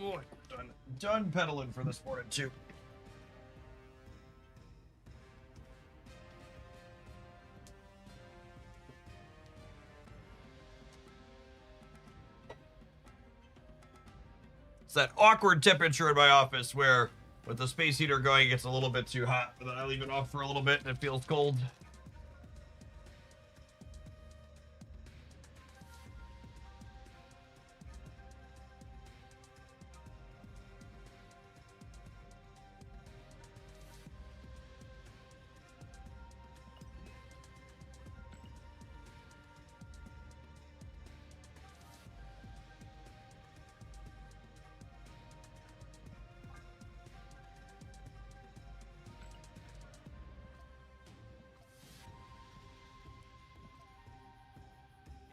Oh, done pedaling for this morning too. It's that awkward temperature in my office where, with the space heater going, it gets a little bit too hot, but then I leave it off for a little bit and it feels cold.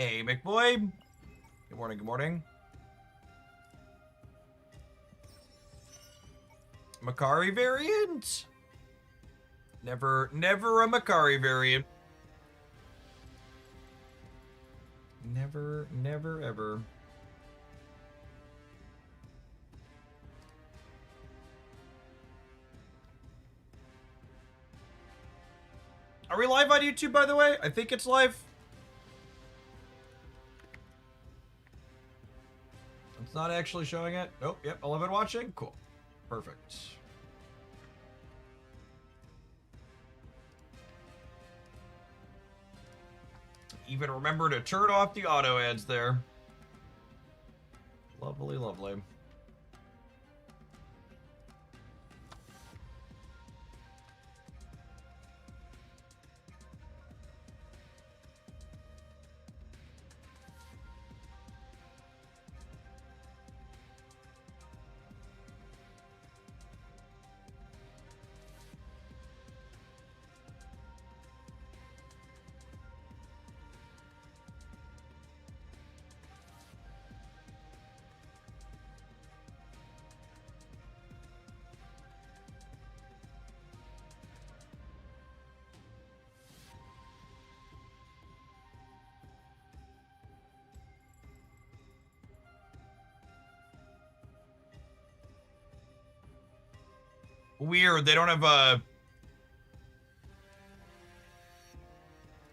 Hey, McBoy. Good morning, good morning. Macari variant? Never a Macari variant. Never, ever. Are we live on YouTube, by the way? I think it's live. It's not actually showing it. Nope, yep, 11 watching. Cool. Perfect. Even remember to turn off the auto ads there. Lovely, lovely. Weird, they don't have a...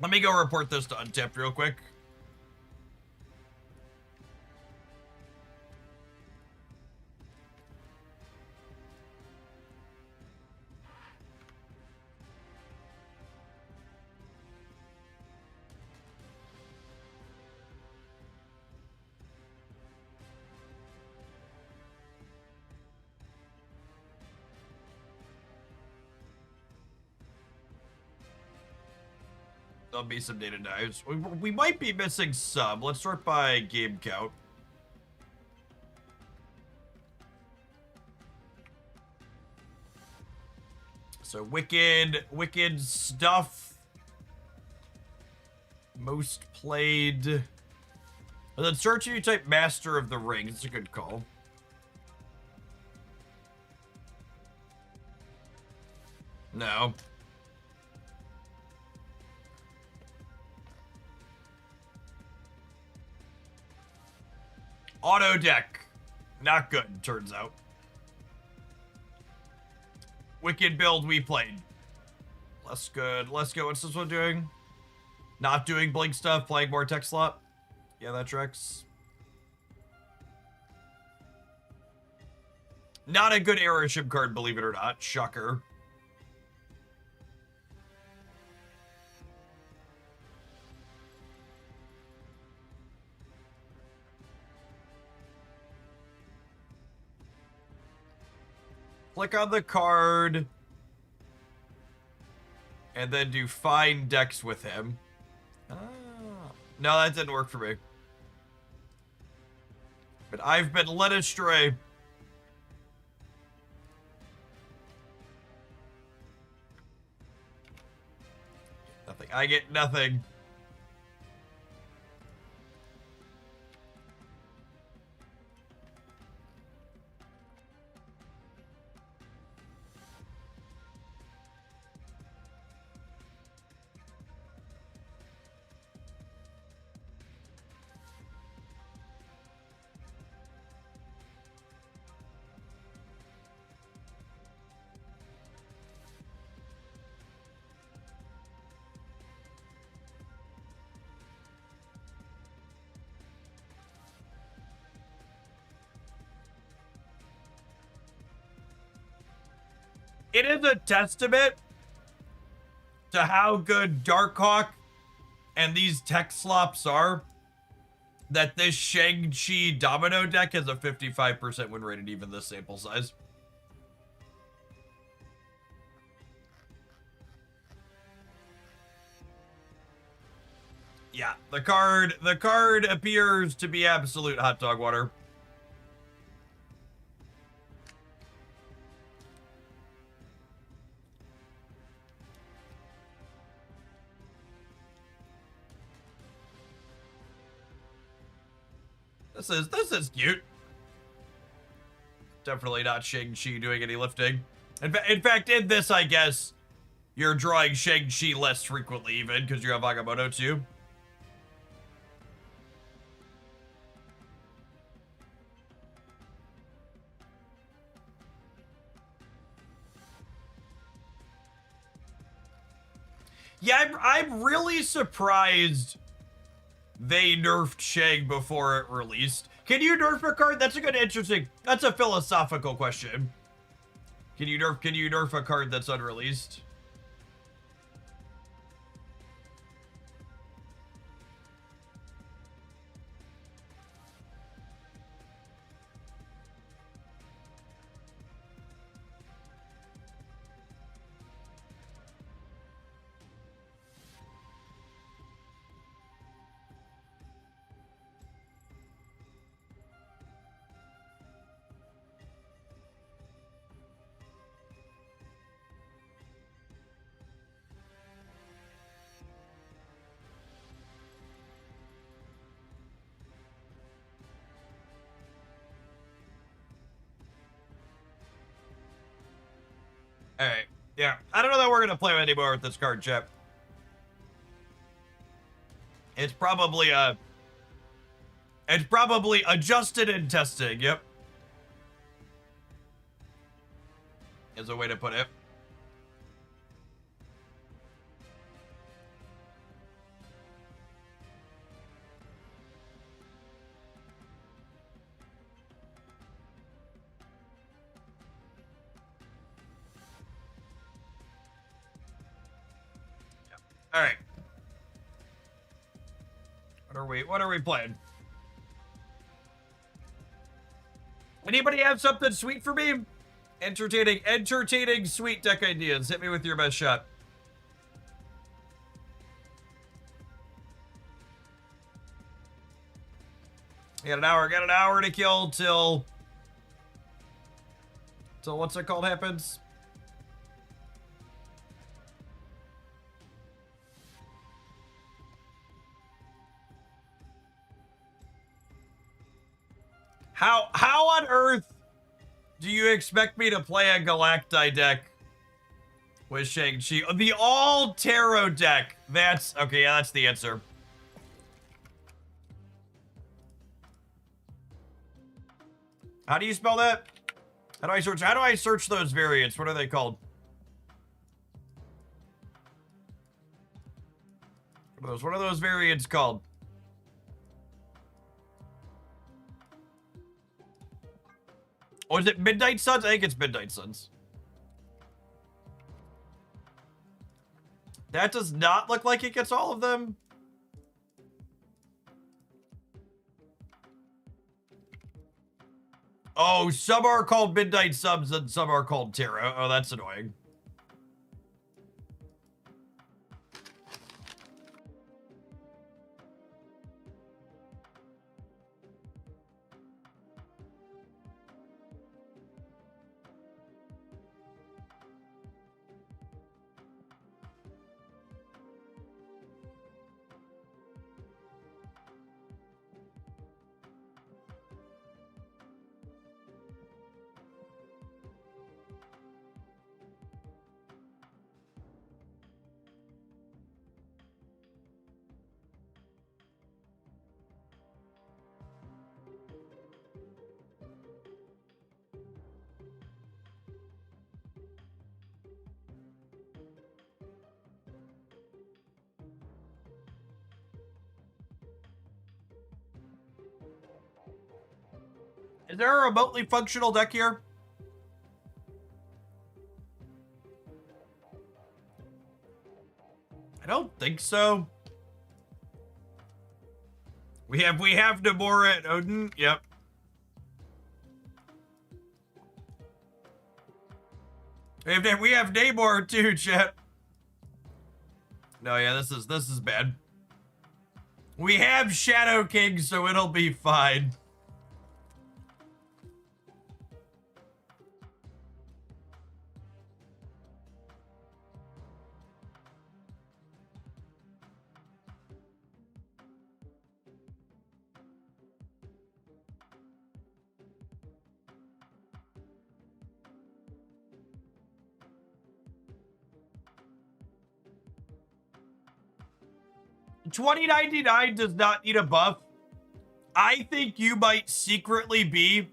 Let me go report this to Untapped real quick. There'll be some data dives. We might be missing some. Let's sort by game count. So wicked stuff. Most played. And then search and you type Master of the Rings. It's a good call. No. Auto deck. Not good, turns out. Wicked build we played. Less good. Let's go. What's this one doing? Not doing blink stuff, playing more tech slot. Yeah, that tracks. Not a good error ship card, believe it or not. Shocker. Click on the card. And then do find decks with him. Ah. No, that didn't work for me. But I've been led astray. Nothing. I get nothing. it is a testament to how good Darkhawk and these tech slops are that this Shang-Chi Domino deck has a 55% win rate at even this sample size. Yeah, the card appears to be absolute hot dog water. This is cute. Definitely not Shang-Chi doing any lifting. In fact, in this, I guess, you're drawing Shang-Chi less frequently even, because you have Agamotto too. Yeah, I'm really surprised they nerfed Shang before it released. Can you nerf a card? That's a good, interesting. That's a philosophical question. Can you nerf a card that's unreleased? All right. Yeah. I don't know that we're going to play anymore with this card, Chip. It's probably adjusted and testing. Yep. Is a way to put it. All right. What are we playing? Anybody have something sweet for me? Entertaining sweet deck ideas. Hit me with your best shot. Got an hour to kill till what's it called happens? How on earth do you expect me to play a Galacti deck with Shang-Chi? The all tarot deck. That's okay, yeah, that's the answer. How do you spell that? How do I search those variants? What are they called? What are those variants called? Oh, is it Midnight Suns? I think it's Midnight Suns. That does not look like it gets all of them. Oh, some are called Midnight Subs and some are called Tarot. Oh, that's annoying. Is there a remotely functional deck here? I don't think so. We have Namora and Odin. Yep. We have Namor too, chat. No, yeah, this is bad. We have Shadow King, so it'll be fine. $20.99 does not need a buff. I think you might secretly be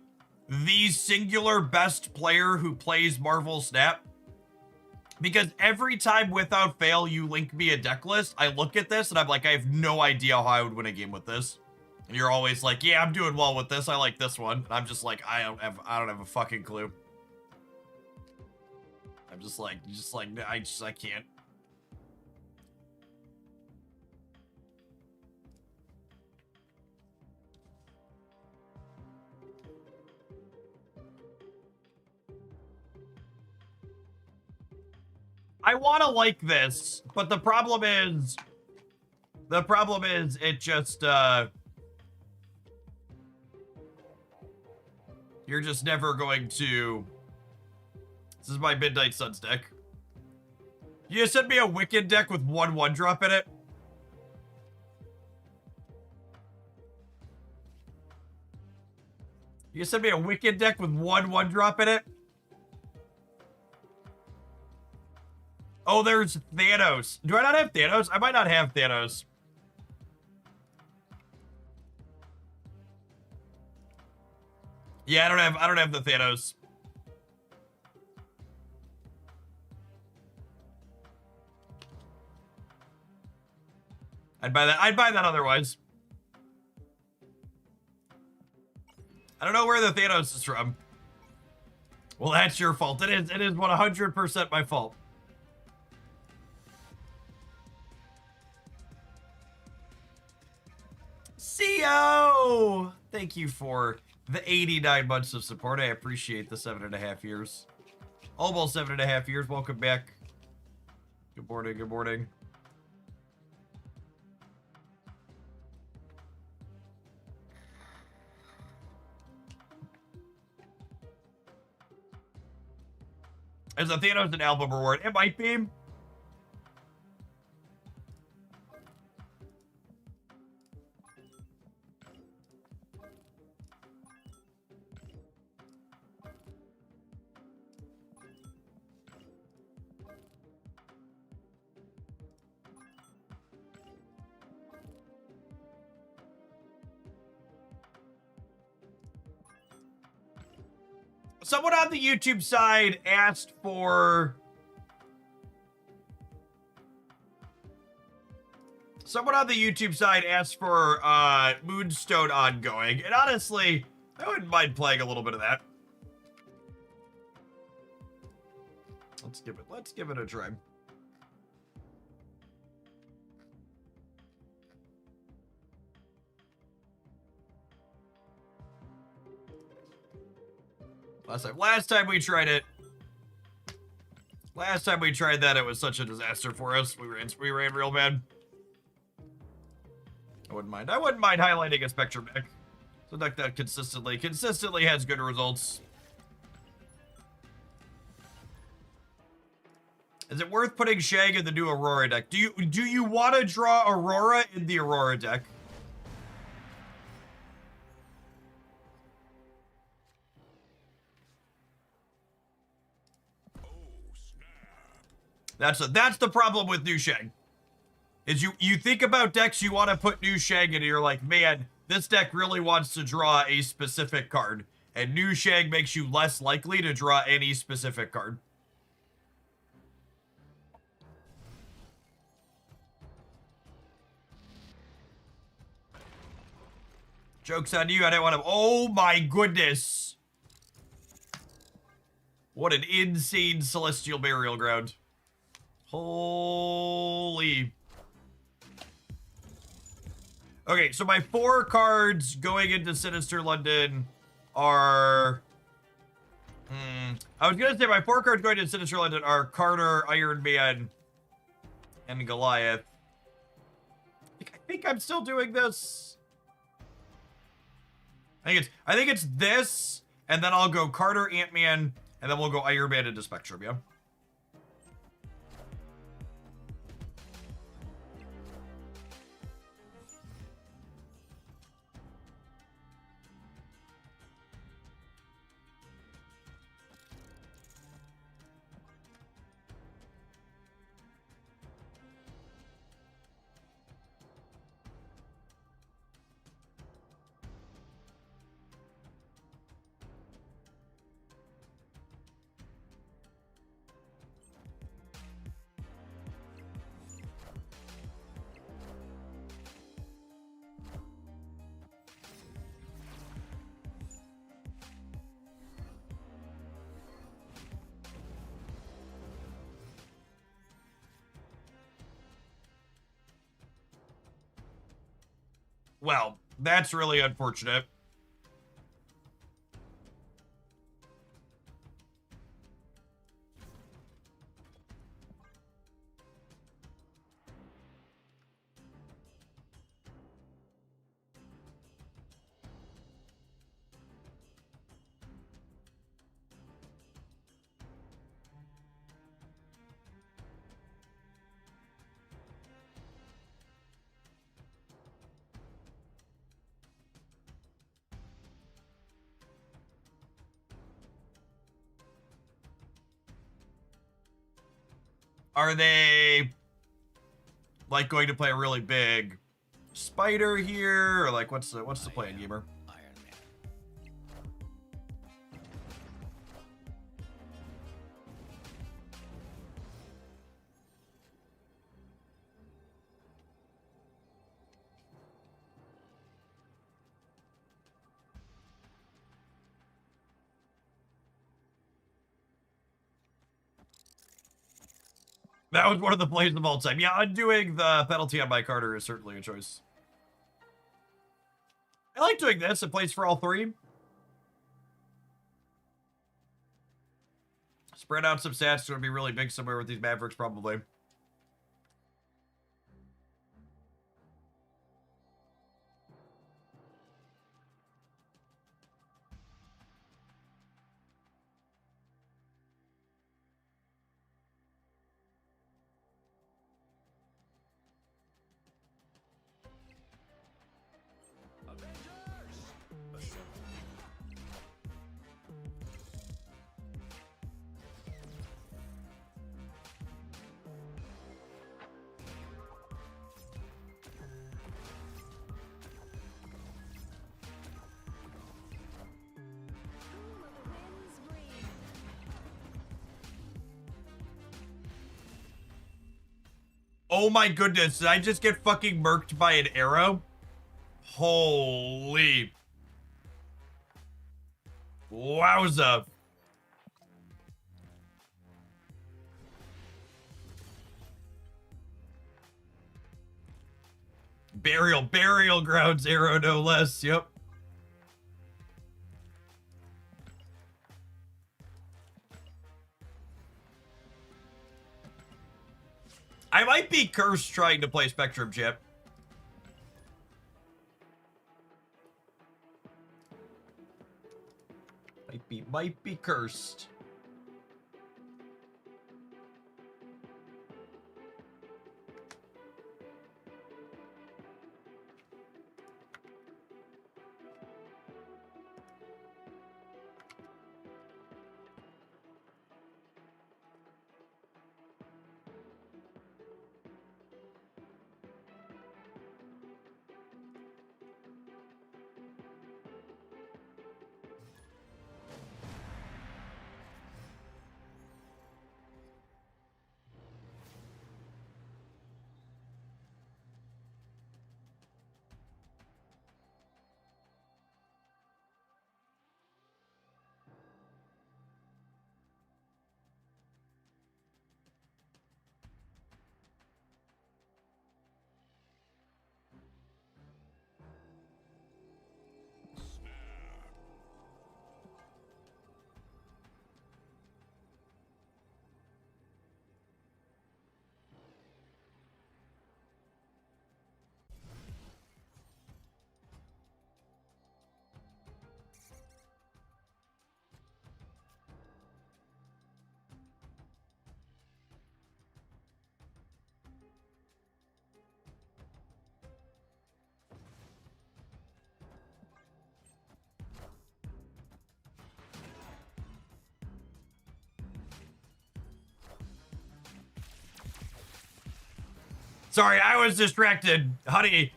the singular best player who plays Marvel Snap. Because every time without fail you link me a deck list, I look at this and I'm like, I have no idea how I would win a game with this. And you're always like, yeah, I'm doing well with this. I like this one. And I'm just like, I don't have a fucking clue. I'm just like, I can't. I want to like this, but the problem is it just, you're just never going to, this is my Midnight Suns deck. You sent me a Wicked deck with 1/1-drop in it? You sent me a Wicked deck with 1/1-drop in it? Oh, there's Thanos. Do I not have Thanos? I might not have Thanos. Yeah, I don't have the Thanos. I'd buy that otherwise. I don't know where the Thanos is from. Well, that's your fault. It is 100% my fault. CO! Thank you for the 89 months of support. I appreciate the 7.5 years. Almost 7.5 years. Welcome back. Good morning, good morning. Is a Thanos an album reward? It might be. Someone on the YouTube side asked for... Moonstone ongoing, and honestly, I wouldn't mind playing a little bit of that. Let's give it a try. Last time we tried that, it was such a disaster for us. We ran real bad. I wouldn't mind highlighting a Spectrum deck. It's a deck that consistently has good results. Is it worth putting Shang in the new Aurora deck? Do you want to draw Aurora in the Aurora deck? That's the problem with new Shang. Is you think about decks you want to put new Shang in, and you're like, man, this deck really wants to draw a specific card, and new Shang makes you less likely to draw any specific card. Joke's on you, I didn't want to... Oh my goodness! What an insane Celestial Burial Ground. Holy... Okay, so my 4 cards going into Sinister London are... I was gonna say my 4 cards going into Sinister London are Carter, Iron Man, and Goliath. I think I'm still doing this. I think it's this, and then I'll go Carter, Ant-Man, and then we'll go Iron Man into Spectrum, yeah? Well, that's really unfortunate. Are they like going to play a really big spider here, or like what's the plan, gamer? That was one of the plays of all time. Yeah, undoing the penalty on my Carter is certainly a choice. I like doing this. It plays for all 3. Spread out some stats. It's going to be really big somewhere with these Mavericks, probably. Oh my goodness, did I just get fucking murked by an arrow? Holy. Wowza. Burial grounds arrow, no less, yep. I might be cursed trying to play Spectrum Chip. Might be cursed. Sorry, I was distracted. Honey,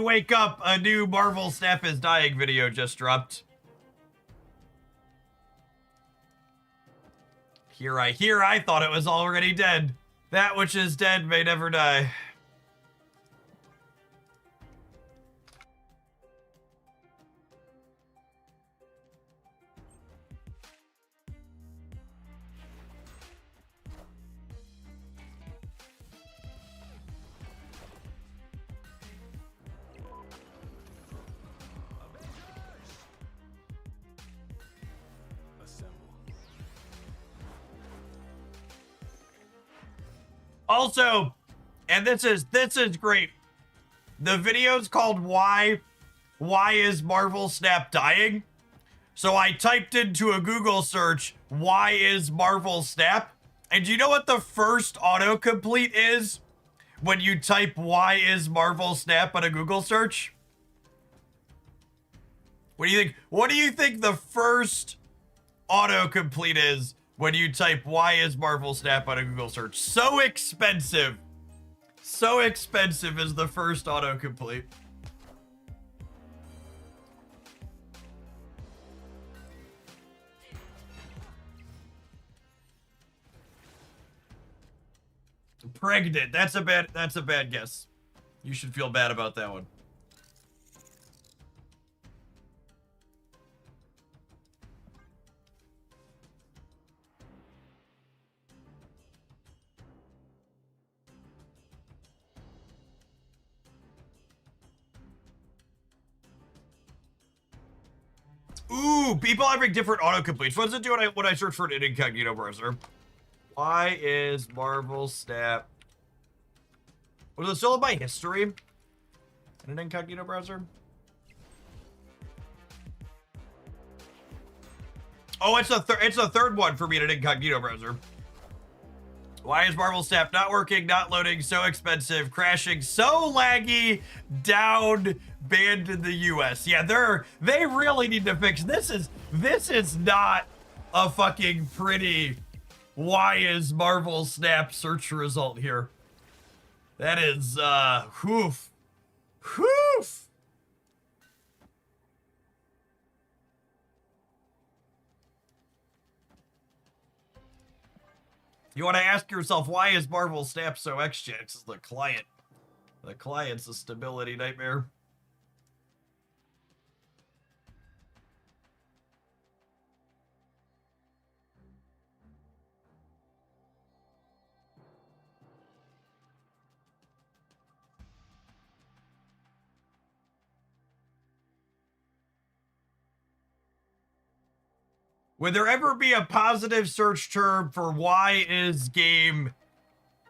wake up. A new Marvel Snap is Dying video just dropped. Here I thought it was already dead. That which is dead may never die. Also, and this is great. The video's called Why is Marvel Snap Dying? So I typed into a Google search, why is Marvel Snap? And do you know what the first autocomplete is when you type why is Marvel Snap on a Google search? What do you think? What do you think the first autocomplete is when you type why is Marvel Snap on a Google search? So expensive. So expensive is the first autocomplete. Pregnant. That's a bad guess. You should feel bad about that one. Ooh, people having different autocompletes. What does it do when I search for an incognito browser? Why is Marvel Snap? Was it still in my history? In an incognito browser? Oh, it's a third one for me in an incognito browser. Why is Marvel Snap not working, not loading, so expensive, crashing, so laggy, down, banned in the US? Yeah, they really need to fix this. This is not a fucking pretty why is Marvel Snap search result here. That is whoof. You want to ask yourself, why is Marvel Snap so XJ? It's the client. The client's a stability nightmare. Would there ever be a positive search term for why is game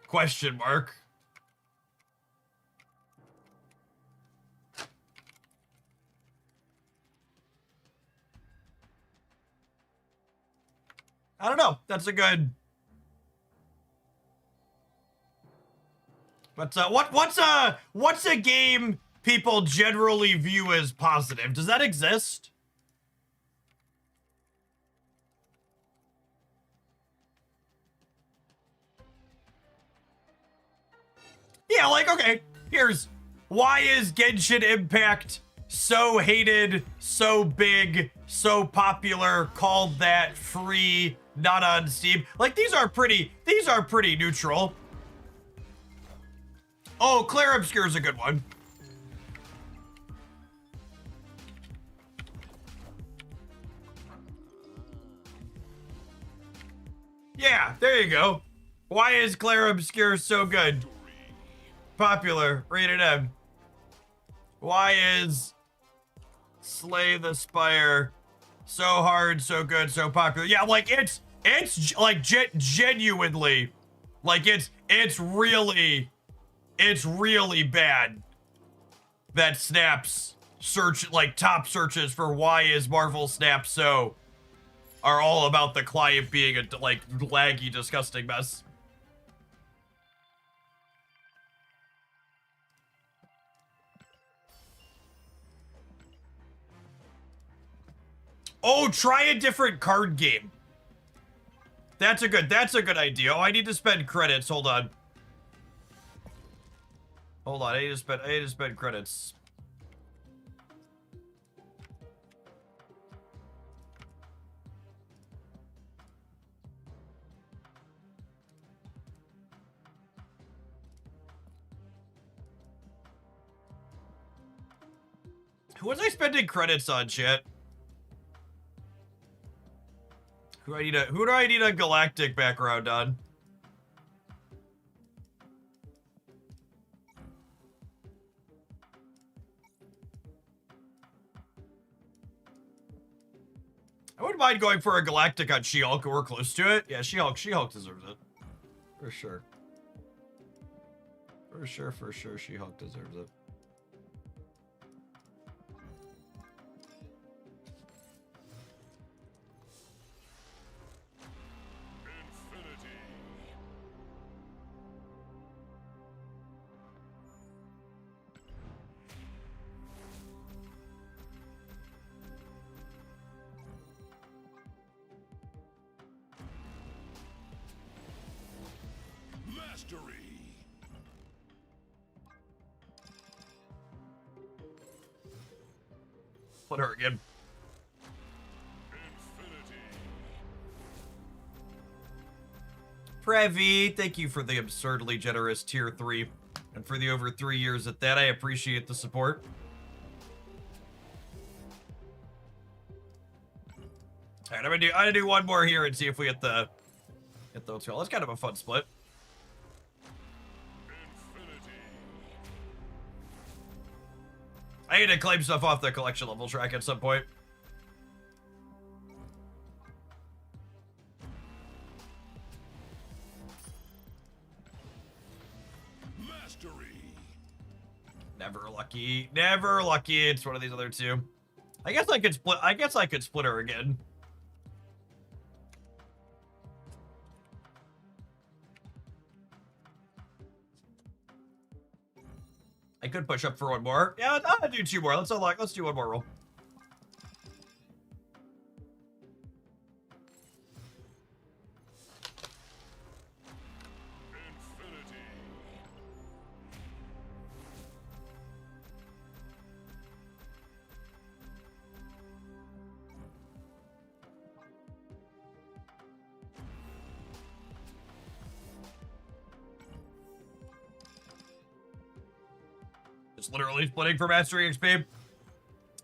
question mark? I don't know. That's a good. But what's a game people generally view as positive? Does that exist? Yeah, like, okay, here's why is Genshin Impact so hated, so big, so popular, called that, free, not on Steam? Like, these are pretty neutral. Oh, Claire Obscure is a good one. Yeah, there you go. Why is Claire Obscure so good? Popular, rated M. Why is Slay the Spire so hard, so good, so popular? Yeah, like it's like genuinely, like it's really bad that Snap's search, like top searches for why is Marvel Snap so are all about the client being a like laggy, disgusting mess. Oh, try a different card game. That's a good idea. Oh, I need to spend credits. Hold on. Hold on, I need to spend credits. Who was I spending credits on, chat? Who do I need a galactic background on? I wouldn't mind going for a galactic on She-Hulk. We're close to it. Yeah, She-Hulk deserves it. For sure. For sure, She-Hulk deserves it. Put her again. Previ, thank you for the absurdly generous tier 3. And for the over 3 years at that, I appreciate the support. Alright, I'm gonna do one more here and see if we hit the hotel. That's kind of a fun split. I need to claim stuff off the collection level track at some point. Mastery. Never lucky. Never lucky. It's one of these other two. I guess I could split her again. I could push up for one more. Yeah, I'll do 2 more. Let's do one more roll. Just literally splitting for mastery XP.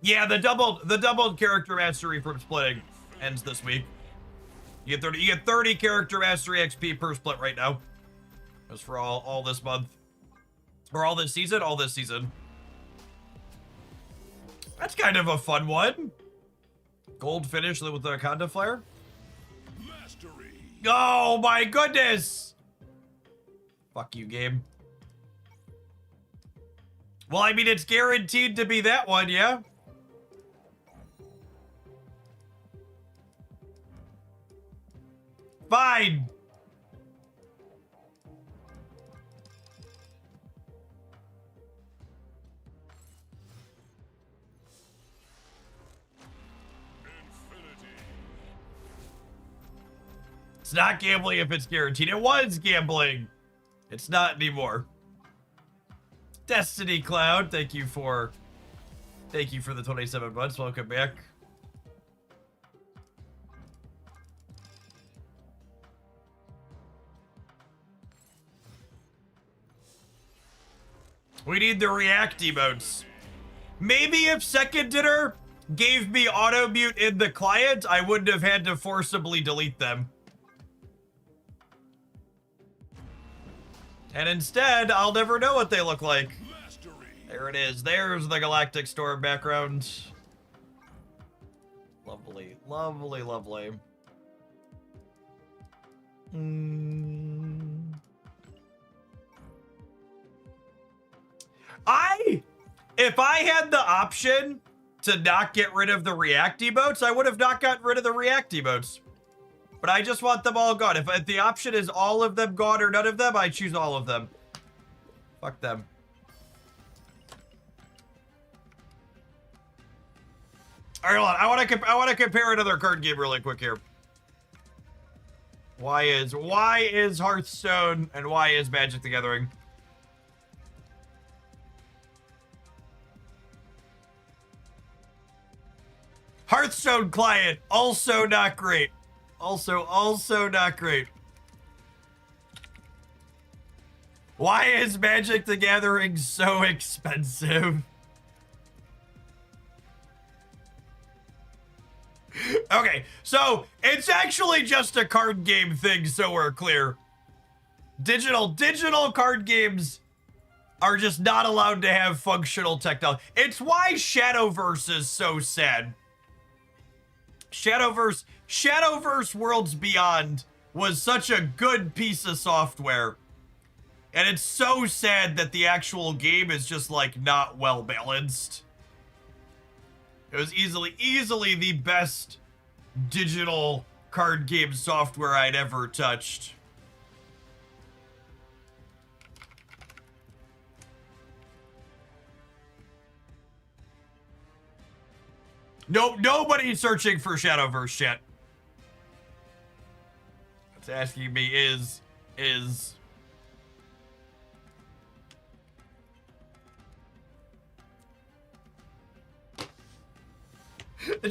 Yeah, the doubled character mastery from splitting ends this week. You get 30 character mastery XP per split right now. That's for all this month. Or all this season? All this season. That's kind of a fun one. Gold finish with the Conda Flare. Mastery. Oh my goodness! Fuck you, game. Well, I mean, it's guaranteed to be that one, yeah? Fine. It's not gambling if it's guaranteed. It was gambling. It's not anymore. Destiny Cloud, thank you for the 27 months. Welcome back. We need the react emotes. Maybe if Second Dinner gave me auto mute in the client, I wouldn't have had to forcibly delete them. And instead, I'll never know what they look like. There it is. There's the Galactic Storm background. Lovely, lovely, lovely. If I had the option to not get rid of the react emotes, I would have not gotten rid of the react emotes. But I just want them all gone. If the option is all of them gone or none of them, I choose all of them. Fuck them. All right, hold on. I want to compare another card game really quick here. Why is Hearthstone and why is Magic the Gathering? Hearthstone client, also not great. Also not great. Why is Magic the Gathering so expensive? Okay, so it's actually just a card game thing, so we're clear. Digital card games are just not allowed to have functional technology. It's why Shadowverse is so sad. Shadowverse Worlds Beyond was such a good piece of software. And it's so sad that the actual game is just like not well balanced. It was easily the best digital card game software I'd ever touched. Nope, nobody's searching for Shadowverse yet. What's asking me is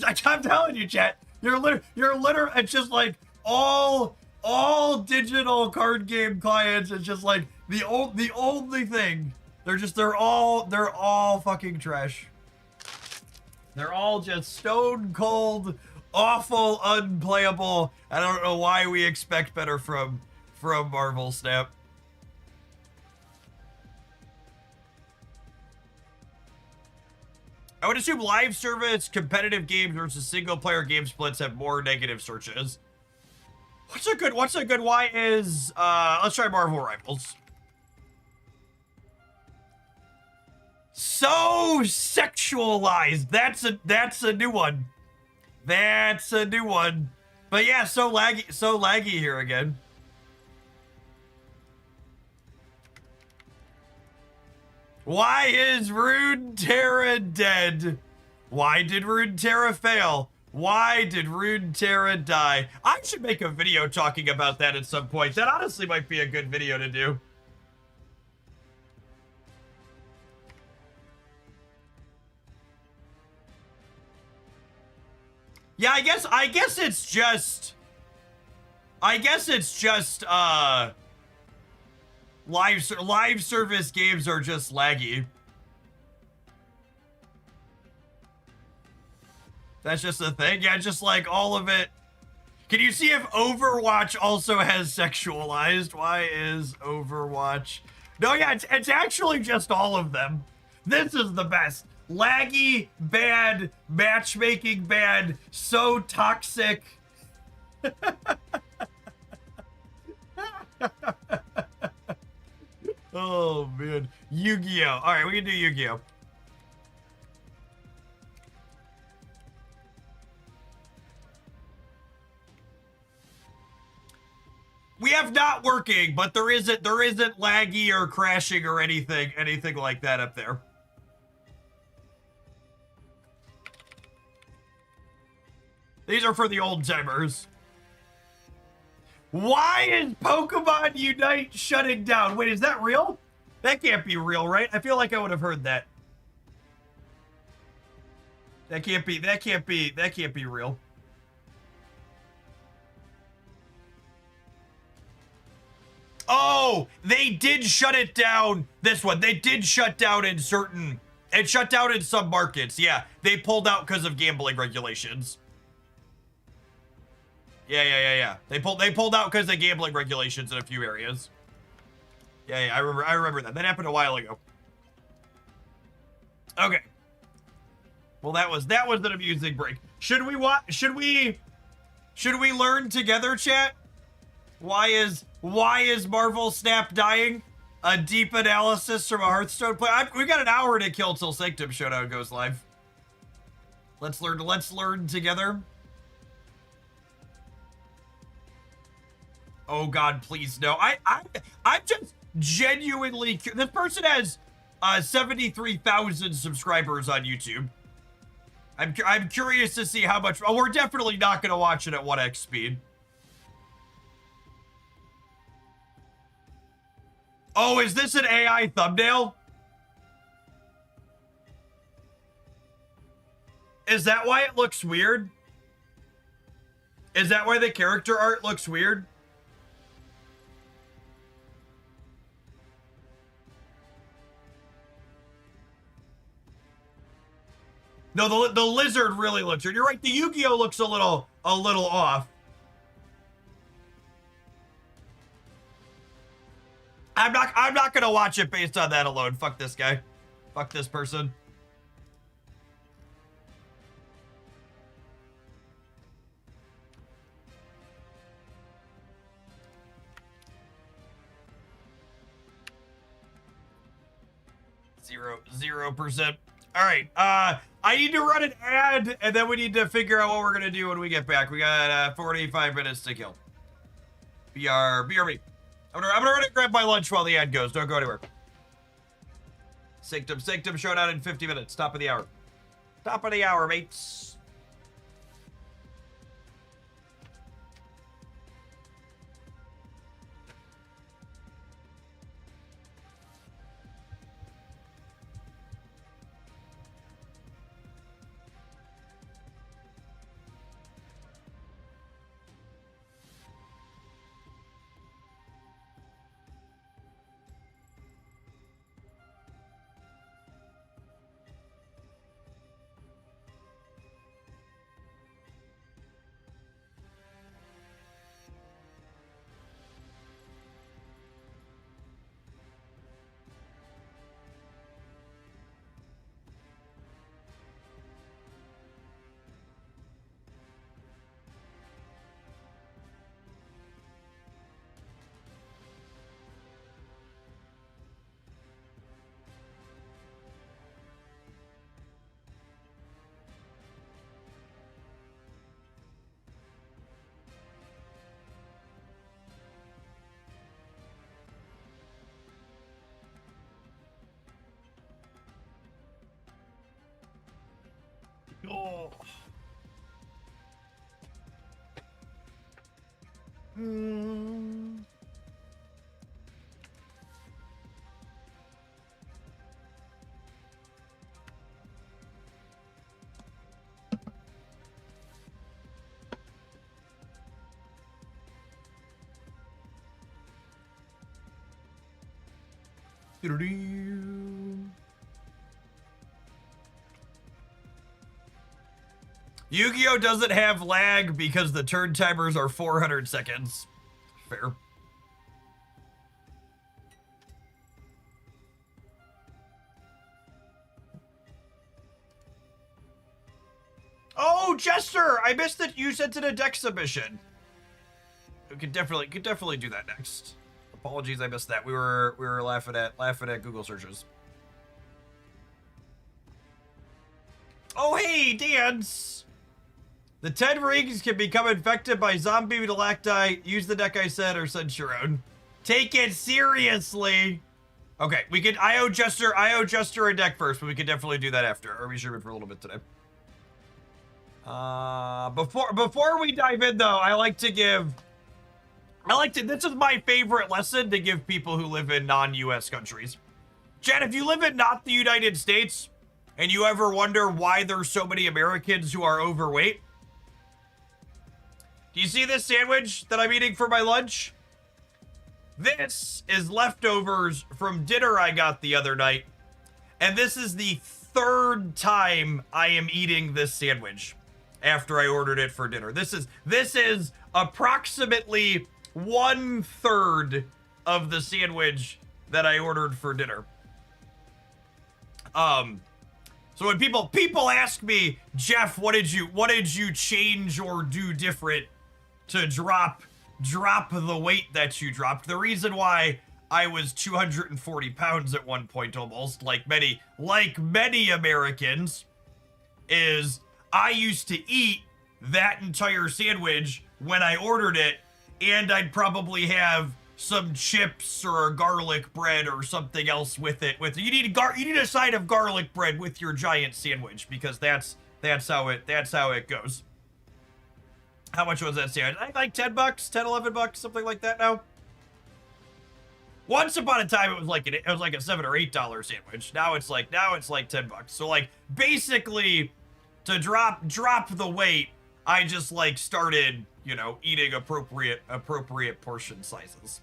I'm telling you, chat. You're literally. It's just like all digital card game clients. It's just like the only thing. They're all fucking trash. They're all just stone cold, awful, unplayable. I don't know why we expect better from Marvel Snap. I would assume live service, competitive games versus single player game splits have more negative searches. What's a good why is let's try Marvel Rivals. So sexualized. That's a new one. That's a new one. But yeah, so laggy here again. Why is Runeterra dead? Why did Runeterra fail? Why did Runeterra die? I should make a video talking about that at some point. That honestly might be a good video to do. Yeah, I guess it's just live service games are just laggy. That's just a thing. Yeah, just like all of it. Can you see if Overwatch also has sexualized? Why is Overwatch? No, yeah, it's actually just all of them. This is the best. Laggy, bad, matchmaking bad, so toxic. Oh, man. Yu-Gi-Oh! All right, we can do Yu-Gi-Oh! We have not working, but there isn't laggy or crashing or anything like that up there. These are for the old timers. Why is Pokemon Unite shutting down? Wait, is that real? That can't be real, right? I feel like I would have heard that. That can't be real. Oh, they did shut it down. This one, they did shut down in certain. It shut down in some markets. Yeah, they pulled out because of gambling regulations. Yeah. They pulled out because of gambling regulations in a few areas. Yeah, I remember that. That happened a while ago. Okay. Well, that was an amusing break. Should we learn together, chat? Why is Marvel Snap dying? A deep analysis from a Hearthstone player. We got an hour to kill till Sanctum Showdown goes live. Let's learn together. Oh God, please no. I'm just genuinely this person has 73,000 subscribers on YouTube. I'm curious to see how much. Oh, we're definitely not gonna watch it at 1x speed. Oh, is this an AI thumbnail? Is that why it looks weird? Is that why the character art looks weird? No, the lizard really looks weird. You're right. The Yu-Gi-Oh looks a little off. I'm not gonna watch it based on that alone. Fuck this guy. Fuck this person. Zero percent. All right. I need to run an ad, and then we need to figure out what we're gonna do when we get back. We got 45 minutes to kill. BRB. I'm gonna run and grab my lunch while the ad goes. Don't go anywhere. Sanctum showdown in 50 minutes. Top of the hour. Top of the hour, mates. Oh. Yu-Gi-Oh doesn't have lag because the turn timers are 400 seconds. Fair. Oh, Jester! I missed that you sent it a deck submission. We could definitely do that next. Apologies, I missed that. We were laughing at Google searches. Oh hey, Dance! The 10 rings can become infected by zombie galacti. Use the deck I said or send your own. Take it seriously. Okay, we could IO Jester a deck first, but we could definitely do that after. Or we should for a little bit today. Before we dive in though, this is my favorite lesson to give people who live in non-US countries. Chad, if you live in not the United States and you ever wonder why there's so many Americans who are overweight, do you see this sandwich that I'm eating for my lunch? This is leftovers from dinner I got the other night. And this is the third time I am eating this sandwich after I ordered it for dinner. This is approximately 1/3 of the sandwich that I ordered for dinner. So when people ask me, Jeff, what did you change or do different to drop the weight that you dropped? The reason why I was 240 pounds at one point, almost like many Americans, is I used to eat that entire sandwich when I ordered it, and I'd probably have some chips or a garlic bread or something else with it. You need a side of garlic bread with your giant sandwich, because that's how it goes. How much was that sandwich? Like $10, 10, $11, something like that now. Once upon a time, it was like a $7 or $8 sandwich. Now it's like $10. So like basically, to drop the weight, I just like started, you know, eating appropriate portion sizes.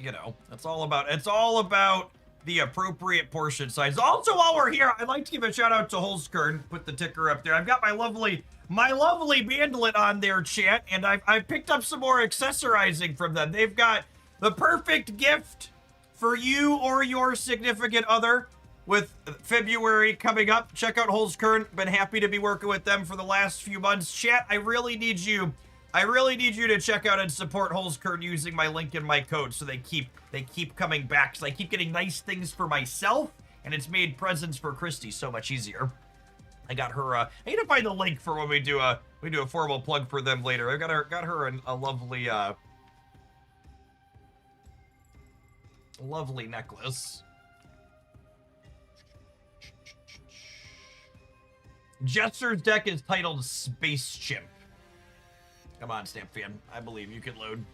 You know, it's all about the appropriate portion size. Also, while we're here, I'd like to give a shout out to Holzkern. Put the ticker up there. I've got my lovely bandlet on there, chat, and I've picked up some more accessorizing from them. They've got the perfect gift for you or your significant other with February coming up. Check out Holzkern. Been happy to be working with them for the last few months. Chat, I really need you to check out and support Holzkern using my link and my code so they keep coming back. So I keep getting nice things for myself, and it's made presents for Christy so much easier. I got her I need to find the link for when we do a formal plug for them later. I got her a lovely necklace. Jester's deck is titled Space Chimp. Come on, Stamp Fan. I believe you can load.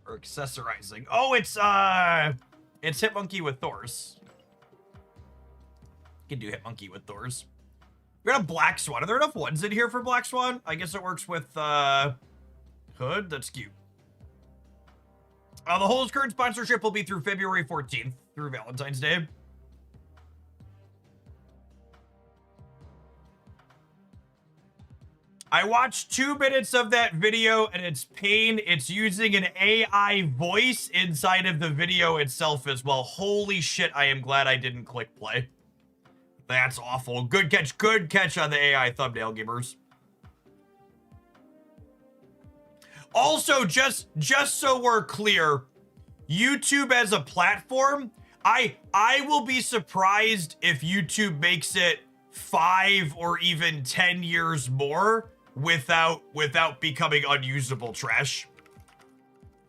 Or accessorizing. Oh, it's Hitmonkey with Thors. You can do Hitmonkey with Thors. We got a Black Swan. Are there enough ones in here for Black Swan? I guess it works with Hood. That's cute. The Holzkern sponsorship will be through February 14th, through Valentine's Day. I watched 2 minutes of that video and it's pain. It's using an AI voice inside of the video itself as well. Holy shit, I am glad I didn't click play. That's awful. Good catch on the AI thumbnail, gamers. Also, just so we're clear, YouTube as a platform, I will be surprised if YouTube makes it 5 or even 10 years more without becoming unusable trash.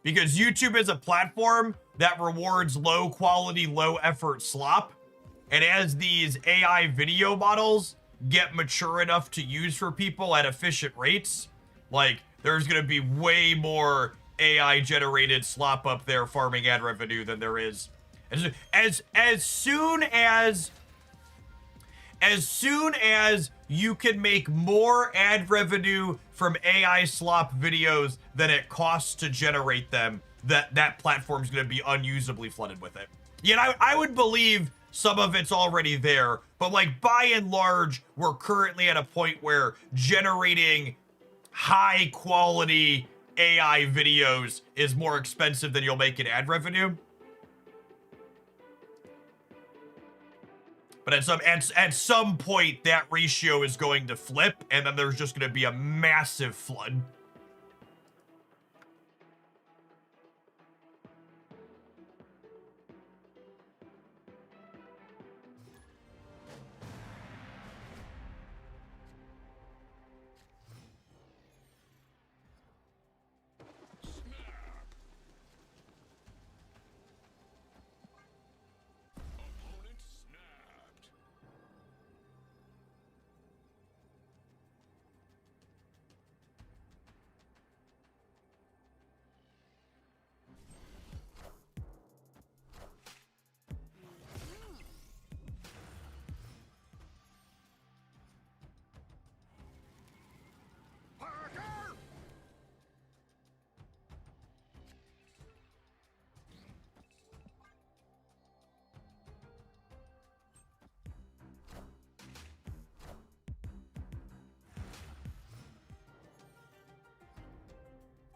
Because YouTube is a platform that rewards low quality, low effort slop. And as these AI video models get mature enough to use for people at efficient rates, like there's gonna be way more AI generated slop up there farming ad revenue than there is. As soon as you can make more ad revenue from AI slop videos than it costs to generate them, that platform's going to be unusably flooded with it. Yet I would believe some of it's already there, but like by and large, we're currently at a point where generating high quality AI videos is more expensive than you'll make in ad revenue. But at some point, that ratio is going to flip, and then there's just going to be a massive flood.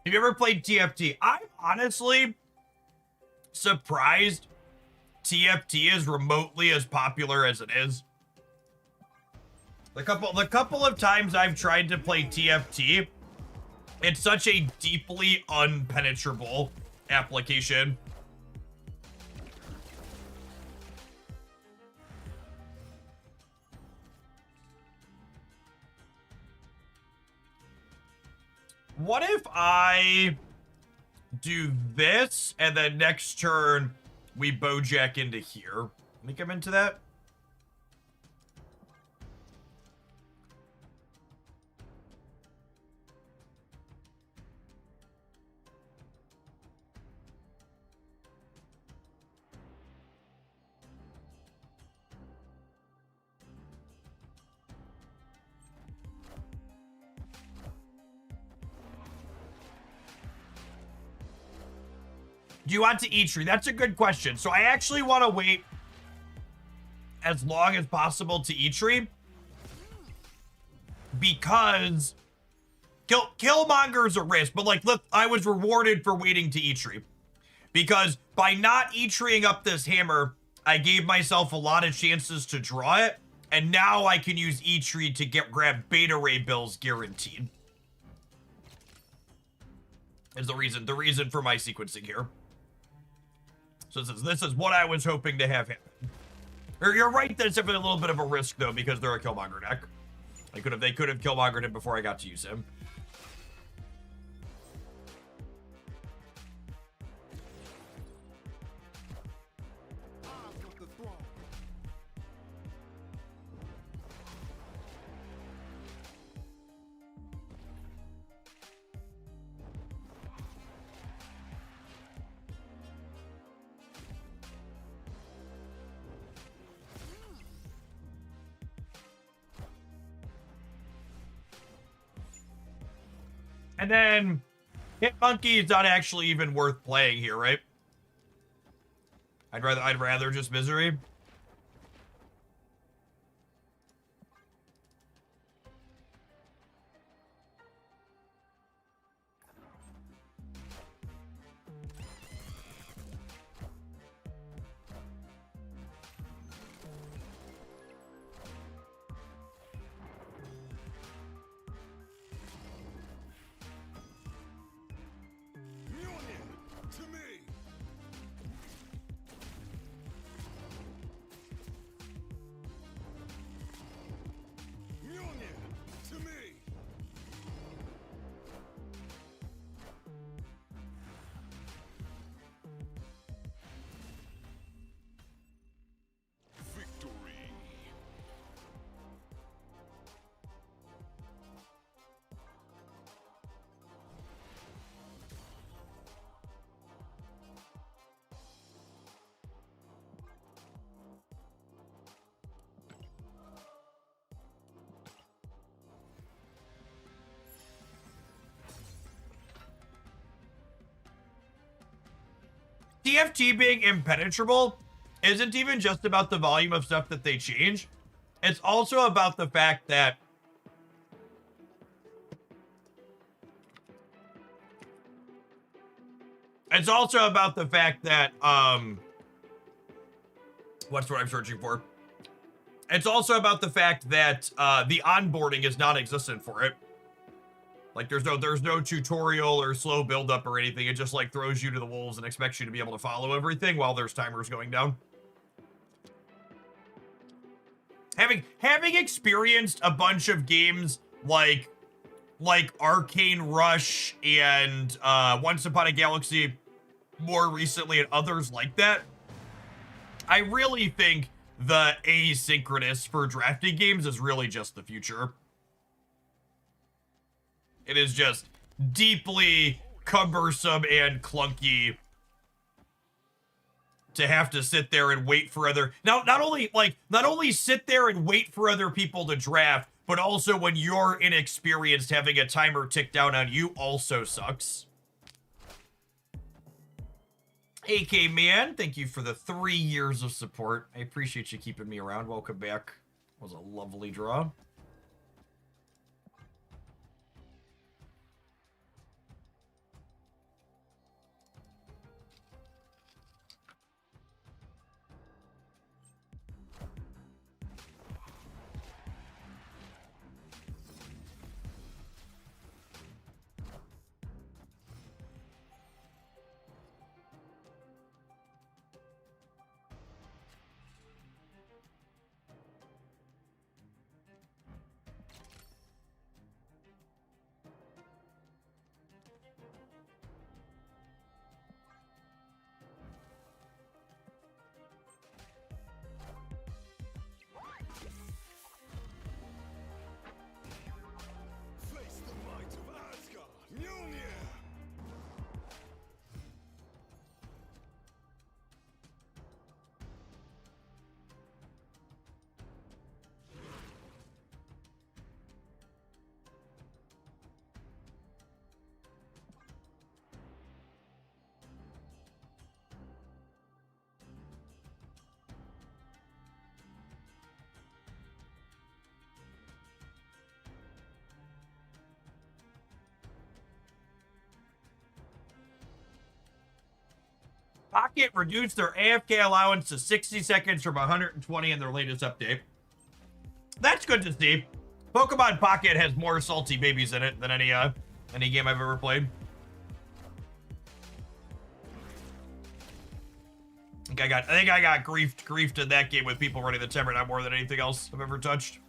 Have you ever played TFT? I'm honestly surprised TFT is remotely as popular as it is. The couple of times I've tried to play TFT, it's such a deeply unpenetrable application. What if I do this and then next turn we bowjack into here? Let me come into that. Do you want to E-Tree? That's a good question. So I actually want to wait as long as possible to E-Tree because Killmonger's a risk, but like, look, I was rewarded for waiting to E-Tree because by not E-Treeing up this hammer, I gave myself a lot of chances to draw it, and now I can use E-Tree to grab Beta Ray Bills guaranteed. Is the reason for my sequencing here. So this is what I was hoping to have happen. You're right that it's a little bit of a risk though because they're a Killmonger deck. They could have Killmongered him before I got to use him. And then Hit Monkey is not actually even worth playing here, right? I'd rather just Misery. TFT being impenetrable isn't even just about the volume of stuff that they change. It's also about the fact that what's what I'm searching for? It's also about the fact that the onboarding is non-existent for it. Like there's no tutorial or slow build up or anything. It just like throws you to the wolves and expects you to be able to follow everything while there's timers going down. Having experienced a bunch of games like Arcane Rush and Once Upon a Galaxy more recently and others like that, I really think the asynchronous for drafting games is really just the future. It is just deeply cumbersome and clunky to have to sit there and wait for not only sit there and wait for other people to draft, but also when you're inexperienced, having a timer tick down on you also sucks. AK Man, thank you for the 3 years of support. I appreciate you keeping me around. Welcome back. It was a lovely draw. Pocket reduced their AFK allowance to 60 seconds from 120 in their latest update. That's good to see. Pokemon Pocket has more salty babies in it than any game I've ever played. I think I got griefed in that game with people running the timer not more than anything else I've ever touched.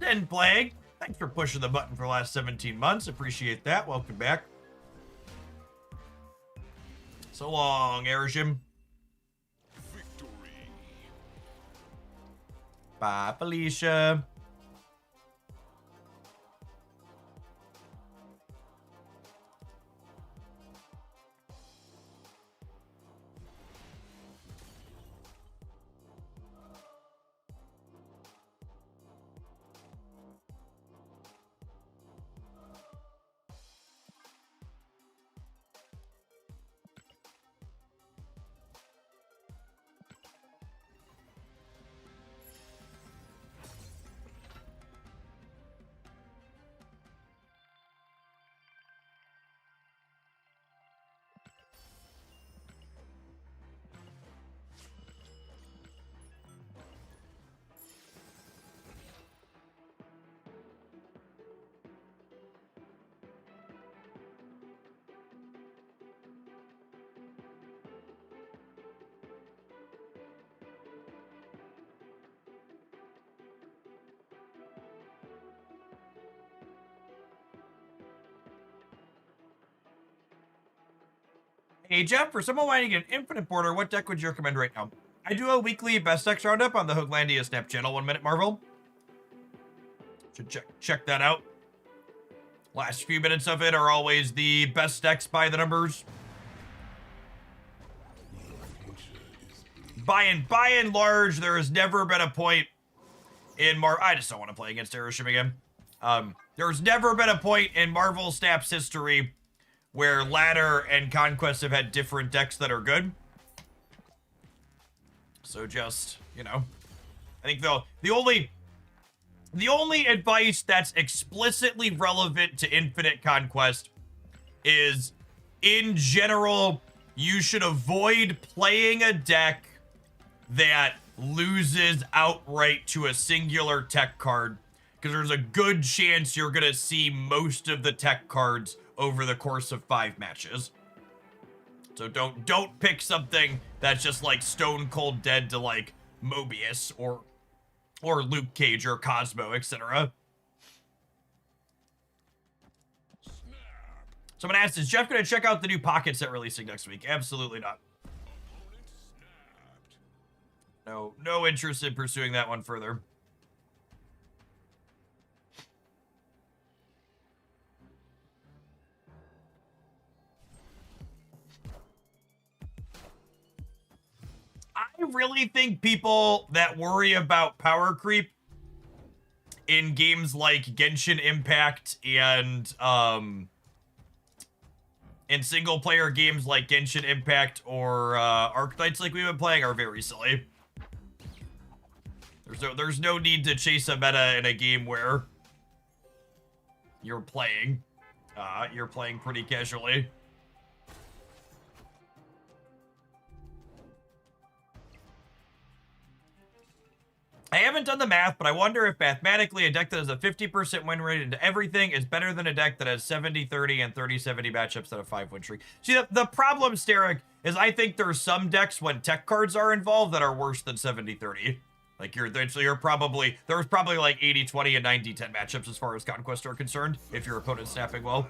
And Plague, thanks for pushing the button for the last 17 months. Appreciate that. Welcome back. So long, Erishim. Victory. Bye, Felicia. Hey Jeff, for someone wanting an infinite border, what deck would you recommend right now? I do a weekly best decks roundup on the Hooglandia Snap channel, 1 Minute Marvel. Should check that out. Last few minutes of it are always the best decks by the numbers. By and large, there has never been a point in I just don't want to play against Erishim again. There's never been a point in Marvel Snap's history where Ladder and Conquest have had different decks that are good. So just, you know, I think the only advice that's explicitly relevant to Infinite Conquest is, in general, you should avoid playing a deck that loses outright to a singular tech card, because there's a good chance you're gonna see most of the tech cards over the course of 5 matches. So don't pick something that's just like stone cold dead to like Mobius or Luke Cage or Cosmo, etc. Someone asked, is Jeff gonna check out the new Pocket set releasing next week? Absolutely not. No interest in pursuing that one further. I really think people that worry about power creep in games like Genshin Impact and in single-player games like Genshin Impact or Arknights like we've been playing are very silly. There's no need to chase a meta in a game where you're playing pretty casually. I haven't done the math, but I wonder if mathematically a deck that has a 50% win rate into everything is better than a deck that has 70-30 and 30-70 matchups that have 5-win streak. See, the problem, Steric, is I think there's some decks when tech cards are involved that are worse than 70-30. Like, there's probably like 80-20 and 90-10 matchups as far as Conquest are concerned, if your opponent's snapping well.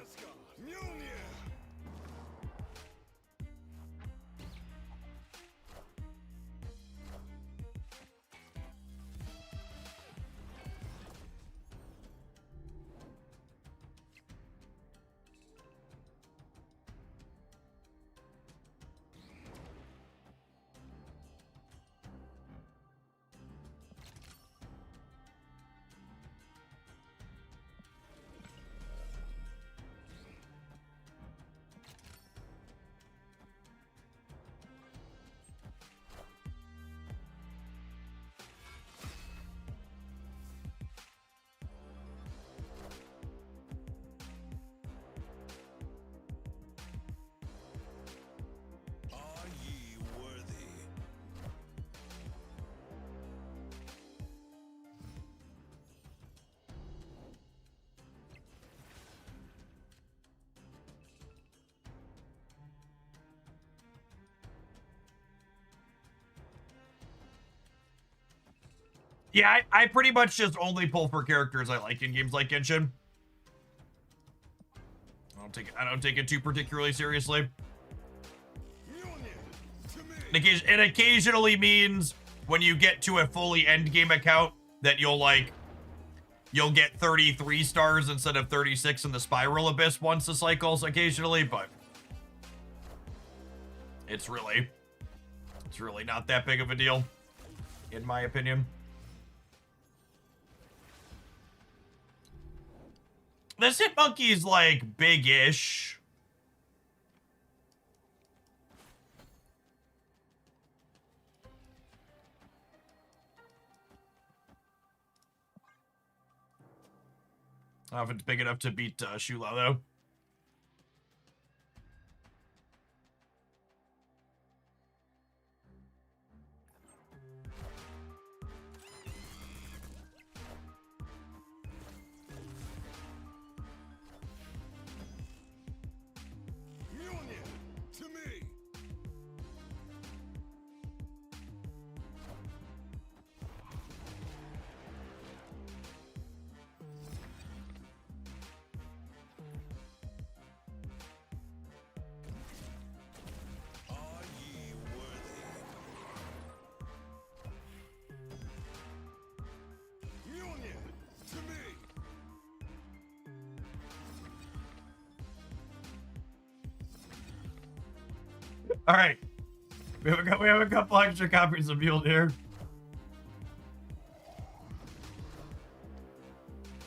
Yeah, I pretty much just only pull for characters I like in games like Genshin. I don't take it too particularly seriously. It occasionally means when you get to a fully endgame account that you'll get 33 stars instead of 36 in the Spiral Abyss once a cycles occasionally, but it's really not that big of a deal, in my opinion. This Hitmonkey's like big-ish. I don't know if it's big enough to beat Shula though. All right, we have a couple extra copies of Mjolnir.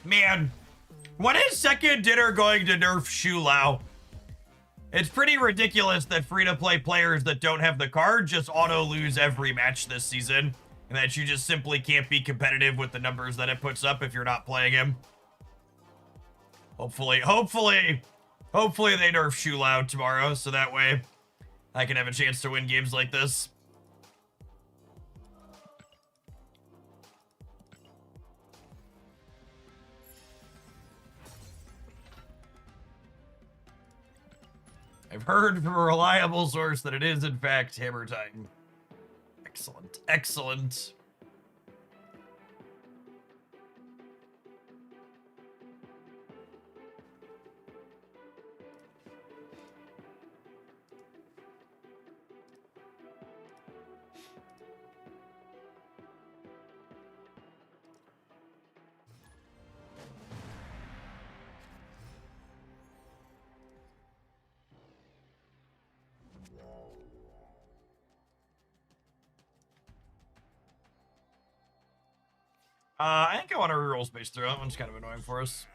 Man, when is Second Dinner going to nerf Shulao? It's pretty ridiculous that free-to-play players that don't have the card just auto-lose every match this season, and that you just simply can't be competitive with the numbers that it puts up if you're not playing him. Hopefully they nerf Shulao tomorrow, so that way I can have a chance to win games like this. I've heard from a reliable source that it is, in fact, hammer time. Excellent. Excellent. I think I want to reroll Space Throw. That one's kind of annoying for us.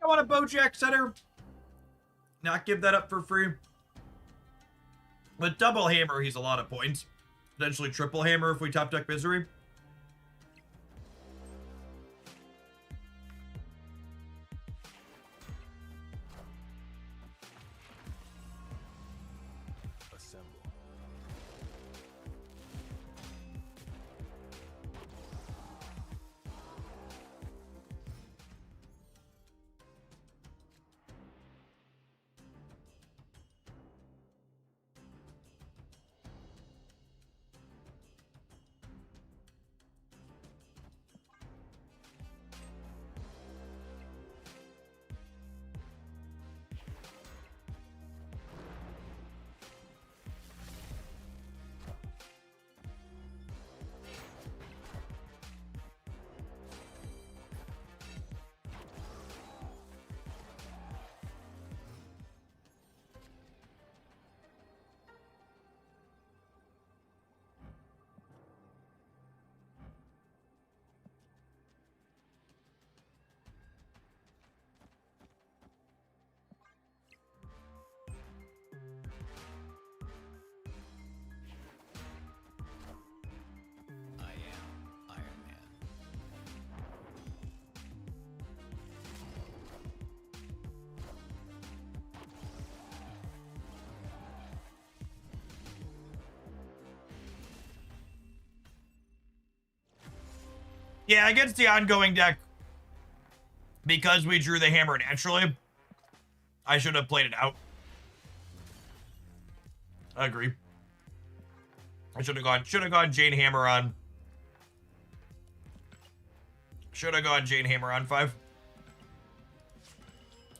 I want a Bojack Center. Not give that up for free. With double hammer, he's a lot of points. Potentially triple hammer if we top deck Misery. Yeah, against the ongoing deck, because we drew the hammer naturally, I should have played it out. I agree. I should have gone Jane Hammer on. Should have gone Jane Hammer on 5.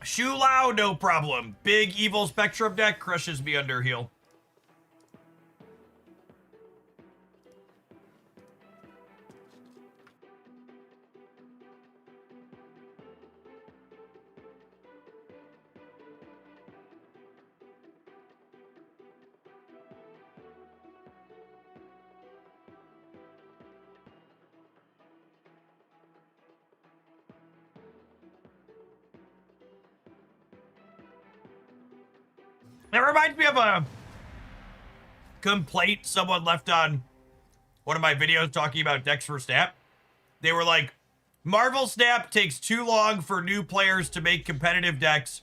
Shu Lao, no problem. Big evil Spectrum deck crushes me under heal. That reminds me of a complaint someone left on one of my videos talking about decks for Snap. They were like, Marvel Snap takes too long for new players to make competitive decks.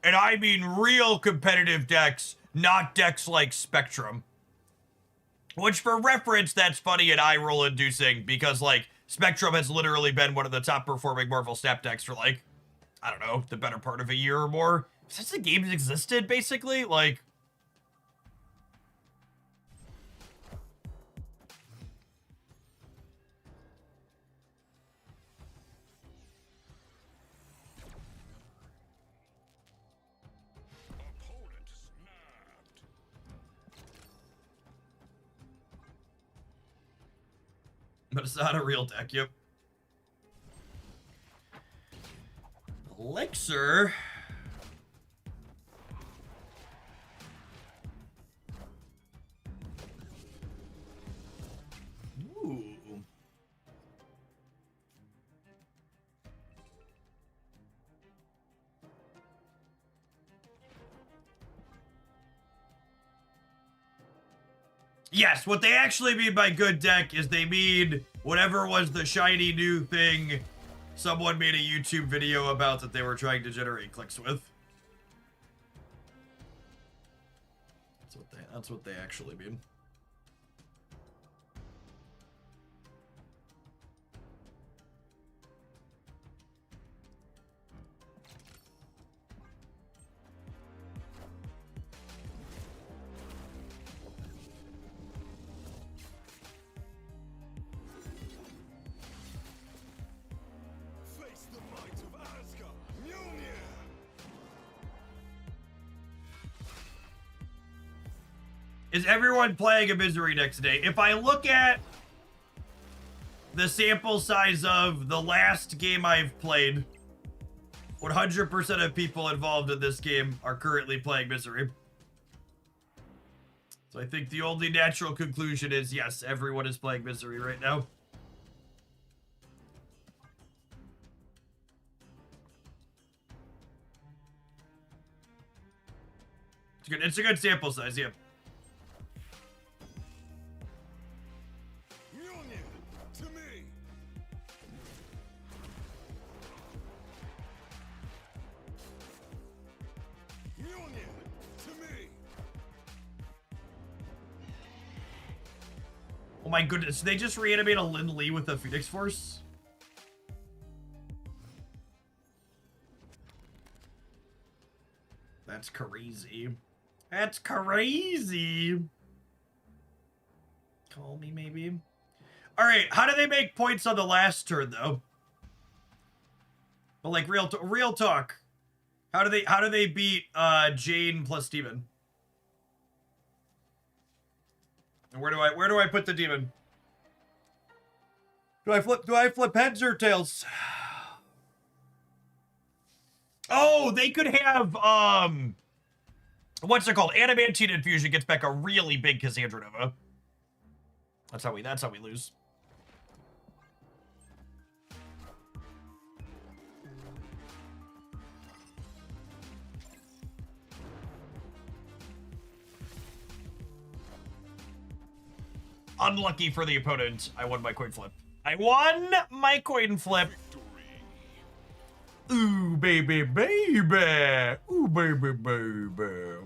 And I mean real competitive decks, not decks like Spectrum. Which for reference, that's funny and eye roll inducing because like Spectrum has literally been one of the top performing Marvel Snap decks for like, I don't know, the better part of a year or more. Since the games existed, basically, like... But it's not a real deck, yep. Elixir... Yes, what they actually mean by good deck is they mean whatever was the shiny new thing someone made a YouTube video about that they were trying to generate clicks with. That's what they actually mean. Is everyone playing a Misery deck today? If I look at the sample size of the last game I've played, 100% of people involved in this game are currently playing Misery. So I think the only natural conclusion is, yes, everyone is playing Misery right now. good. It's a good sample size, yeah. Oh my goodness, they just reanimate a Lin Lee with the Phoenix Force? That's crazy. That's crazy. Call me, maybe. All right, how do they make points on the last turn, though? But like real talk, how do they beat Jane plus Demon? And where do I put the Demon? Do I flip heads or tails? Oh, they could have what's it called? Adamantine Infusion gets back a really big Cassandra Nova. That's how we lose. Unlucky for the opponent. I won my coin flip. I won my coin flip. Ooh, baby, baby. Ooh, baby, baby.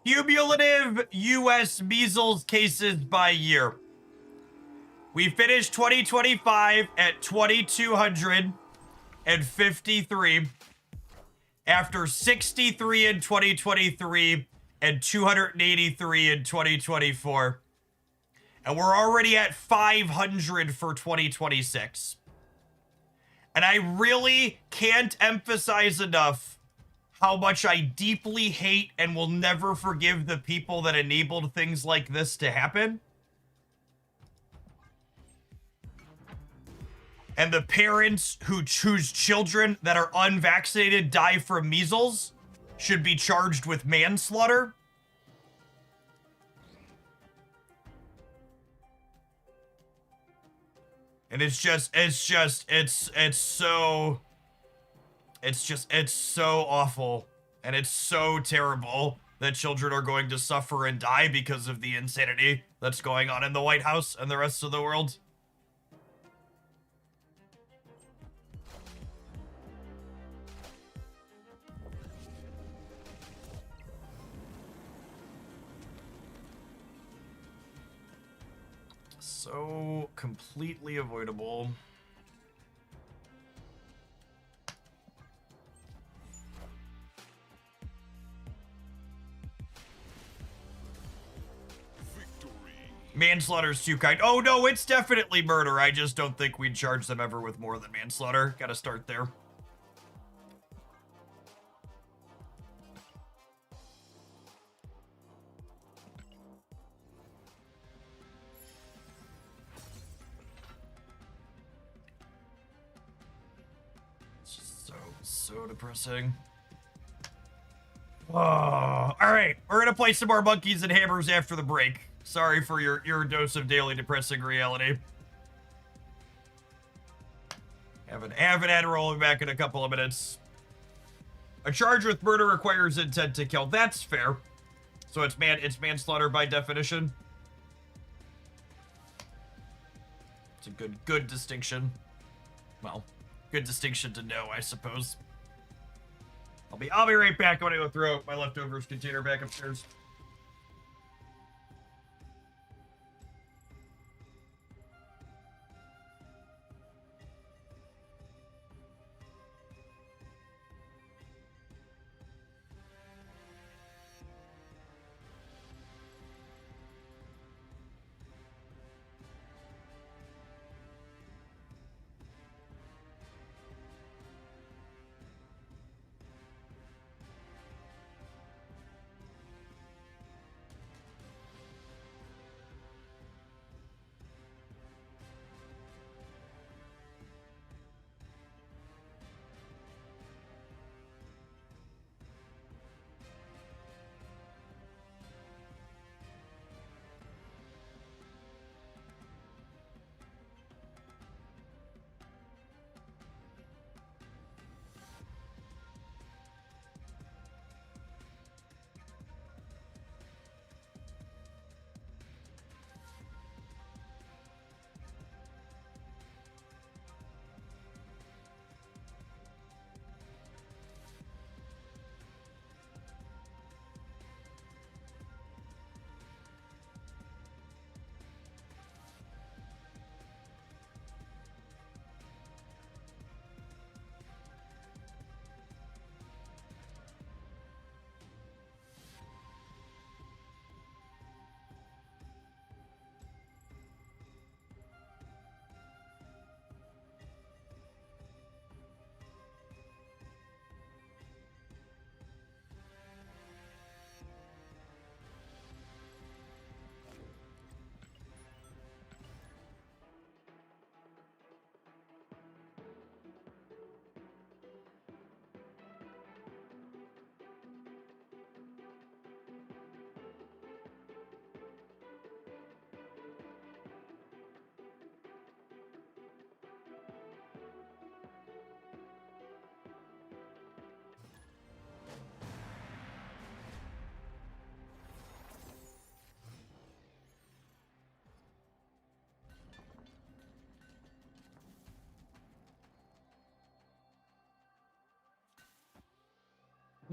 Cumulative U.S. measles cases by year. We finished 2025 at 2,253 after 63 in 2023 and 283 in 2024. And we're already at 500 for 2026. And I really can't emphasize enough how much I deeply hate and will never forgive the people that enabled things like this to happen. And the parents whose children that are unvaccinated die from measles should be charged with manslaughter. And it's so awful, and it's so terrible that children are going to suffer and die because of the insanity that's going on in the White House and the rest of the world. So completely avoidable. Manslaughter's too kind. Oh no, it's definitely murder. I just don't think we'd charge them ever with more than manslaughter. Gotta start there. So depressing. Oh, all right, we're gonna play some more monkeys and hammers after the break. Sorry for your dose of daily depressing reality. Have an Adderall. We'll be back in a couple of minutes. A charge with murder requires intent to kill. That's fair. So it's manslaughter by definition. It's a good distinction. Well, good distinction to know, I suppose. I'll be right back. I'm gonna go throw my leftovers container back upstairs.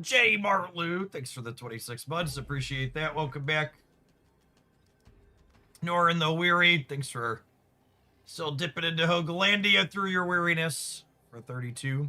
Jay Martlew, thanks for the 26 months. Appreciate that. Welcome back. Nor in the Weary, thanks for still dipping into Hoaglandia through your weariness for 32.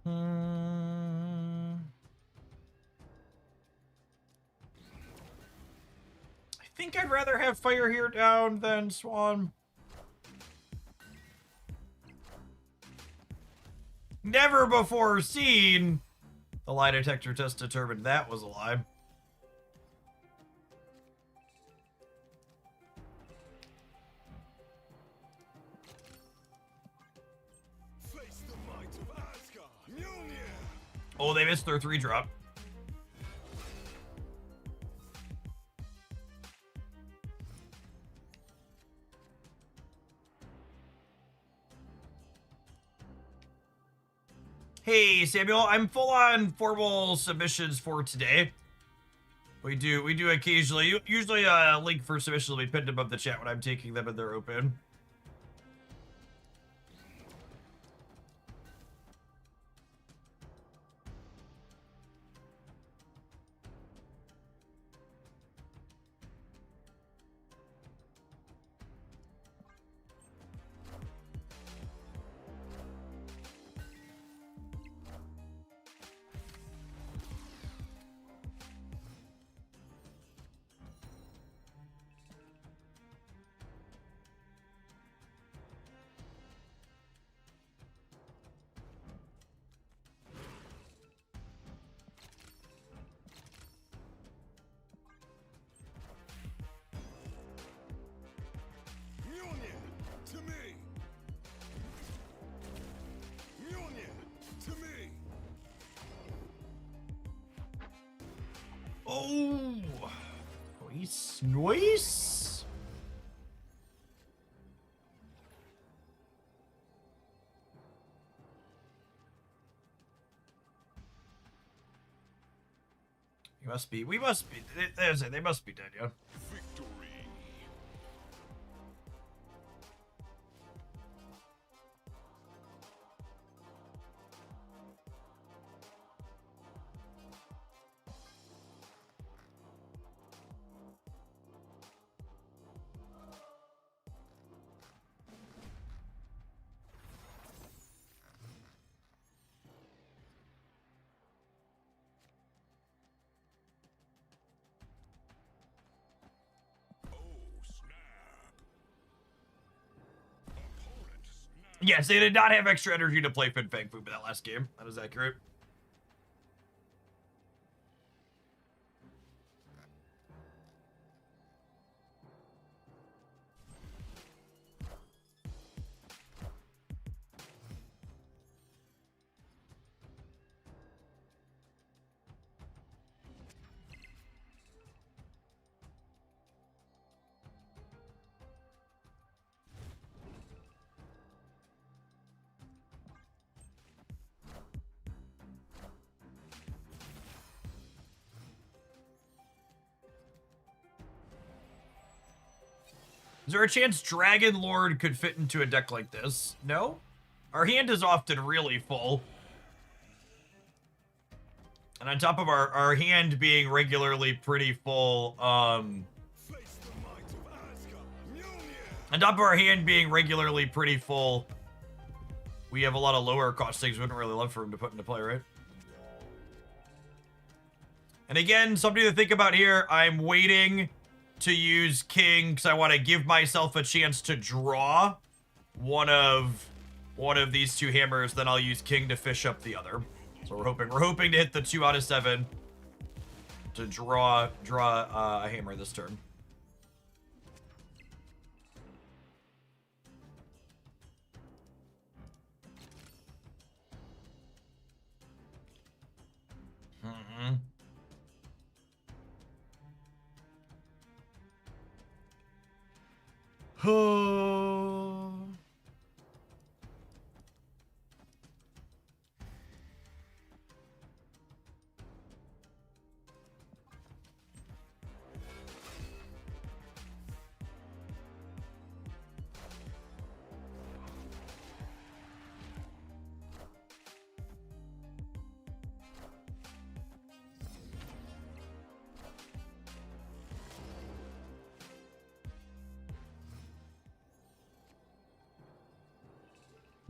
I think I'd rather have fire here down than Swan. Never before seen. The lie detector test determined that was a lie. Face the might of Asgard. Mjolnir. Oh, they missed their 3-drop. Hey Samuel, I'm full on formal submissions for today. We do occasionally, usually a link for submissions will be pinned above the chat when I'm taking them and they're open. Mjolnir to me. Mjolnir to me. Oh, nice. We must be, they must be dead, yeah. Victory. Yes, they did not have extra energy to play Fin Fang Fu in that last game. That is accurate. Is there a chance Dragon Lord could fit into a deck like this? No? Our hand is often really full. And on top of our hand being regularly pretty full, on top of our hand being regularly pretty full, we have a lot of lower cost things we wouldn't really love for him to put into play, right? And again, something to think about here, I'm waiting to use King because I want to give myself a chance to draw one of these two hammers, then I'll use King to fish up the other. So we're hoping to hit the 2 out of 7 to draw a hammer this turn.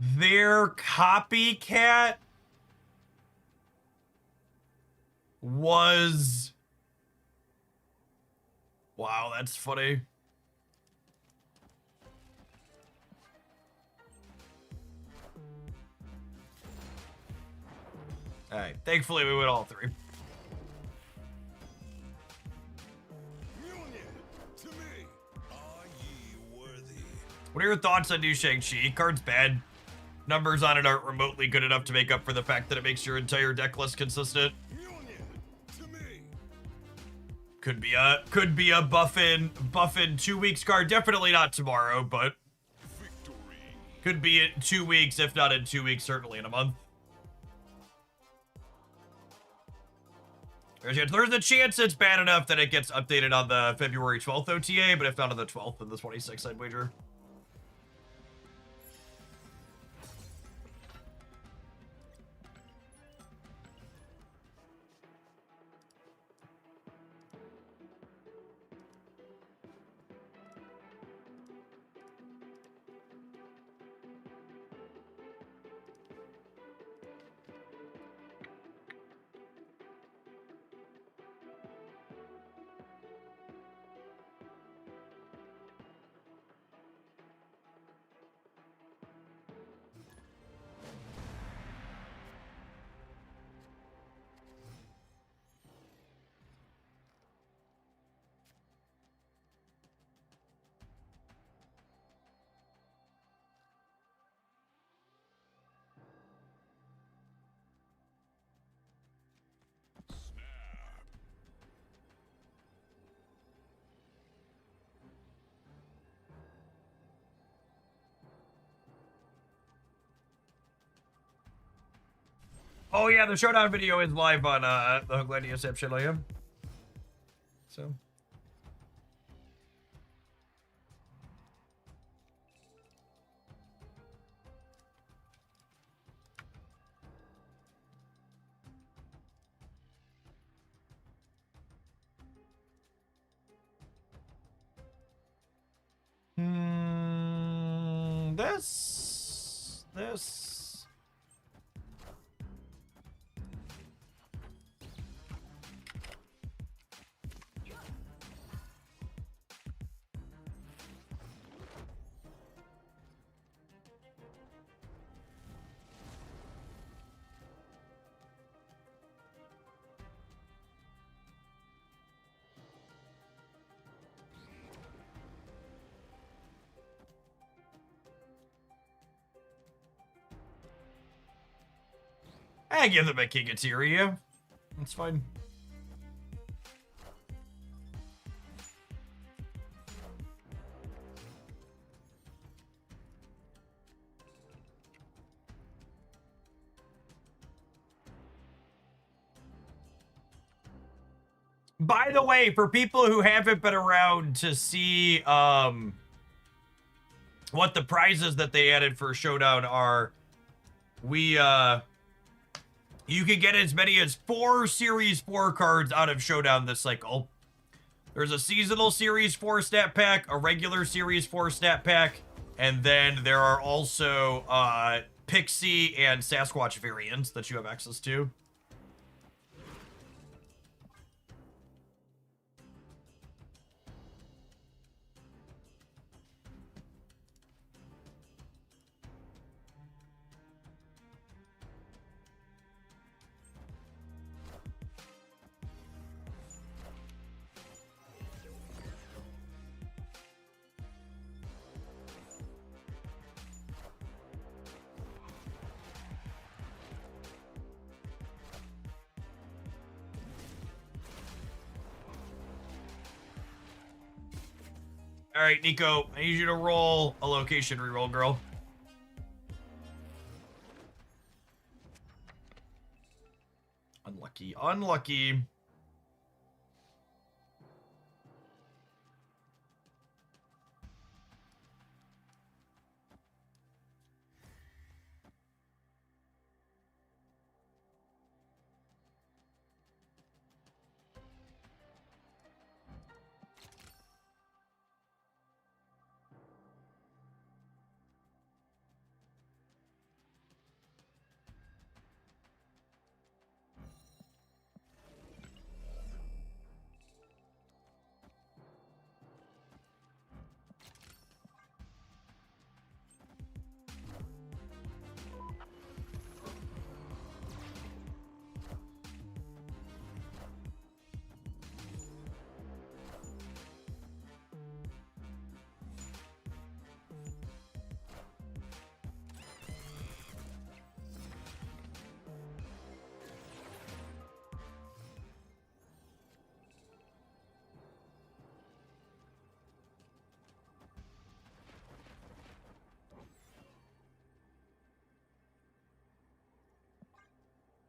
Their copycat was... Wow, that's funny. Alright, thankfully we went all three. Mjolnir, to me. Are ye worthy? What are your thoughts on new Shang-Chi? Card's bad. Numbers on it aren't remotely good enough to make up for the fact that it makes your entire deck less consistent. Mjolnir, to me. Could be a buff in 2 weeks card. Definitely not tomorrow, but Victory. could be in 2 weeks, if not in 2 weeks, certainly in a month. There's a chance it's bad enough that it gets updated on the February 12th OTA, but if not on the 12th, then the 26th, I'd wager. Oh yeah, the showdown video is live on the Hooglandia App channel, yeah. So. This. I give them a King of Tyria. That's fine. By the way, for people who haven't been around to see what the prizes that they added for Showdown are, you can get as many as 4 Series 4 cards out of Showdown this cycle. There's a seasonal Series 4 stat pack, a regular Series 4 stat pack, and then there are also Pixie and Sasquatch variants that you have access to. All right, Nico, I need you to roll a location reroll, girl. Unlucky, unlucky.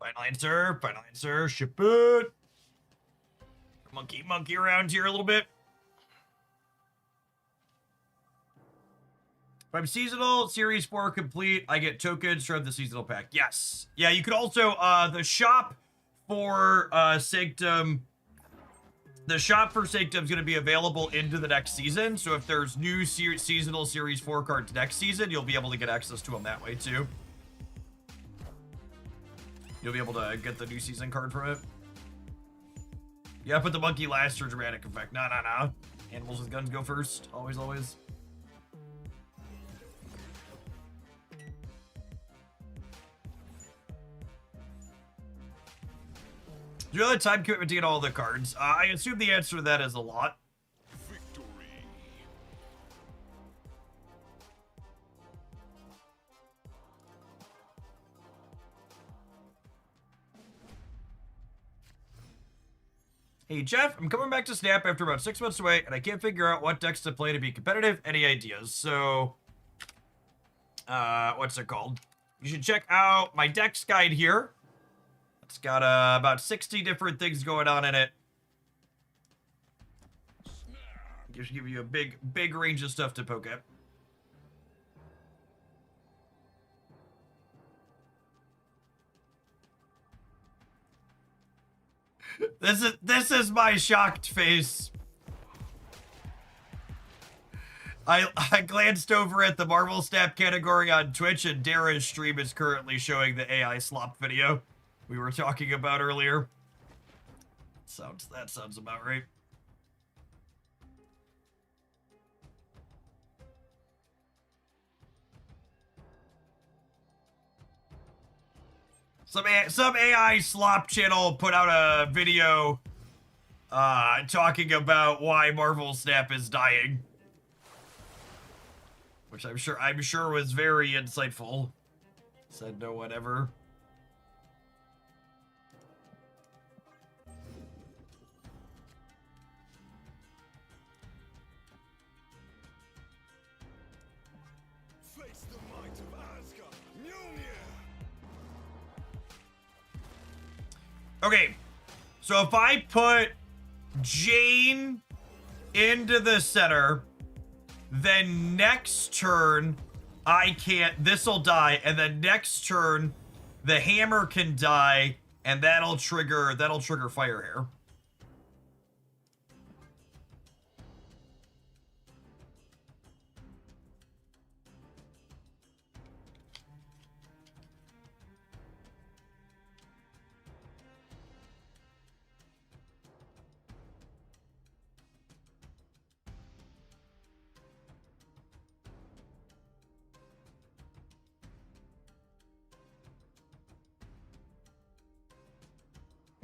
Final answer, ship it. Monkey around here a little bit. If I'm seasonal, series 4 complete, I get tokens from the seasonal pack. Yes. Yeah, you could also, the shop for Sanctum, the shop for Sanctum is going to be available into the next season. So if there's new seasonal series 4 cards next season, you'll be able to get access to them that way too. You'll be able to get the new season card from it. Yeah, put the monkey last for dramatic effect. No. Animals with guns go first. Always. Do you know the time commitment to get all the cards? I assume the answer to that is a lot. Victory. Hey Jeff, I'm coming back to Snap after about 6 months away, and I can't figure out what decks to play to be competitive. Any ideas? So, what's it called? You should check out my decks guide here. It's got about 60 different things going on in it. Just give you a big range of stuff to poke at. This is my shocked face. I glanced over at the Marvel Snap category on Twitch, and Dara's stream is currently showing the AI slop video we were talking about earlier. That sounds about right. Some AI slop channel put out a video talking about why Marvel Snap is dying, which I'm sure was very insightful. Said no one ever. Face the might of Asgard. Mjolnir. Okay, so if I put Jane into the center, then next turn this'll die, and then next turn the hammer can die, and that'll trigger fire hair.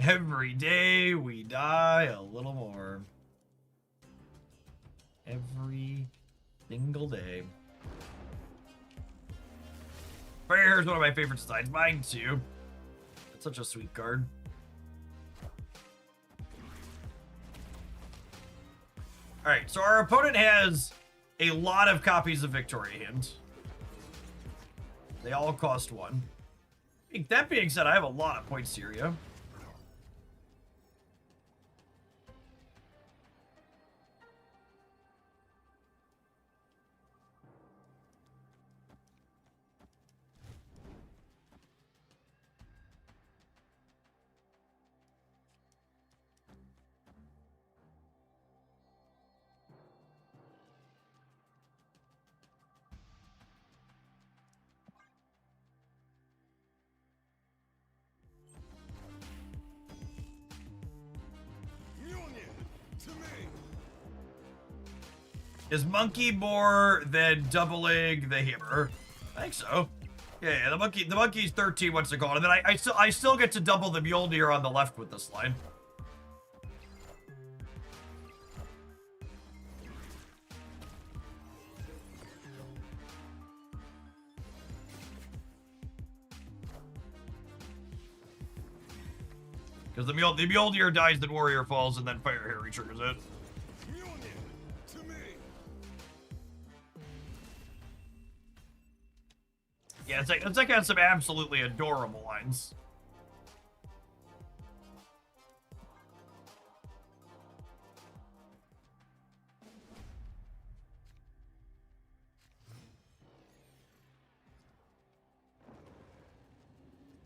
Every day we die a little more. Every single day. Fire hair is one of my favorite designs. Mine too. It's such a sweet card. Alright, so our opponent has a lot of copies of Victoria Hand. They all cost 1. That being said, I have a lot of points here, yeah. Is monkey more than doubling the hammer? I think so. Yeah, the monkey's 13 once they're gone, and then I still get to double the Mjolnir on the left with this line. Because the Mjolnir dies, then Warrior falls, and then Fire Hair re-triggers it. Yeah, it's like on some absolutely adorable lines.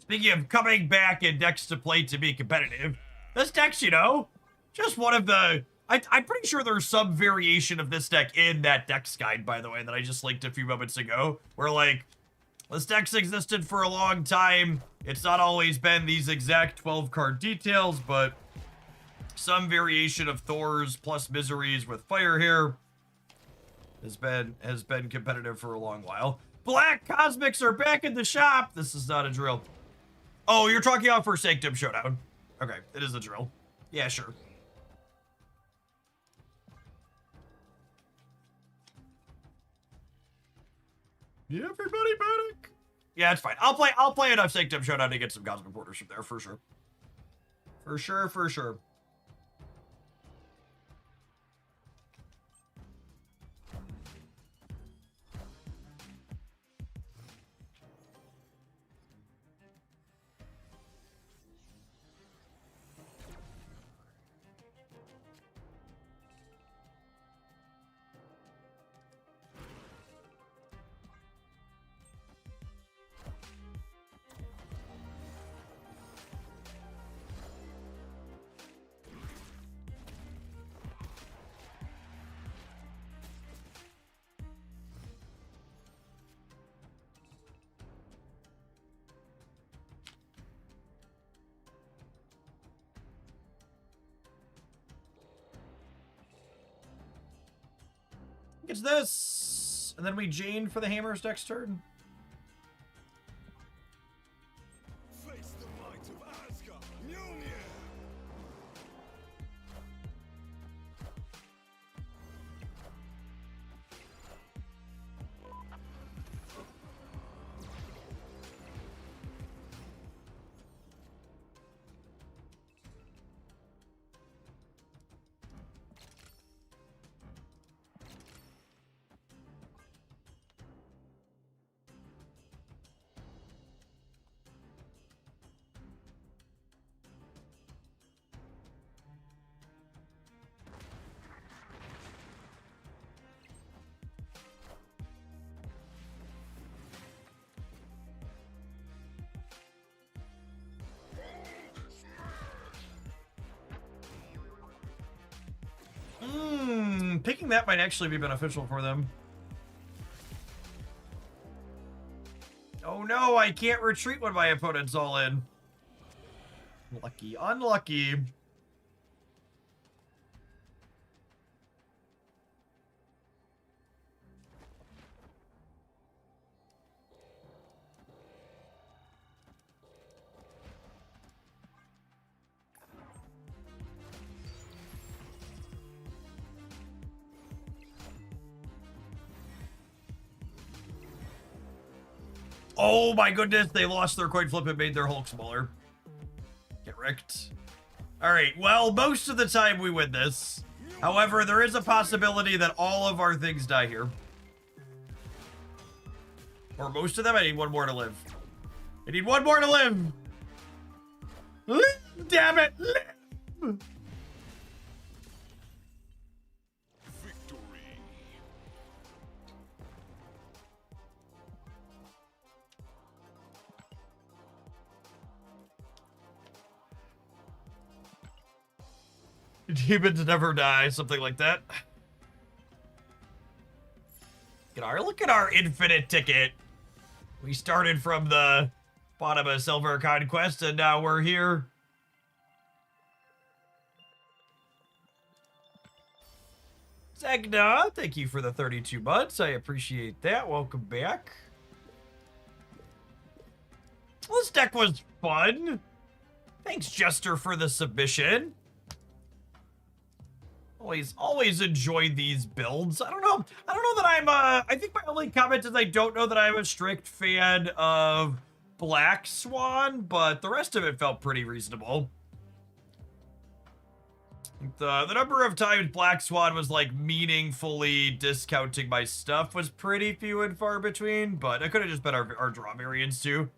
Speaking of coming back in decks to play to be competitive, this deck's, you know, just one of the... I'm pretty sure there's some variation of this deck in that deck's guide, by the way, that I just linked a few moments ago, where, like, this deck's existed for a long time. It's not always been these exact 12-card details, but some variation of Thor's plus Miseries with Fire here has been competitive for a long while. Black Cosmics are back in the shop. This is not a drill. Oh, you're talking about for Sanctum Showdown. Okay, it is a drill. Yeah, sure. Yeah, everybody panic. Yeah, it's fine. I'll play enough Sanctum Showdown to get some Cosmic Porters from there for sure. For sure, for sure. It's this, and then we Jane for the Hammers next turn. Face the might of Asgard, Mjolnir! Picking that might actually be beneficial for them. Oh no, I can't retreat when my opponent's all in. Lucky, unlucky. Oh my goodness, they lost their coin flip and made their Hulk smaller. Get wrecked. Alright, well, most of the time we win this. However, there is a possibility that all of our things die here. Or most of them. I need one more to live. I need one more to live. Live, damn it, live. Victory! Demons never die, something like that. Look at our infinite ticket. We started from the bottom of Silver Conquest, and now we're here. Zegna, thank you for the 32 months. I appreciate that. Welcome back. Well, this deck was fun. Thanks, Jester, for the submission. Always enjoyed these builds. I don't know that I'm, I think my only comment is I don't know that I'm a strict fan of Black Swan, but the rest of it felt pretty reasonable. The number of times Black Swan was, like, meaningfully discounting my stuff was pretty few and far between, but it could have just been our draw variants, too.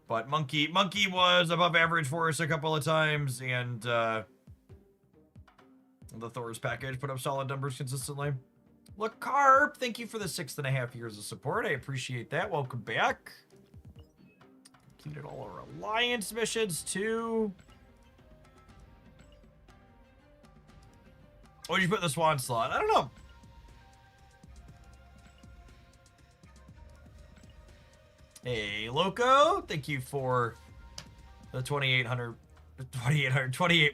But Monkey was above average for us a couple of times, and, the Thor's package put up solid numbers consistently. Look, Carp, thank you for the 6.5 years of support. I appreciate that. Welcome back. Completed all our alliance missions too. What'd you put in the swan slot? I don't know. Hey, Loco. Thank you for the 28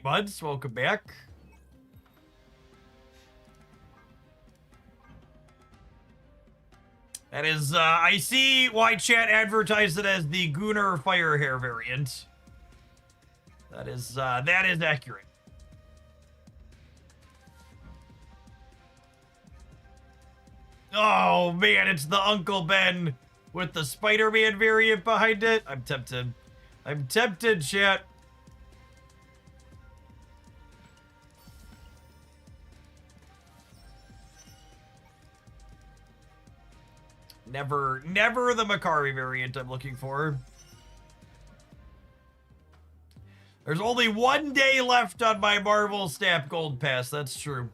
months. Welcome back. That is, I see why chat advertised it as the Gunnar Fire Hair variant. That is accurate. Oh, man, it's the Uncle Ben with the Spider-Man variant behind it. I'm tempted. I'm tempted, chat. Never the Makari variant I'm looking for. There's only 1 day left on my Marvel Snap Gold Pass. That's true.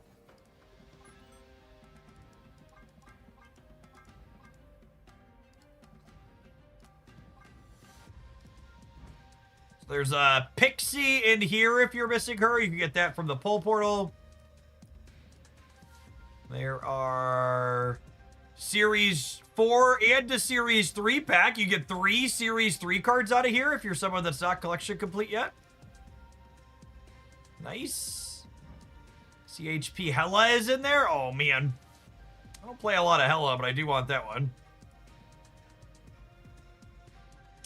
There's a Pixie in here if you're missing her. You can get that from the pull portal. There are Series 4 and a Series 3 pack. You get 3 Series 3 cards out of here if you're someone that's not collection complete yet. Nice. CHP Hella is in there. Oh, man. I don't play a lot of Hella, but I do want that one.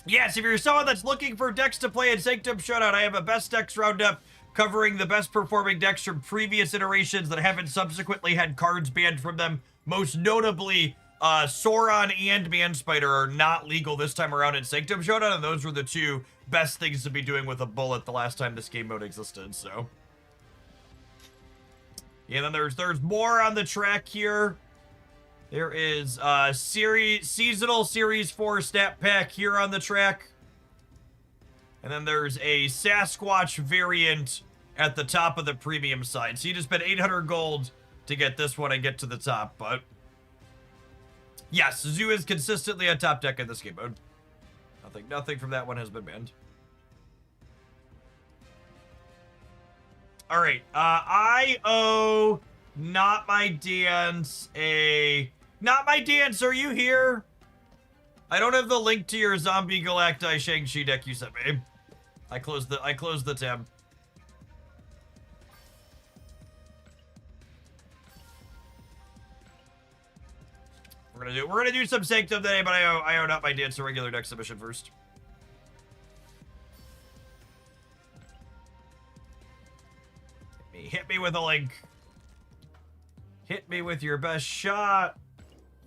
Yes, if you're someone that's looking for decks to play in Sanctum Showdown, I have a best decks roundup covering the best performing decks from previous iterations that haven't subsequently had cards banned from them. Most notably, Sauron and Manspider are not legal this time around in Sanctum Showdown, and those were the two best things to be doing with a bullet the last time this game mode existed, so. Yeah, then there's more on the track here. There is seasonal Series 4 stat pack here on the track. And then there's a Sasquatch variant at the top of the premium side. So you just spend 800 gold to get this one and get to the top. But yes, Zoo is consistently a top deck in this game mode. Nothing from that one has been banned. All right, I owe Not My Dance Not My Dance, are you here? I don't have the link to your Zombie Galacti Shang-Chi deck you sent me. I closed the tab. We're gonna do some Sanctum today, but I owe Not My Dance a regular deck submission first. Hit me with a link. Hit me with your best shot.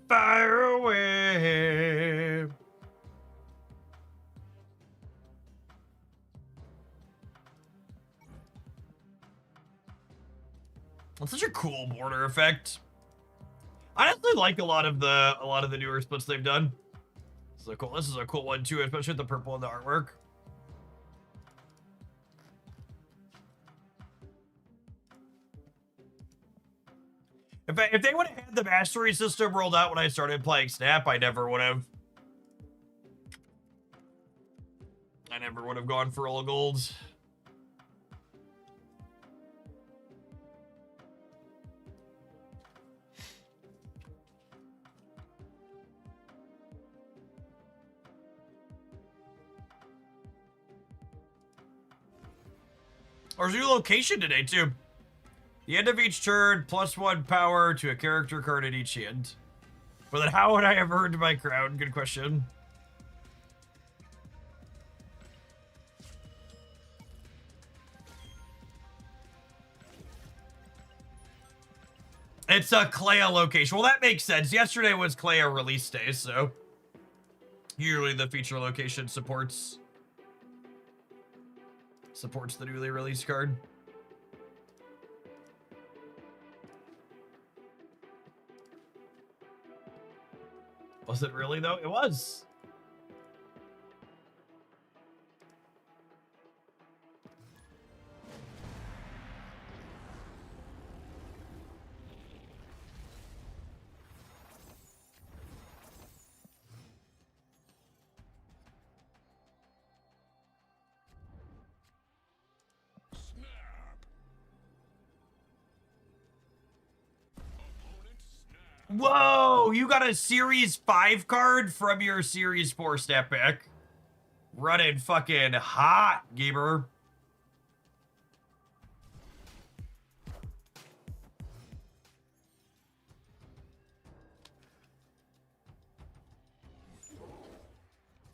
Fire away. That's such a cool border effect. I honestly like a lot of the newer splits they've done. This is a cool one too, especially with the purple and the artwork. If they would have had the mastery system rolled out when I started playing Snap, I never would have. I never would have gone for all gold. There's a new location today, too. The end of each turn, +1 power to a character card at each hand. But then how would I have earned my crown? Good question. It's a Clea location. Well, that makes sense. Yesterday was Clea release day, so usually the feature location supports the newly released card. Was it really, though? It was. Whoa, you got a Series 5 card from your Series 4 stat pack. Running fucking hot, gamer.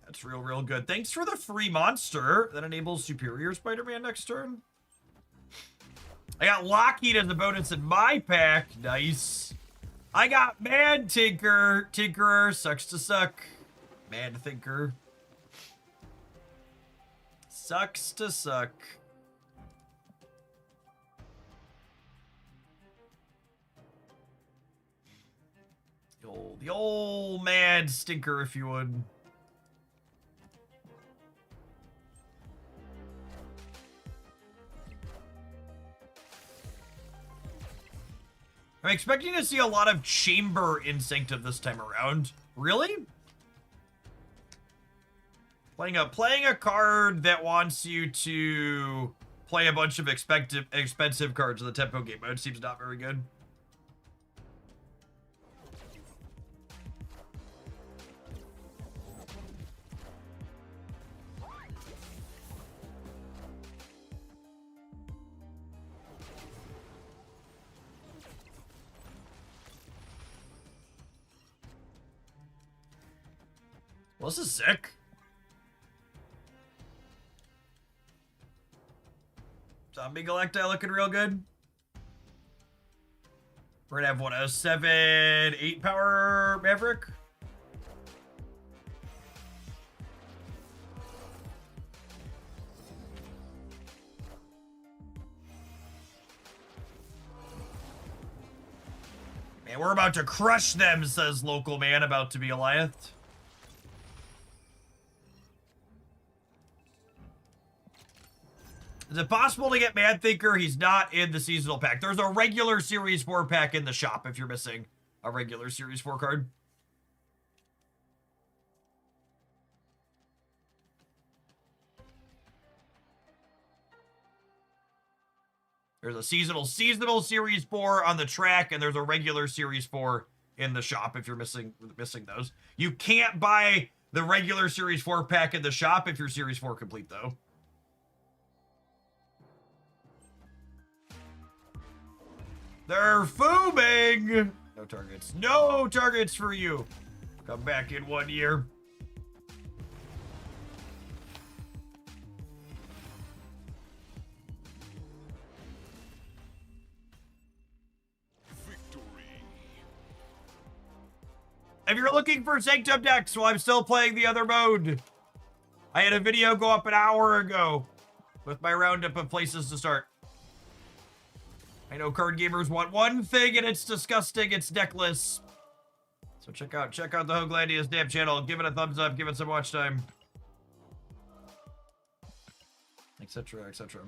That's real good. Thanks for the free monster that enables Superior Spider-Man next turn. I got Lockheed as a bonus in my pack. Nice. I got Mad Tinker. Tinkerer sucks to suck. Mad Thinker. Sucks to suck. The old Mad Stinker, if you would. I'm expecting to see a lot of Chamber in Sanctum this time around. Really? Playing a card that wants you to play a bunch of expensive cards in the tempo game mode seems not very good. Well, this is sick. Zombie Galacta looking real good. We're gonna have what, a 7-8 power Maverick? Man, we're about to crush them, says local man about to be Goliath. Is it possible to get Mad Thinker? He's not in the seasonal pack. There's a regular Series 4 pack in the shop if you're missing a regular Series 4 card. There's a seasonal Series 4 on the track, and there's a regular Series 4 in the shop if you're missing those. You can't buy the regular Series 4 pack in the shop if you're Series 4 complete, though. They're fooming! No targets. No targets for you! Come back in 1 year. Victory. If you're looking for Sanctum decks, well, I'm still playing the other mode. I had a video go up an hour ago with my roundup of places to start. I know card gamers want one thing, and it's disgusting. It's deckless. So check out the Hoaglandia's damn channel. Give it a thumbs up. Give it some watch time. Etc. Etc.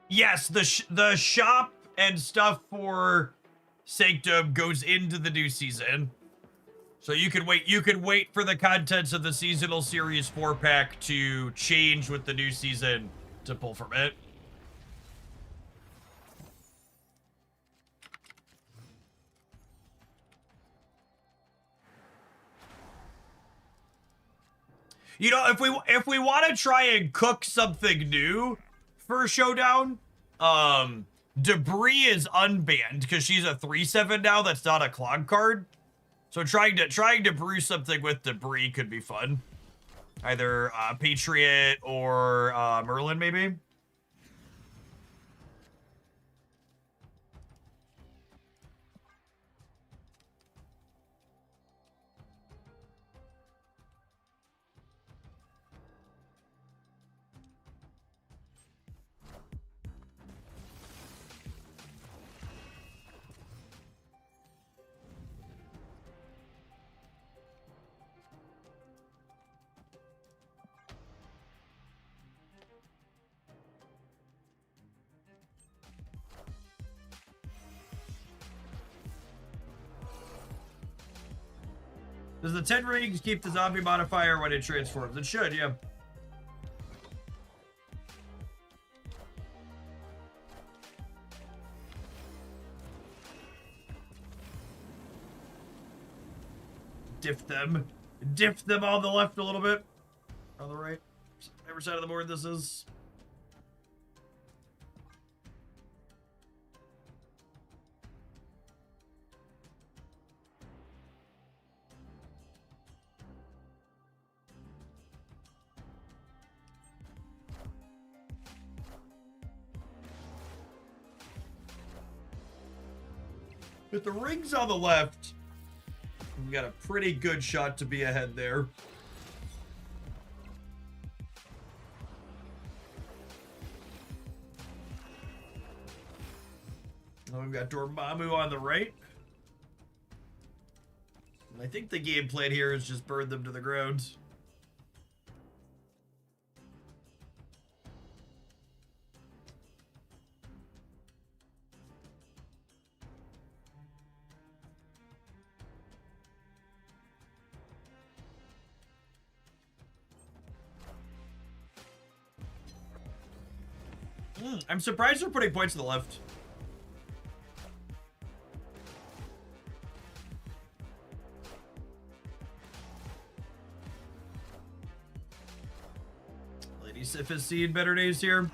Yes, the shop and stuff for Sanctum goes into the new season. So you can wait for the contents of the seasonal Series 4 pack to change with the new season to pull from it. You know, if we want to try and cook something new for a showdown, Debris is unbanned because she's a 3/7 now. That's not a clog card. So trying to brew something with Debris could be fun. Either Patriot or Merlin, maybe. Does the 10 rings keep the zombie modifier when it transforms? It should, yeah. Diff them. Diff them on the left a little bit. On the right. Whatever side of the board this is. With the rings on the left, we got a pretty good shot to be ahead there. Now we've got Dormammu on the right. And I think the game plan here is just burn them to the ground. I'm surprised they're putting points to the left. Lady Sif has seen better days here.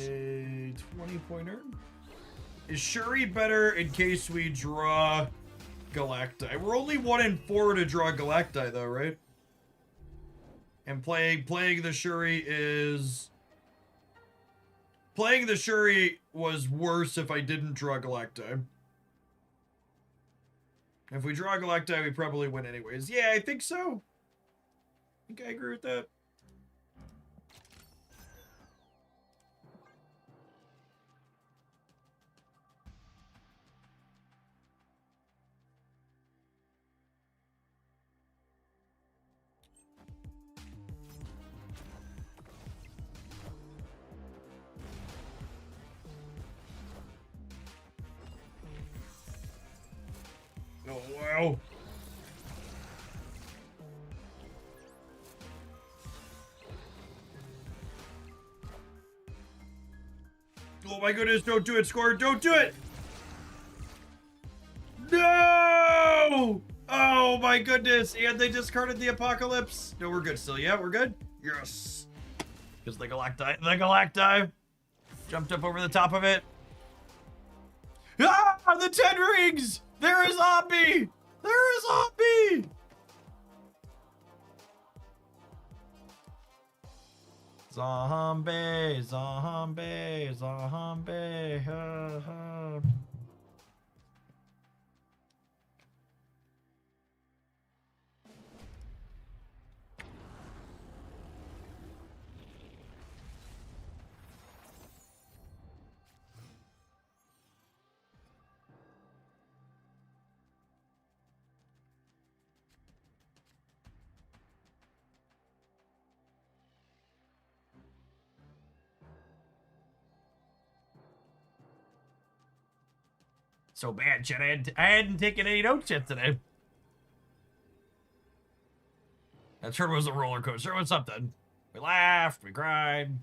A 20-pointer. Is Shuri better in case we draw Galacti? We're only 1 in 4 to draw Galacti though, right? And playing the Shuri is... Playing the Shuri was worse if I didn't draw Galacti. If we draw Galacti, we probably win anyways. Yeah, I think so. I think I agree with that. Oh, wow. Oh my goodness, don't do it, Score. Don't do it. No! Oh my goodness. And they discarded the Apocalypse. No, we're good still. Yeah, we're good? Yes. Because the Galacti jumped up over the top of it. Ah! The 10 rings! They're a zombie! They're a zombie! Zombie, zombie, zombie. Ha, ha. So bad, shit. I hadn't taken any notes yet today. That turn was a roller coaster. It was something. We laughed, we cried.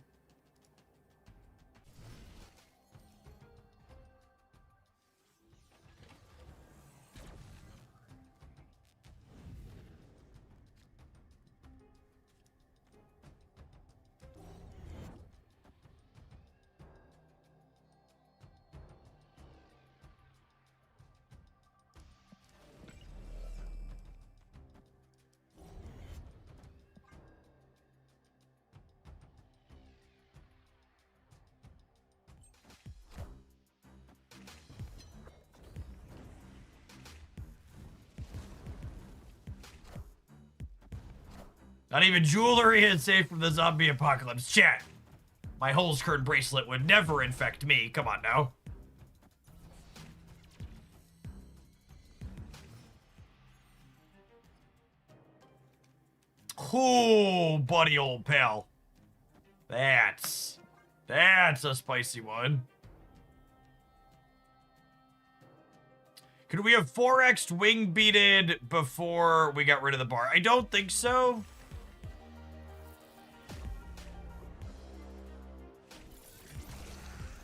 Not even jewelry is safe from the zombie apocalypse. Chat. My holes curtain bracelet would never infect me. Come on now. Oh, buddy, old pal. That's a spicy one. Could we have 4x'd wing beated before we got rid of the bar? I don't think so.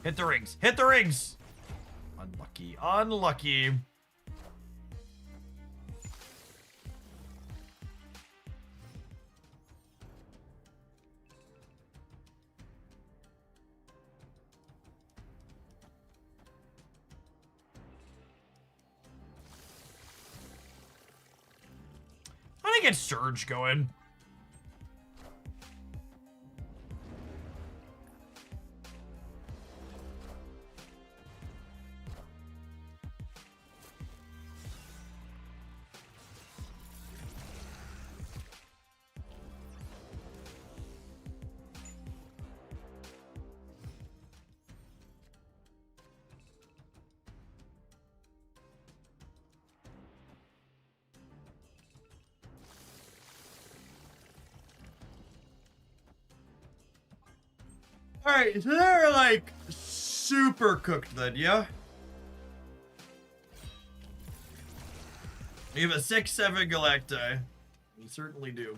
Hit the rings. Hit the rings. Unlucky. Unlucky. I'm gonna get Surge going. Alright, so they're like super cooked then, yeah? We have a 6-7 Galacti. We certainly do.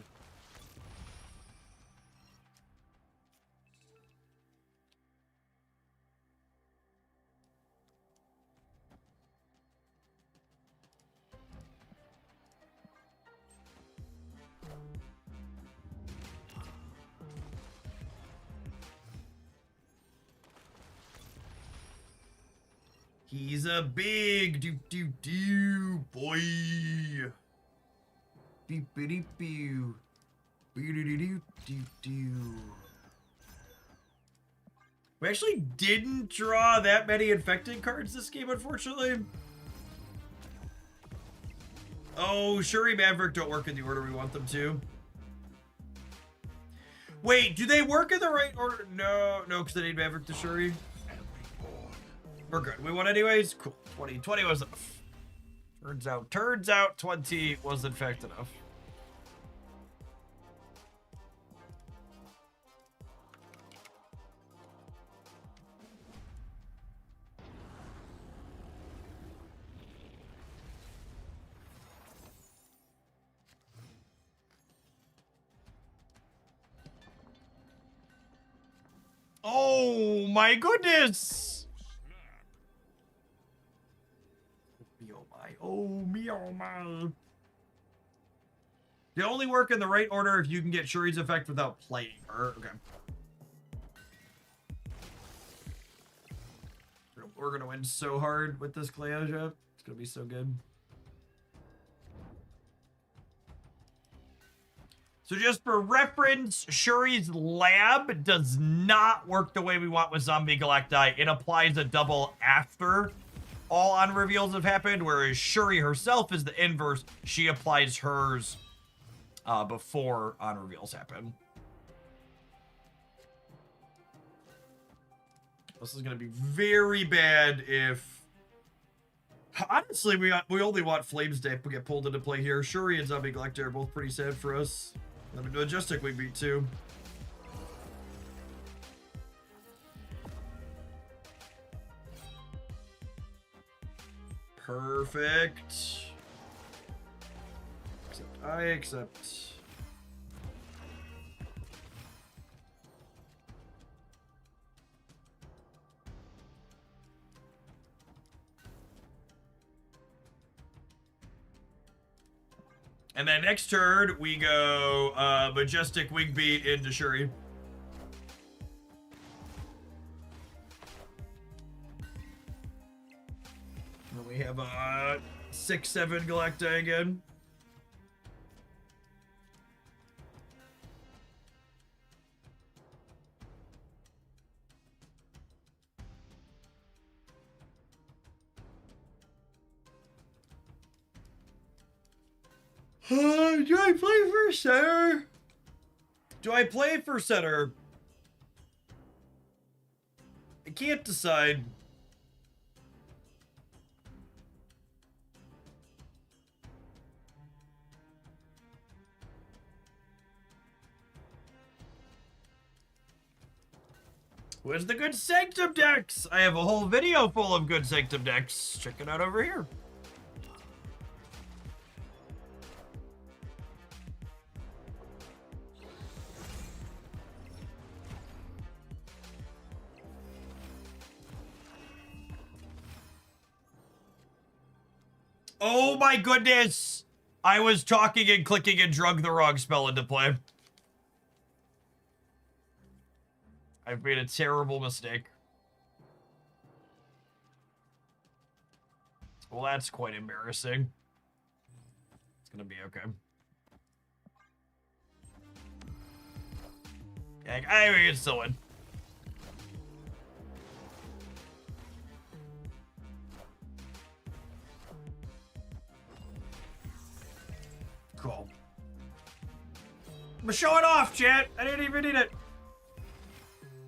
He's a big do boy. Beep-a-deep-pew. Be-do-do-do-do-do. We actually didn't draw that many infected cards this game, unfortunately. Oh, Shuri Maverick don't work in the order we want them to. Wait, do they work in the right order? No, because they need Maverick to Shuri. We're good. We won anyways? Cool. 20 was enough. Turns out 20 was in fact enough. Oh my goodness! Oh my. They only work in the right order if you can get Shuri's effect without playing her. Okay. We're gonna win so hard with this Cleoja. It's gonna be so good. So just for reference, Shuri's lab does not work the way we want with Zombie Galacti. It applies a double after all on reveals have happened, whereas Shuri herself is the inverse. She applies hers before on reveals happen. This is gonna be very bad if... Honestly, we only want Flames to get pulled into play here. Shuri and Zombie Galacti are both pretty sad for us. I mean, Majestic we beat too. Perfect. Except I accept. And then next turn, we go Majestic Wingbeat into Shuri. And we have a 6/7 Galacta again. Do I play for center? Do I play for center? I can't decide. Where's the good Sanctum decks? I have a whole video full of good Sanctum decks. Check it out over here. Oh my goodness! I was talking and clicking and drug the wrong spell into play. I've made a terrible mistake. Well, that's quite embarrassing. It's gonna be okay. Yeah, we can still win. Cool. I'm showing off, chat. I didn't even need it.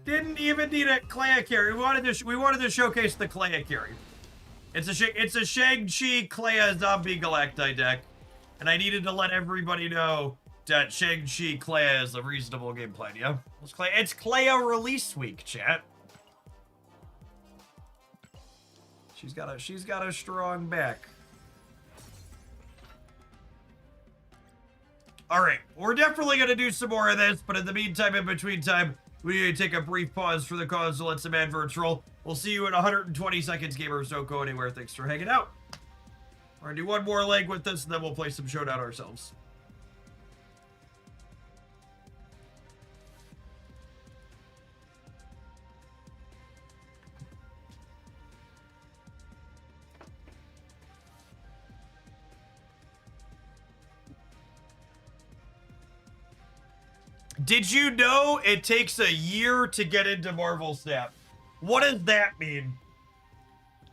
Didn't even need a Clea carry. We wanted to showcase the Clea carry. It's a Shang-Chi Clea Zombie Galacti deck, and I needed to let everybody know that Shang-Chi Clea is a reasonable game plan. Yeah, it's Clea release week, chat. She's got a strong back. All right, we're definitely gonna do some more of this, but in the meantime, in between time, we need to take a brief pause for the cause to let some adverts roll. We'll see you in 120 seconds, gamers. Don't go anywhere. Thanks for hanging out. We're gonna do one more leg with this, and then we'll play some Showdown ourselves. Did you know it takes a year to get into Marvel Snap? What does that mean?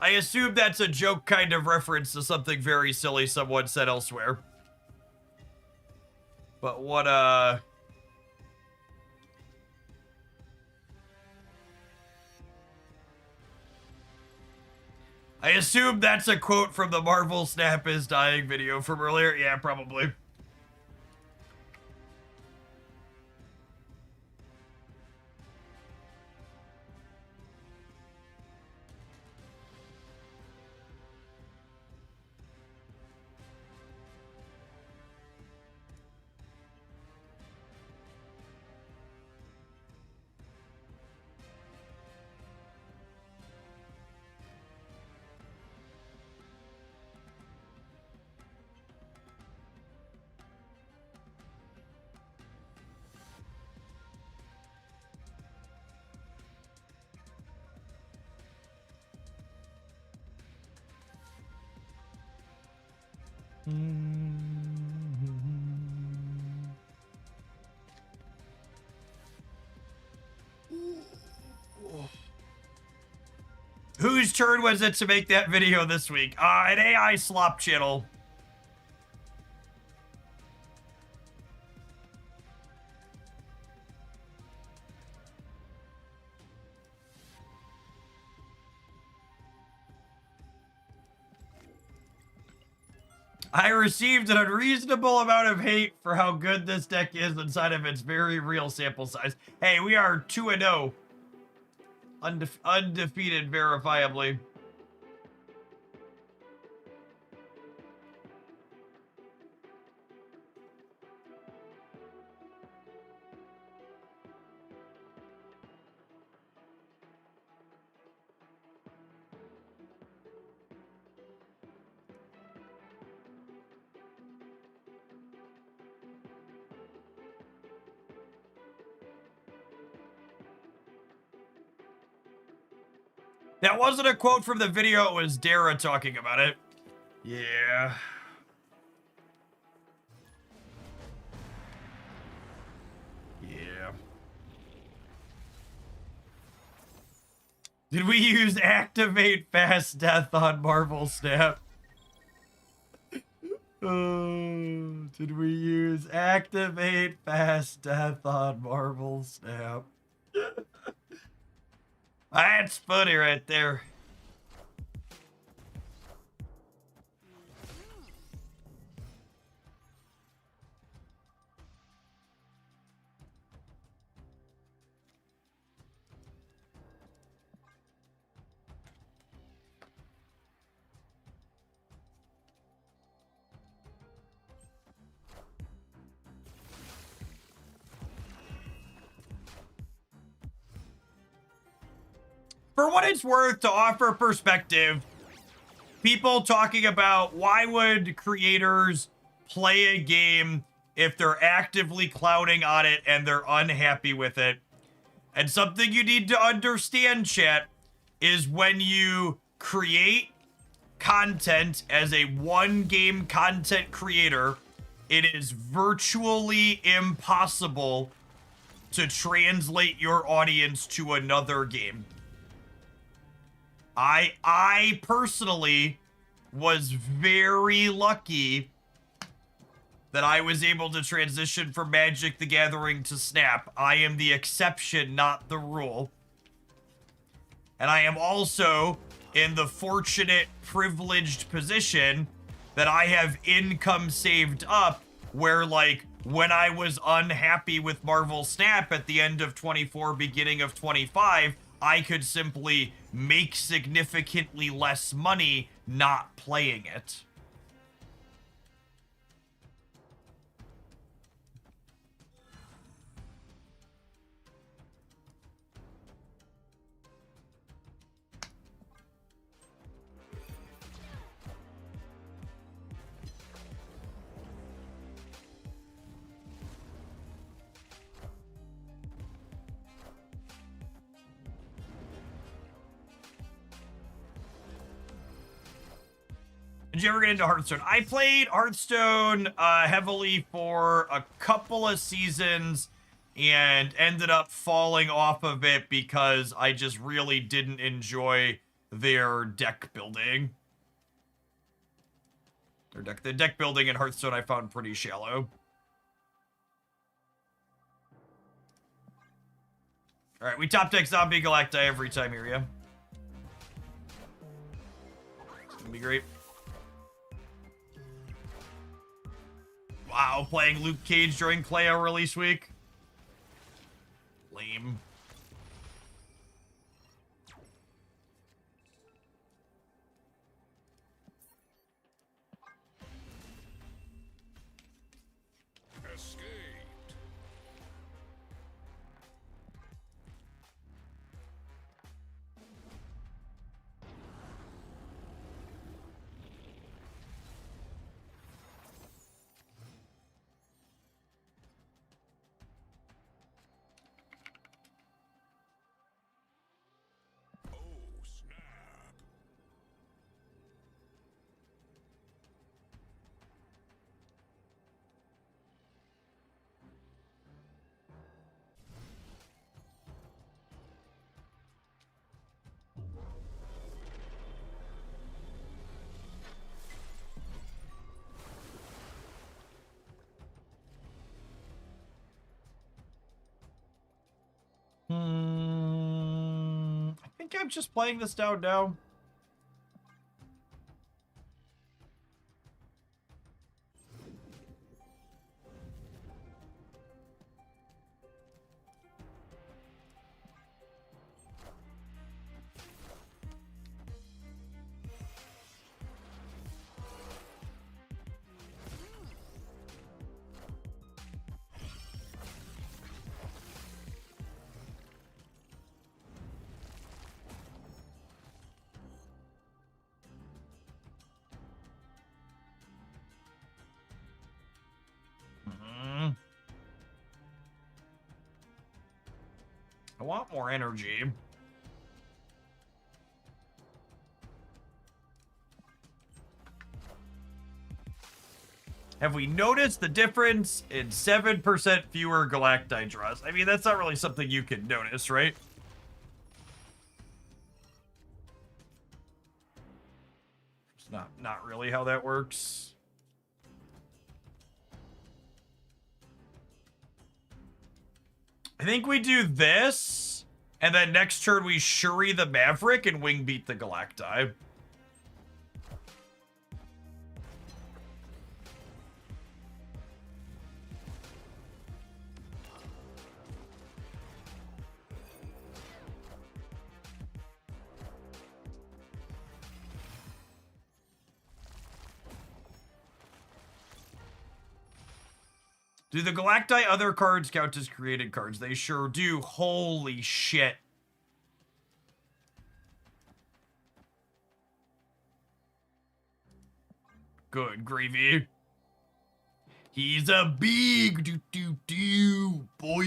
I assume that's a joke kind of reference to something very silly someone said elsewhere. But what, I assume that's a quote from the Marvel Snap is dying video from earlier. Yeah, probably. Whose turn was it to make that video this week? An AI slop channel. I received an unreasonable amount of hate for how good this deck is inside of its very real sample size. Hey, we are 2-0. Undefeated verifiably. That wasn't a quote from the video, it was Dara talking about it. Yeah. Yeah. Did we use activate fast death on Marvel Snap? Did we use activate fast death on Marvel Snap? That's funny right there. For what it's worth, to offer perspective, people talking about why would creators play a game if they're actively clouding on it and they're unhappy with it. And something you need to understand, chat, is when you create content as a one-game content creator, it is virtually impossible to translate your audience to another game. I personally was very lucky that I was able to transition from Magic the Gathering to Snap. I am the exception, not the rule. And I am also in the fortunate, privileged position that I have income saved up where, like, when I was unhappy with Marvel Snap at the end of 24, beginning of 25, I could simply make significantly less money not playing it. Did you ever get into Hearthstone? I played Hearthstone heavily for a couple of seasons and ended up falling off of it because I just really didn't enjoy their deck building. The deck building in Hearthstone I found pretty shallow. All right, we top deck Zombie Galacti every time here, yeah? It's gonna be great. Wow, playing Luke Cage during Cleo release week. Lame. Escaped. Oh, snap. I think I'm just playing this down now. I want more energy. Have we noticed the difference in 7% fewer Galacti draws? I mean, that's not really something you can notice, right? It's not really how that works. I think we do this, and then next turn we Shuri the Maverick and wing beat the Galacti. Do the Galacti other cards count as created cards? They sure do. Holy shit. Good gravy. He's a big do boy.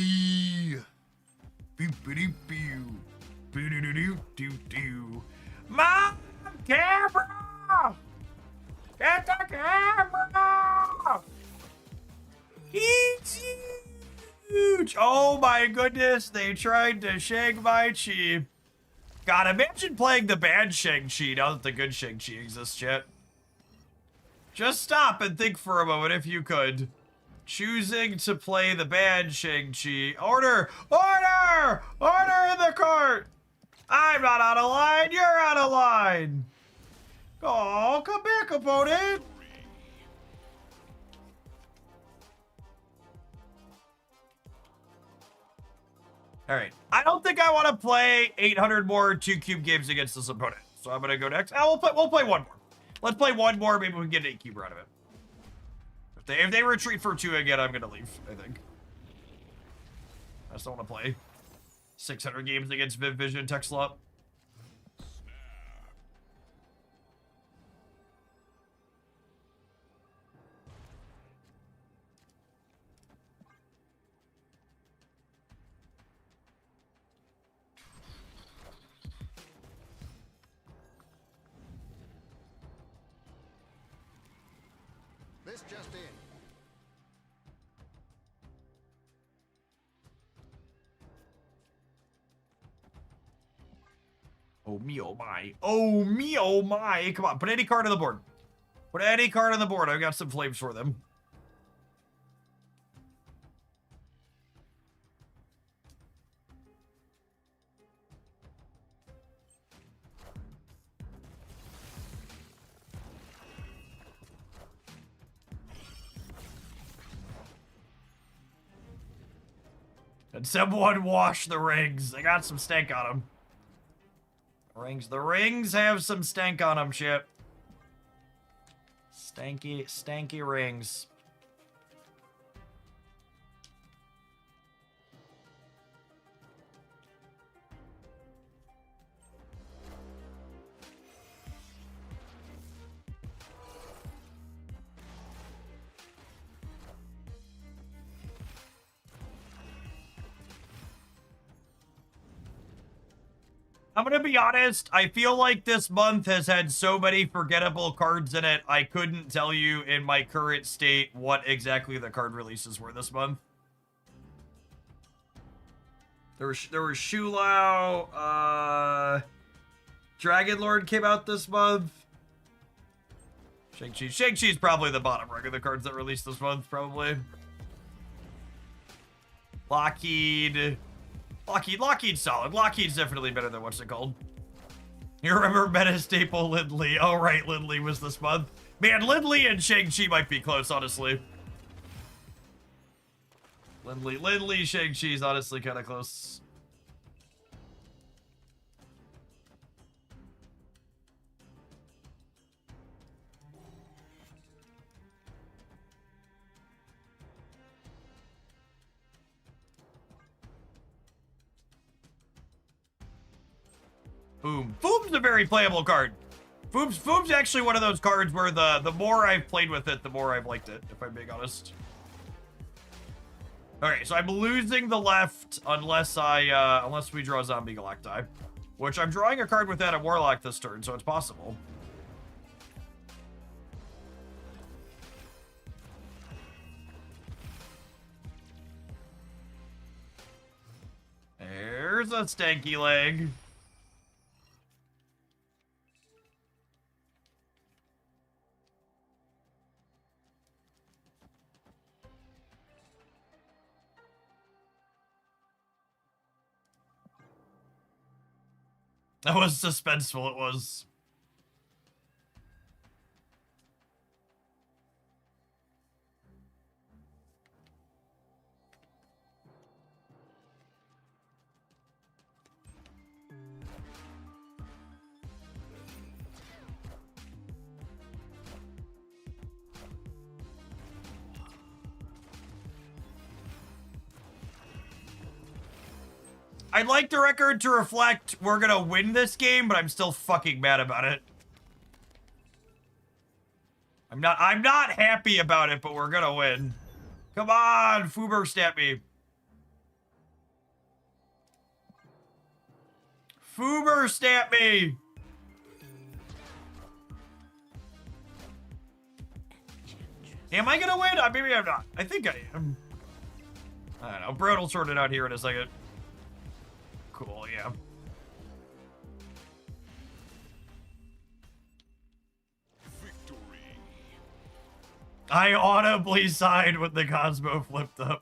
Mom, camera! Get the camera! He's huge! Oh my goodness, they tried to shag my chi. God, imagine playing the bad Shang-Chi now that the good Shang-Chi exists yet. Just stop and think for a moment if you could. Choosing to play the bad Shang-Chi. Order! Order! Order in the court! I'm not out of line, you're out of line! Oh, come back, opponent! Alright, I don't think I want to play 800 more 2-cube games against this opponent. So I'm going to go next. We'll play one more. Let's play one more, maybe we can get an 8-cube out of it. If they retreat for 2 again, I'm going to leave, I think. I just don't want to play 600 games against Viv Vision Tech Slot. This just in. Oh me, oh my. Oh me, oh my. Come on, put any card on the board. Put any card on the board. I've got some flames for them. And someone wash the rings. They got some stank on them. The rings have some stank on them, Chip. Stanky rings. I'm gonna be honest, I feel like this month has had so many forgettable cards in it, I couldn't tell you in my current state what exactly the card releases were this month. There was Shulao, Dragon Lord came out this month. Shang-Chi's probably the bottom rung of the cards that released this month, probably. Lockheed's solid. Lockheed's definitely better than what's it called. You remember Meta Staple Lindley? Oh, right, Lindley was this month. Man, Lindley and Shang-Chi might be close, honestly. Lindley, Shang-Chi's honestly kind of close. Boom. Foom's a very playable card. Foom's actually one of those cards where the more I've played with it, the more I've liked it, if I'm being honest. Okay, so I'm losing the left unless unless we draw Zombie Galacti. Which I'm drawing a card with that at Warlock this turn, so it's possible. a stanky leg. That was suspenseful, it was. I'd like the record to reflect we're gonna win this game, but I'm still fucking mad about it. I'm not happy about it, but we're gonna win. Come on, Fuber stat me. Fuber stat me. Am I gonna win? Maybe I'm not. I think I am. I don't know. Brett will sort it out here in a second. Cool, yeah. Victory. I audibly sighed when the Cosmo flipped up.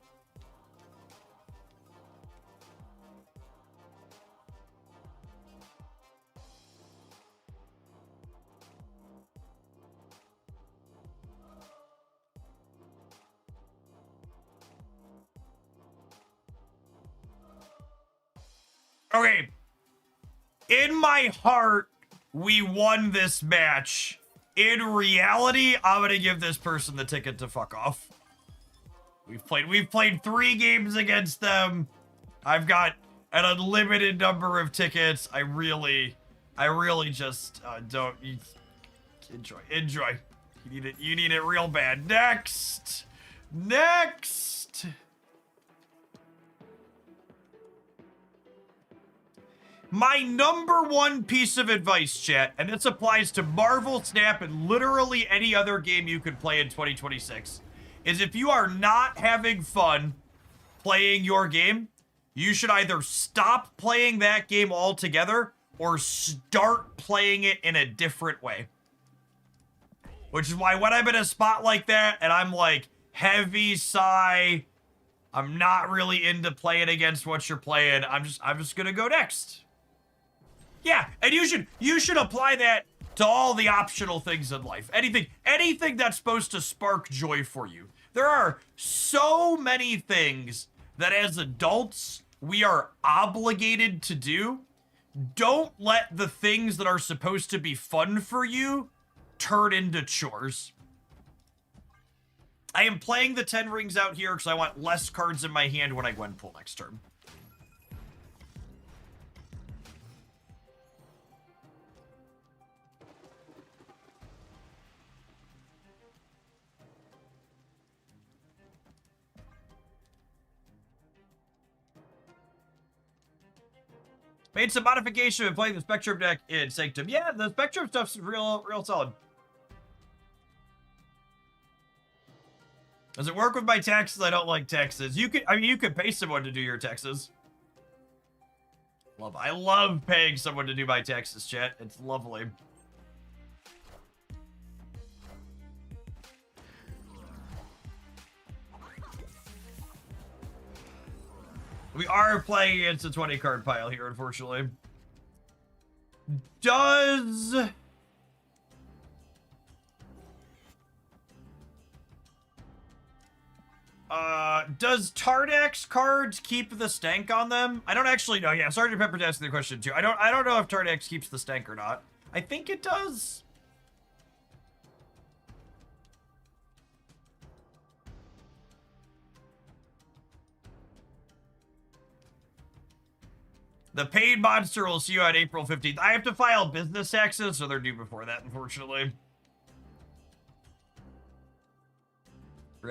Okay. In my heart, we won this match. In reality, I'm gonna give this person the ticket to fuck off. We've played 3 games against them. I've got an unlimited number of tickets. I really just don't enjoy. You need it real bad. Next. My number 1 piece of advice, chat, and this applies to Marvel Snap and literally any other game you could play in 2026, is if you are not having fun playing your game, you should either stop playing that game altogether or start playing it in a different way. Which is why when I'm in a spot like that and I'm like, heavy sigh, I'm not really into playing against what you're playing, I'm just gonna go next. Yeah, and you should apply that to all the optional things in life. Anything that's supposed to spark joy for you. There are so many things that as adults we are obligated to do. Don't let the things that are supposed to be fun for you turn into chores. I am playing the 10 rings out here because I want less cards in my hand when I Gwen pull next turn. Made some modification of playing the Spectrum deck in Sanctum. Yeah, the Spectrum stuff's real solid. Does it work with my taxes? I don't like taxes. You could pay someone to do your taxes. I love paying someone to do my taxes, chat. It's lovely. We are playing against a 20 card pile here, unfortunately. Does Tardax cards keep the stank on them? I don't actually know. Yeah, Sergeant Pepper's asking the question too. I don't know if Tardax keeps the stank or not. I think it does. The paid monster will see you on April 15th. I have to file business taxes, so they're due before that, unfortunately.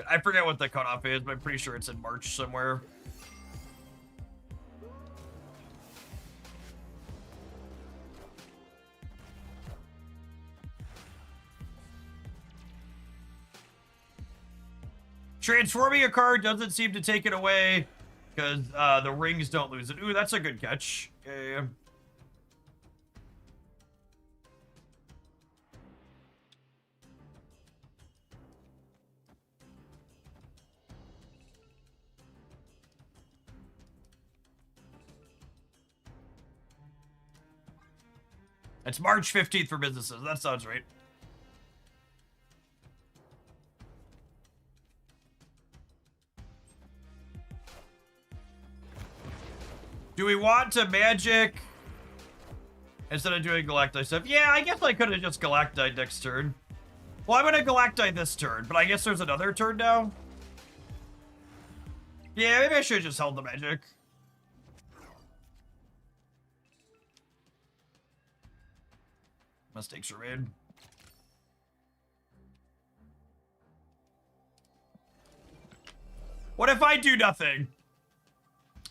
I forget what the cutoff is, but I'm pretty sure it's in March somewhere. Transforming a card doesn't seem to take it away. Because the rings don't lose it. Ooh, that's a good catch. Yeah. It's March 15th for businesses. That sounds right. Do we want to magic instead of doing Galacti stuff? Yeah, I guess I could have just Galacti next turn. Well, I'm going to Galacti this turn, but I guess there's another turn now. Yeah, maybe I should have just held the magic. Mistakes were made. What if I do nothing?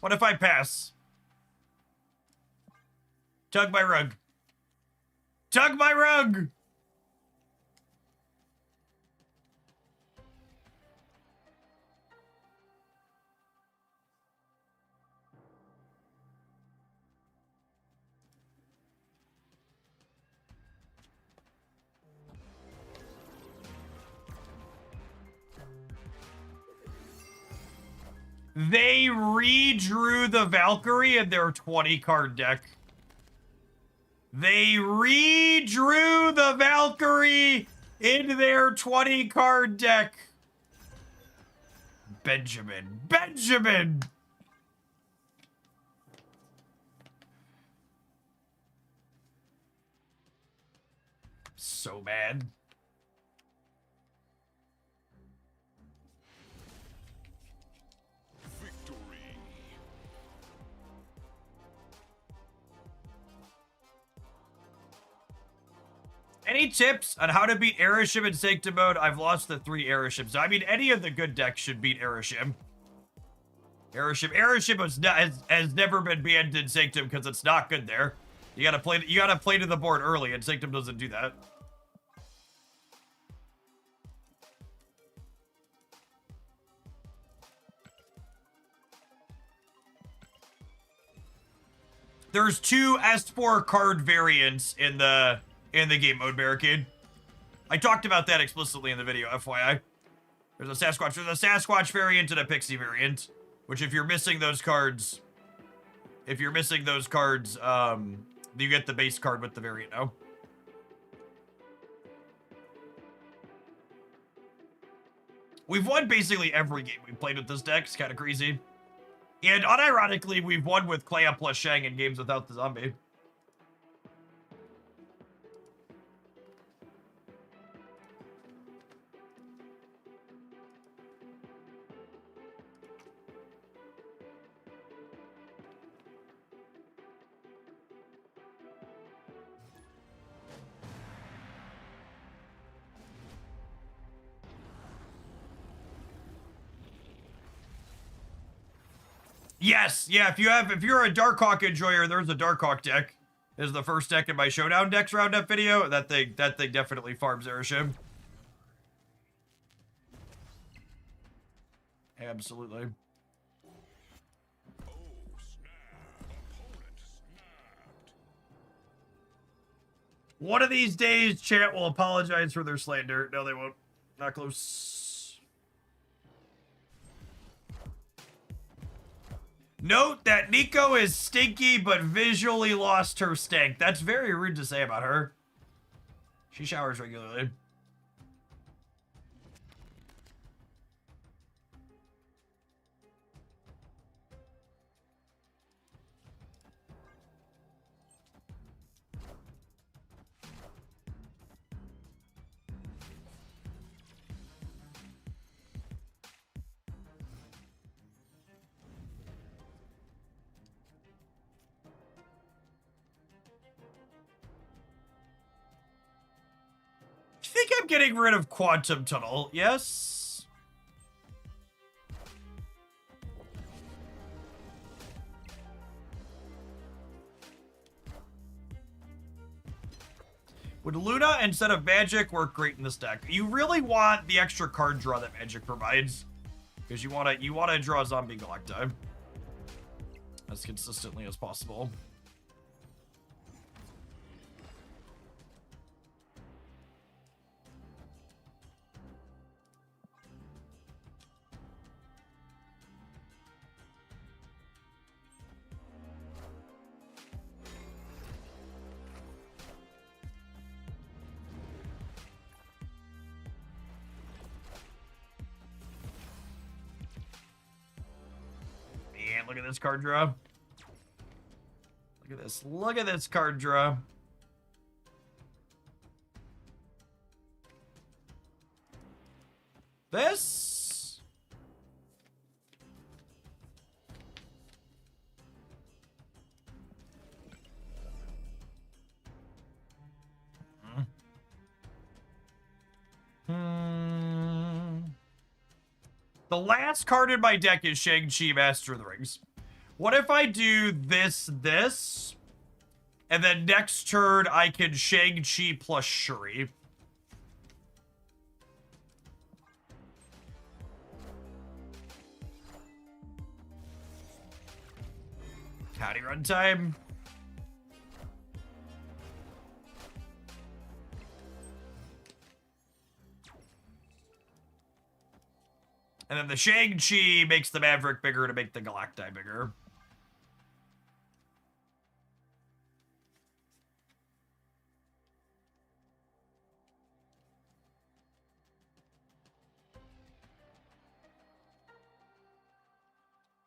What if I pass? Tug my rug. Tug my rug! They redrew the Valkyrie in their 20 card deck. They redrew the Valkyrie in their 20 card deck. Benjamin. Benjamin! So mad. Any tips on how to beat Erishim in Sanctum mode? I've lost the 3 Erishims. I mean, any of the good decks should beat Erishim. Erishim has never been banned in Sanctum because it's not good there. You gotta play to the board early, and Sanctum doesn't do that. There's 2 S4 card variants in the game mode barricade. I talked about that explicitly in the video, FYI. There's a Sasquatch variant and a Pixie variant, which if you're missing those cards, you get the base card with the variant now. We've won basically every game we played with this deck. It's kind of crazy. And unironically, we've won with Clea plus Shang in games without the zombie. Yes, yeah, if you're a Darkhawk enjoyer, there's a Darkhawk deck. This is the first deck in my Showdown Decks Roundup video. That thing definitely farms Erishim. Absolutely. Oh, snap. Opponent snapped. One of these days, chat will apologize for their slander. No, they won't. Not close. Note that Nico is stinky, but visually lost her stink. That's very rude to say about her. She showers regularly. I think I'm getting rid of Quantum Tunnel, yes? Would Luna instead of Magic work great in this deck? You really want the extra card draw that Magic provides, because you wanna draw Zombie Galacti. as consistently as possible. Man, look at this card draw. Look at this. Look at this card draw. This? The last card in my deck is Shang-Chi, Master of the Rings. What if I do this, and then next turn I can Shang-Chi plus Shuri? Howdy runtime. And then the Shang-Chi makes the Maverick bigger to make the Galacti bigger.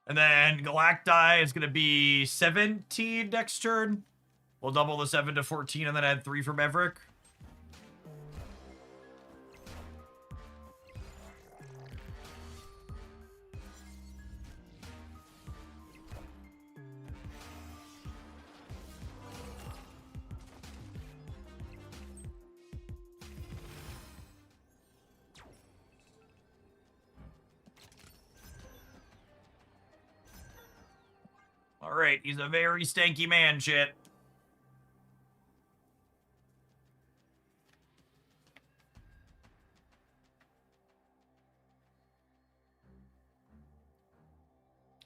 And then Galacti is going to be 17 next turn. We'll double the 7 to 14 and then add 3 for Maverick. Alright, he's a very stanky man, shit.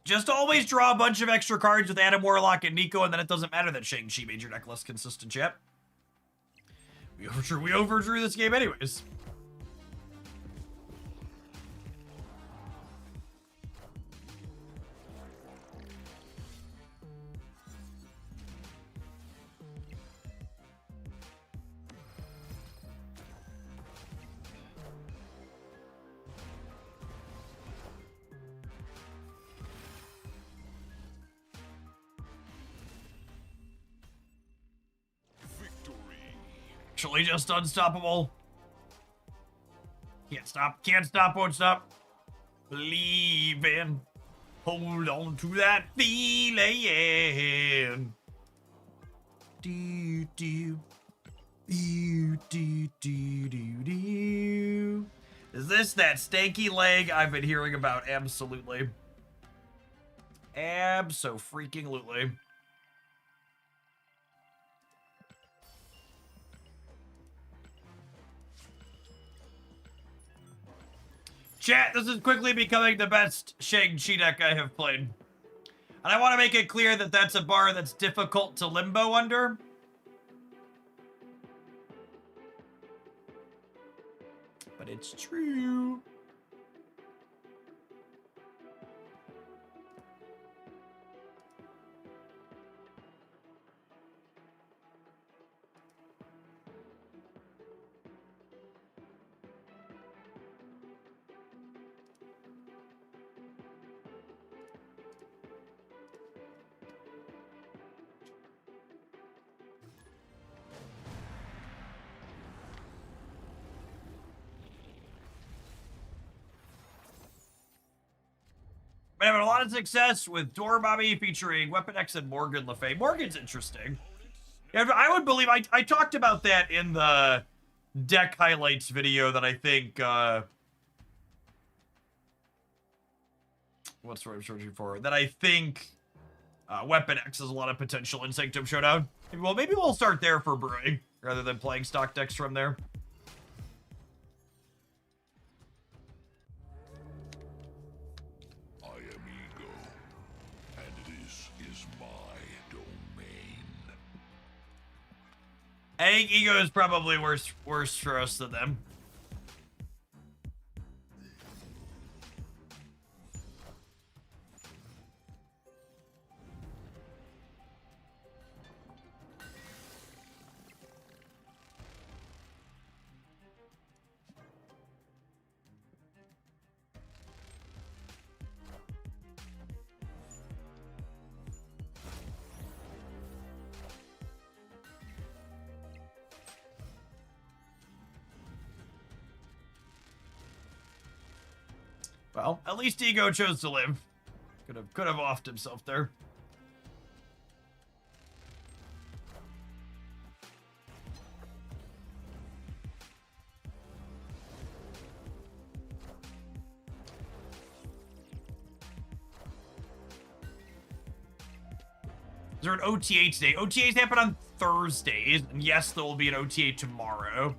Just always draw a bunch of extra cards with Adam Warlock and Nico, and then it doesn't matter that Shang-Chi made your deck less consistent, chat. We overdrew this game anyways. Actually just unstoppable. Can't stop, won't stop. Believe in. Hold on to that feeling. Do, do. Do, do, do, do, do. Is this that stanky leg I've been hearing about? Absolutely. Abso-freaking-lutely. Chat, this is quickly becoming the best Shang-Chi deck I have played. And I want to make it clear that that's a bar that's difficult to limbo under. But it's true. Been having a lot of success with Dormammu featuring Weapon X and Morgan Le Fay. Morgan's interesting. I would believe I talked about that in the deck highlights video that I think what's the word I'm searching for? That I think Weapon X has a lot of potential in Sanctum Showdown. Well, maybe we'll start there for brewing rather than playing stock decks from there. I think Ego is probably worse for us than them. Well, at least Ego chose to live. Could have offed himself there. Is there an OTA today? OTAs happen on Thursdays, and yes, there will be an OTA tomorrow.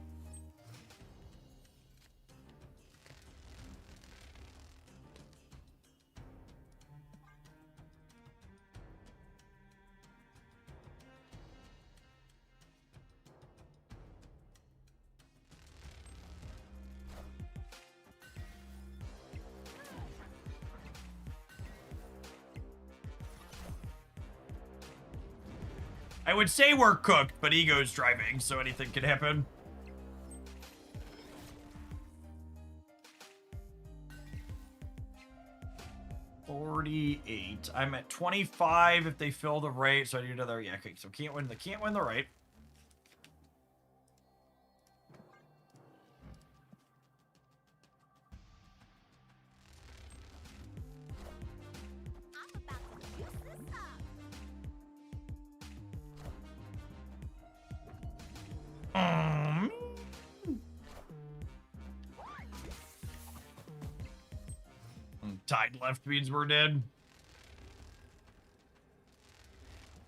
I would say we're cooked, but Ego's driving, so anything can happen. $48. I'm at 25 if they fill the right, so I need another. Yeah, okay, so can't win the right. Tide left means we're dead.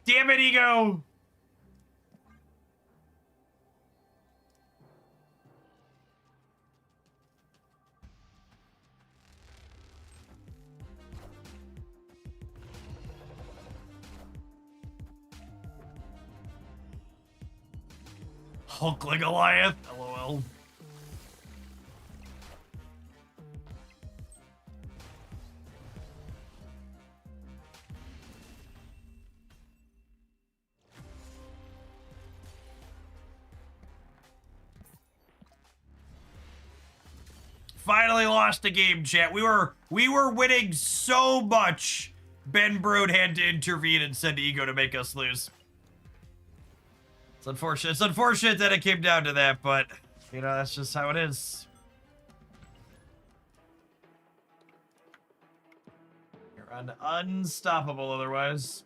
Damn it, Ego! Hulkling Goliath, LOL. Finally lost the game, chat. We were winning so much. Ben Brode had to intervene and send Ego to make us lose. It's unfortunate. It's unfortunate that it came down to that, but you know, that's just how it is. You're unstoppable otherwise.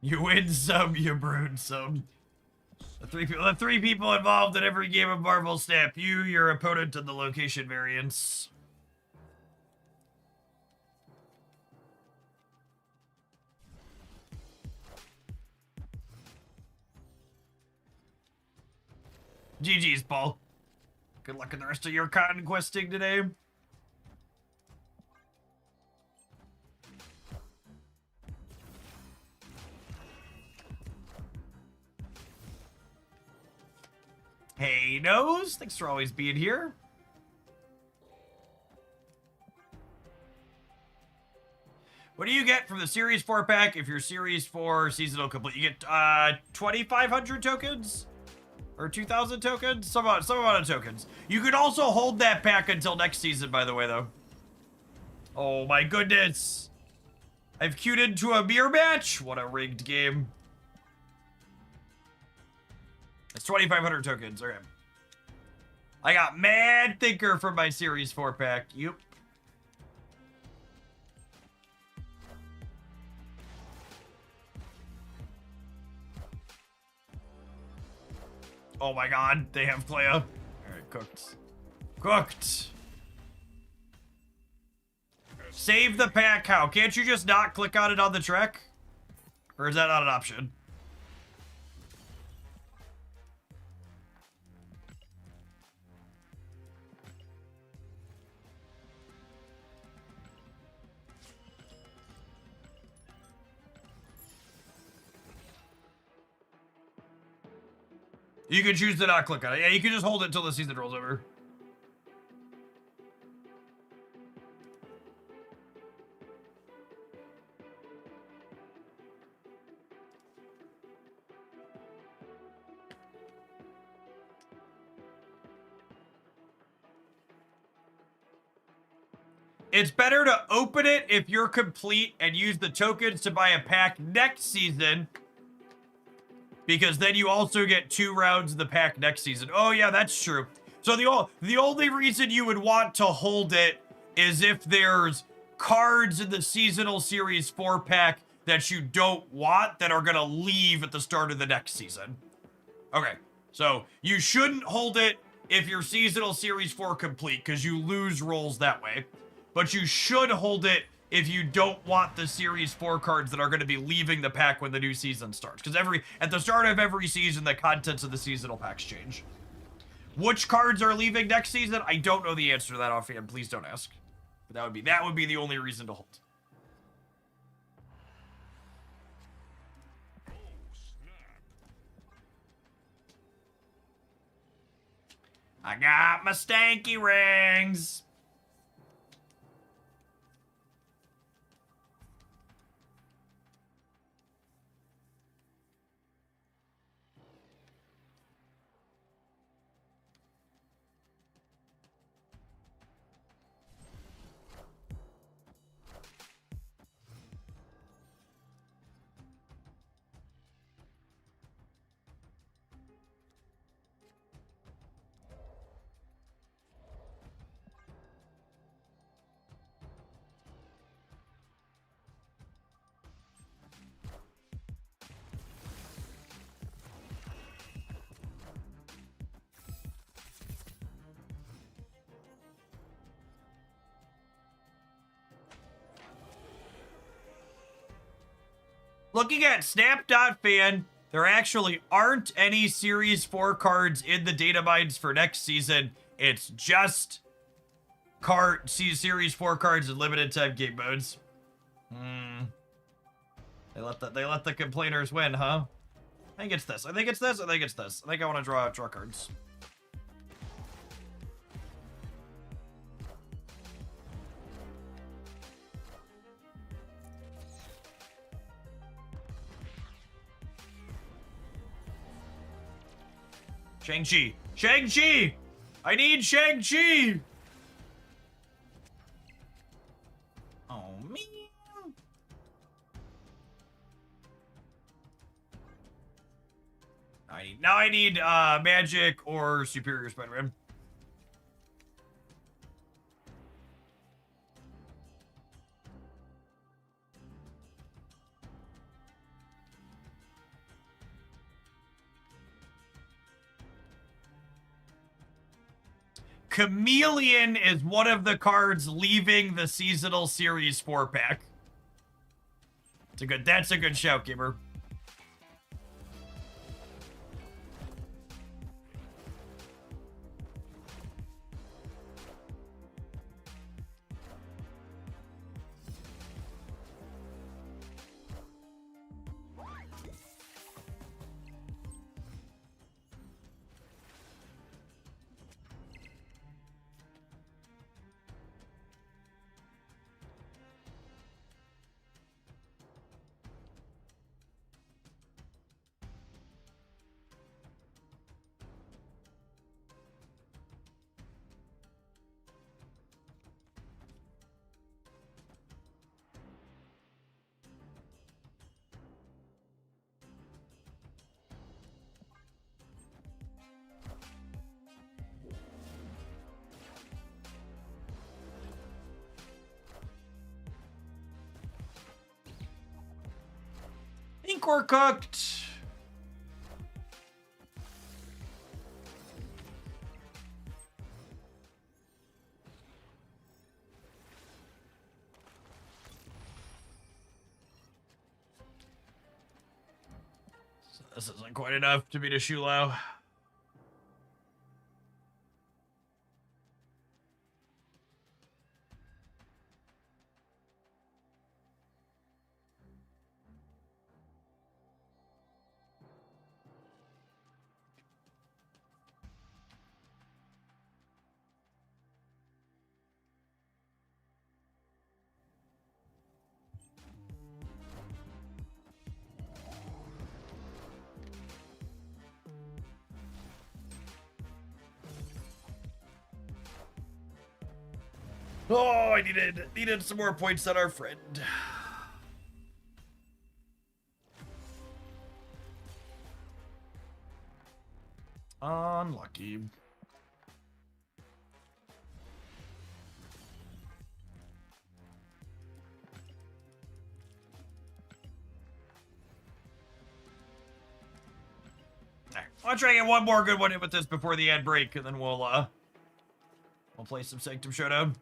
You win some, you brood some. The three people involved in every game of Marvel Snap. You, your opponent, and the location variants. GG's, Paul. Good luck in the rest of your conquesting today. Hey, Nose. Thanks for always being here. What do you get from the Series 4 pack if you're Series 4 seasonal complete? You get 2,500 tokens? Or 2,000 tokens? Some amount of tokens. You could also hold that pack until next season, by the way, though. Oh my goodness. I've queued into a mirror match? What a rigged game. It's 2,500 tokens. Okay. I got Mad Thinker from my Series 4 pack. Yep. Oh my god, they have Clea. Alright, cooked. Cooked! Save the pack, how? Can't you just not click on it on the track? Or is that not an option? You can choose to not click on it. Yeah, you can just hold it until the season rolls over. It's better to open it if you're complete and use the tokens to buy a pack next season, because then you also get 2 rounds of the pack next season. Oh yeah, that's true. So the only reason you would want to hold it is if there's cards in the seasonal series 4 pack that you don't want that are gonna leave at the start of the next season. Okay, so you shouldn't hold it if you're seasonal series 4 complete, because you lose rolls that way. But you should hold it if you don't want the series 4 cards that are going to be leaving the pack when the new season starts. Because at the start of every season, the contents of the seasonal packs change. Which cards are leaving next season? I don't know the answer to that offhand. Please don't ask. But that would be the only reason to hold. I got my stanky rings. Looking at Snap.fan, there actually aren't any Series 4 cards in the data mines for next season. It's just Series 4 cards in limited time game modes. They let the complainers win, huh? I think it's this. I think it's this. I think it's this. I think I want to draw cards. Shang-Chi! Shang-Chi! I need Shang-Chi! Oh, man. Now I need Magic or Superior Spider-Man. Chameleon is one of the cards leaving the seasonal series 4 pack. That's a good shout, Gamer. I think we're cooked. This isn't quite enough to beat a Shulao. Oh, I needed some more points on our friend. Unlucky. Alright, I'll try and get one more good one in with this before the ad break, and then we'll play some Sanctum Showdown.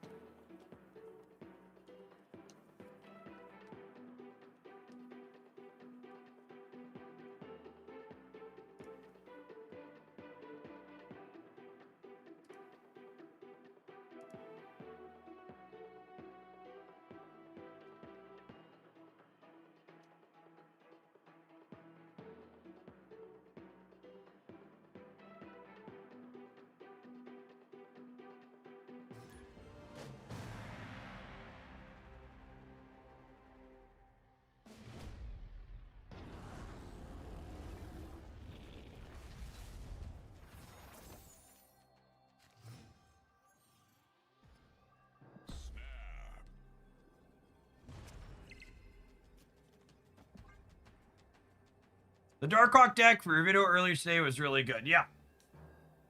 The Darkhawk deck for your video earlier today was really good. Yeah.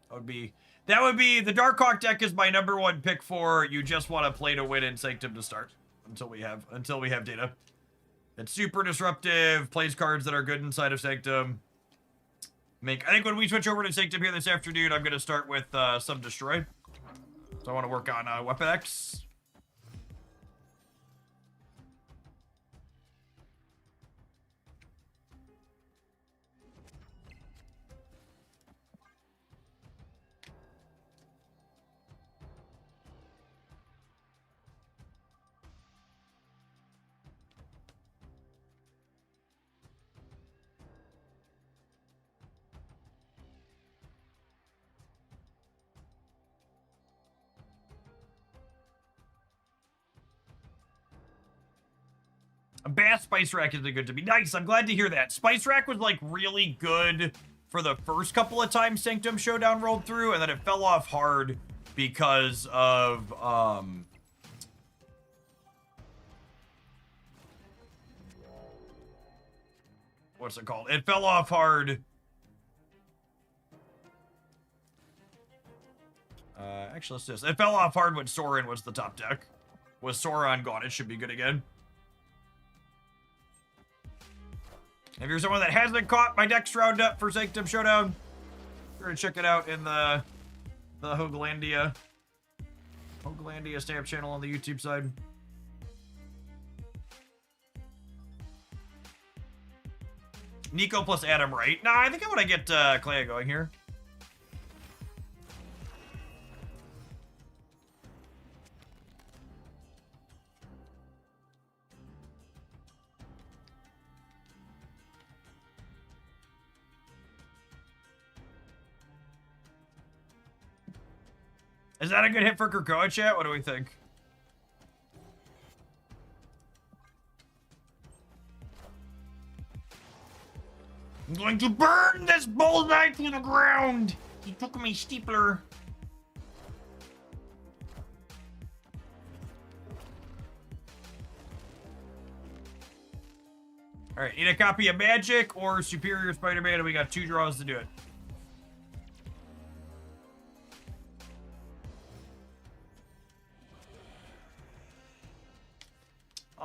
That would be the Darkhawk deck is my #1 pick for you just want to play to win in Sanctum to start until we have data. It's super disruptive, plays cards that are good inside of Sanctum. I think when we switch over to Sanctum here this afternoon, I'm gonna start with some Destroy. So I want to work on Weapon X. Bass Spice Rack is good to be. Nice, I'm glad to hear that. Spice Rack was, like, really good for the first couple of times Sanctum Showdown rolled through, and then it fell off hard because of, what's it called? It fell off hard. Actually, let's do this. It fell off hard when Sorin was the top deck. With Sauron gone, it should be good again. If you're someone that hasn't caught my decks roundup for Sanctum Showdown, you're gonna check it out in the Hoaglandia stamp channel on the YouTube side. Nico plus Adam, right? Nah, I think I want to get Clea going here. Is that a good hit for Krakoa, chat? What do we think? I'm going to burn this bullseye to the ground! He took my steepler. Alright, need a copy of Magic or Superior Spider-Man, and we got 2 draws to do it.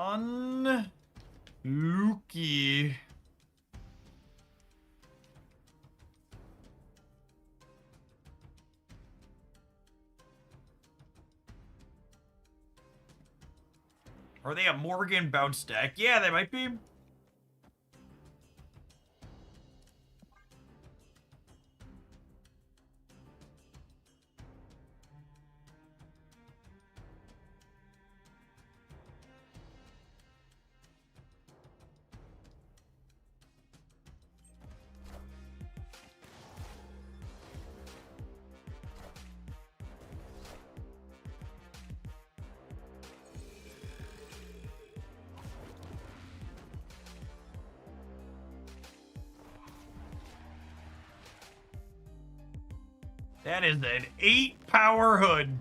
Unlucky. Are they a Morgan bounce deck? Yeah, they might be. That is an 8-power hood.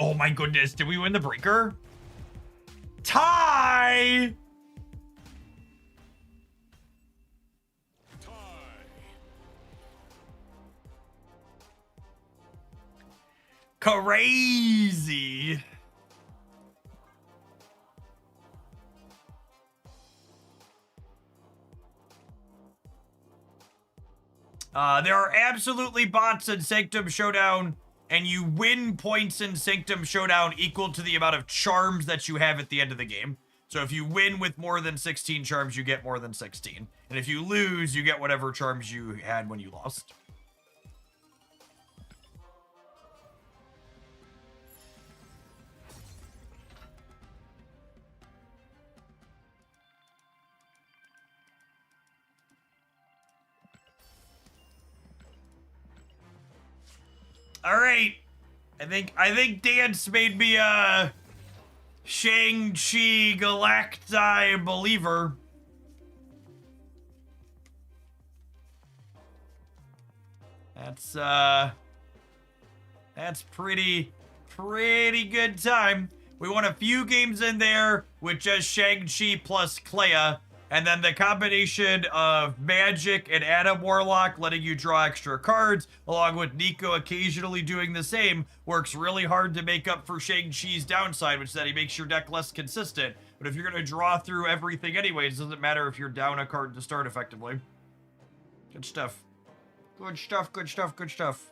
Oh my goodness, did we win the breaker? Tie! Tie. Crazy. There are absolutely bots in Sanctum Showdown, and you win points in Sanctum Showdown equal to the amount of charms that you have at the end of the game. So if you win with more than 16 charms, you get more than 16. And if you lose, you get whatever charms you had when you lost. All right. I think Dance made me a Shang-Chi Galacti believer. That's pretty good time. We won a few games in there with just Shang-Chi plus Clea, and then the combination of Magic and Adam Warlock letting you draw extra cards, along with Nico occasionally doing the same, works really hard to make up for Shang-Chi's downside, which is that he makes your deck less consistent. But if you're going to draw through everything anyways, it doesn't matter if you're down a card to start effectively. Good stuff. Good stuff, good stuff, good stuff.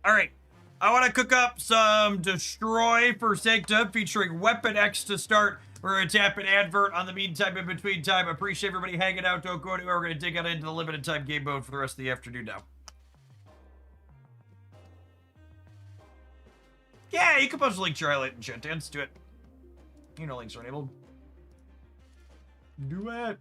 All right, I want to cook up some Destroy for Sanctum featuring Weapon X to start. We're going to tap an advert on the meantime, in between time. Appreciate everybody hanging out. Don't go anywhere. We're going to dig out into the limited time game mode for the rest of the afternoon now. Yeah, you can post a link to your highlight in chat, Dance. Do it. You know links are enabled. Do it.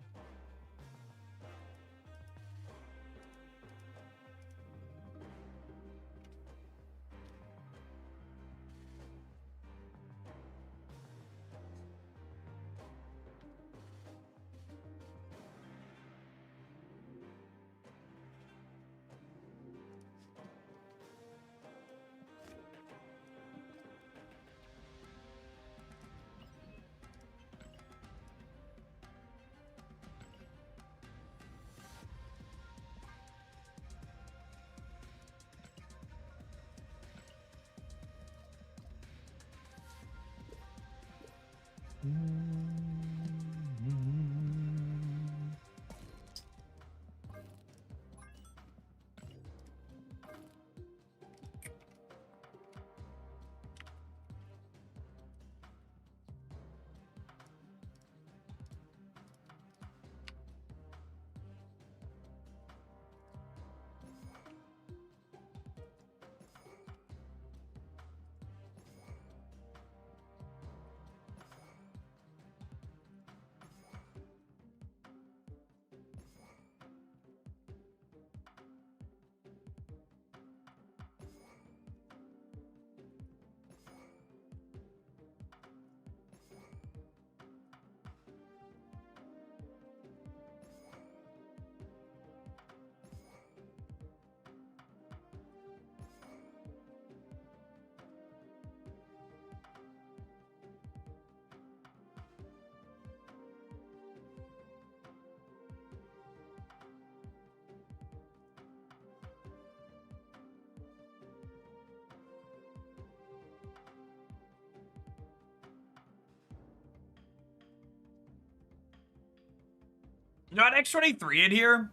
Not X23 in here.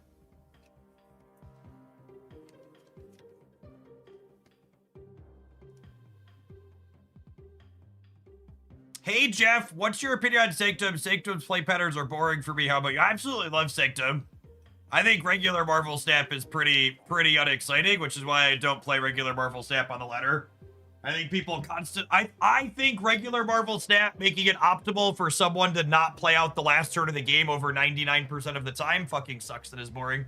Hey, Jeff, what's your opinion on Sanctum? Sanctum's play patterns are boring for me. How about you? I absolutely love Sanctum. I think regular Marvel Snap is pretty unexciting, which is why I don't play regular Marvel Snap on the ladder. I think people I think regular Marvel Snap, making it optimal for someone to not play out the last turn of the game over 99% of the time, fucking sucks and is boring.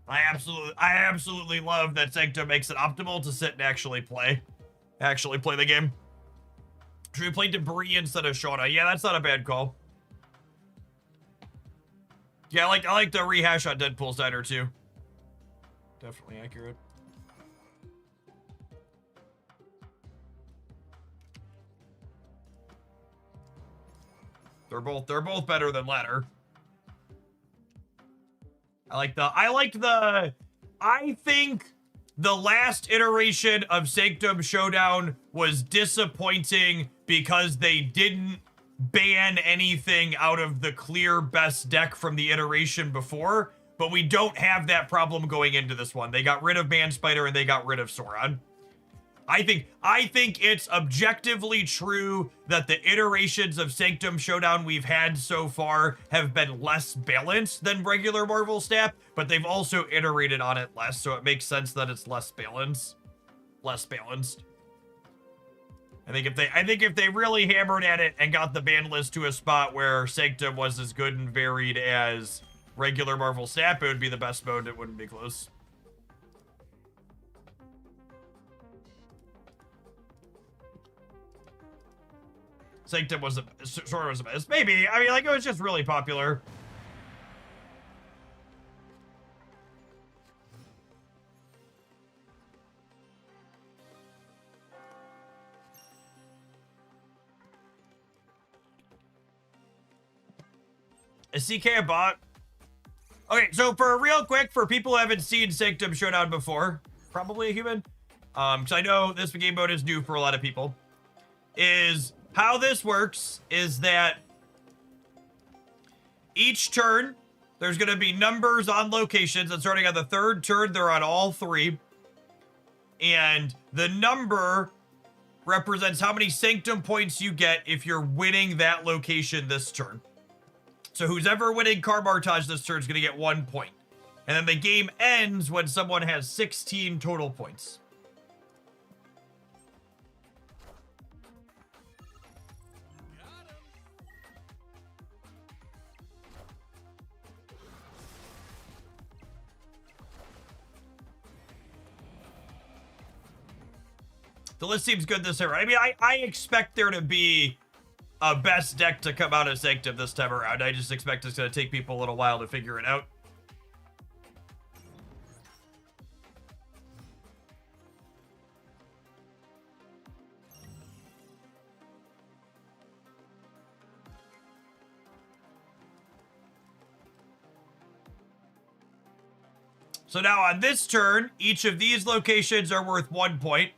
I absolutely love that Sanctum makes it optimal to sit and actually play the game. Should we play Debris instead of Shauna? Yeah, that's not a bad call. Yeah, I like the rehash on Deadpool's Diner too. Definitely accurate. They're both better than ladder. I think the last iteration of Sanctum Showdown was disappointing because they didn't ban anything out of the clear best deck from the iteration before, but we don't have that problem going into this one. They got rid of Man Spider and they got rid of Sauron. I think it's objectively true that the iterations of Sanctum Showdown we've had so far have been less balanced than regular Marvel Snap, but they've also iterated on it less, so it makes sense that it's less balanced. I think if they really hammered at it and got the ban list to a spot where Sanctum was as good and varied as regular Marvel Snap, it would be the best mode. It wouldn't be close. Sanctum was sort of a best. Maybe. I mean, like, it was just really popular. Is CK a bot? Okay, so for real quick, for people who haven't seen Sanctum Showdown before, probably a human, because I know this game mode is new for a lot of people, is how this works is that each turn, there's going to be numbers on locations, and starting on the third turn, they're on all three, and the number represents how many Sanctum points you get if you're winning that location this turn. So who's ever winning Carmartage this turn is going to get 1 point. And then the game ends when someone has 16 total points. The list seems good this time. I mean, I expect there to be a best deck to come out of Sanctum this time around. I just expect it's going to take people a little while to figure it out. So now on this turn, each of these locations are worth 1 point.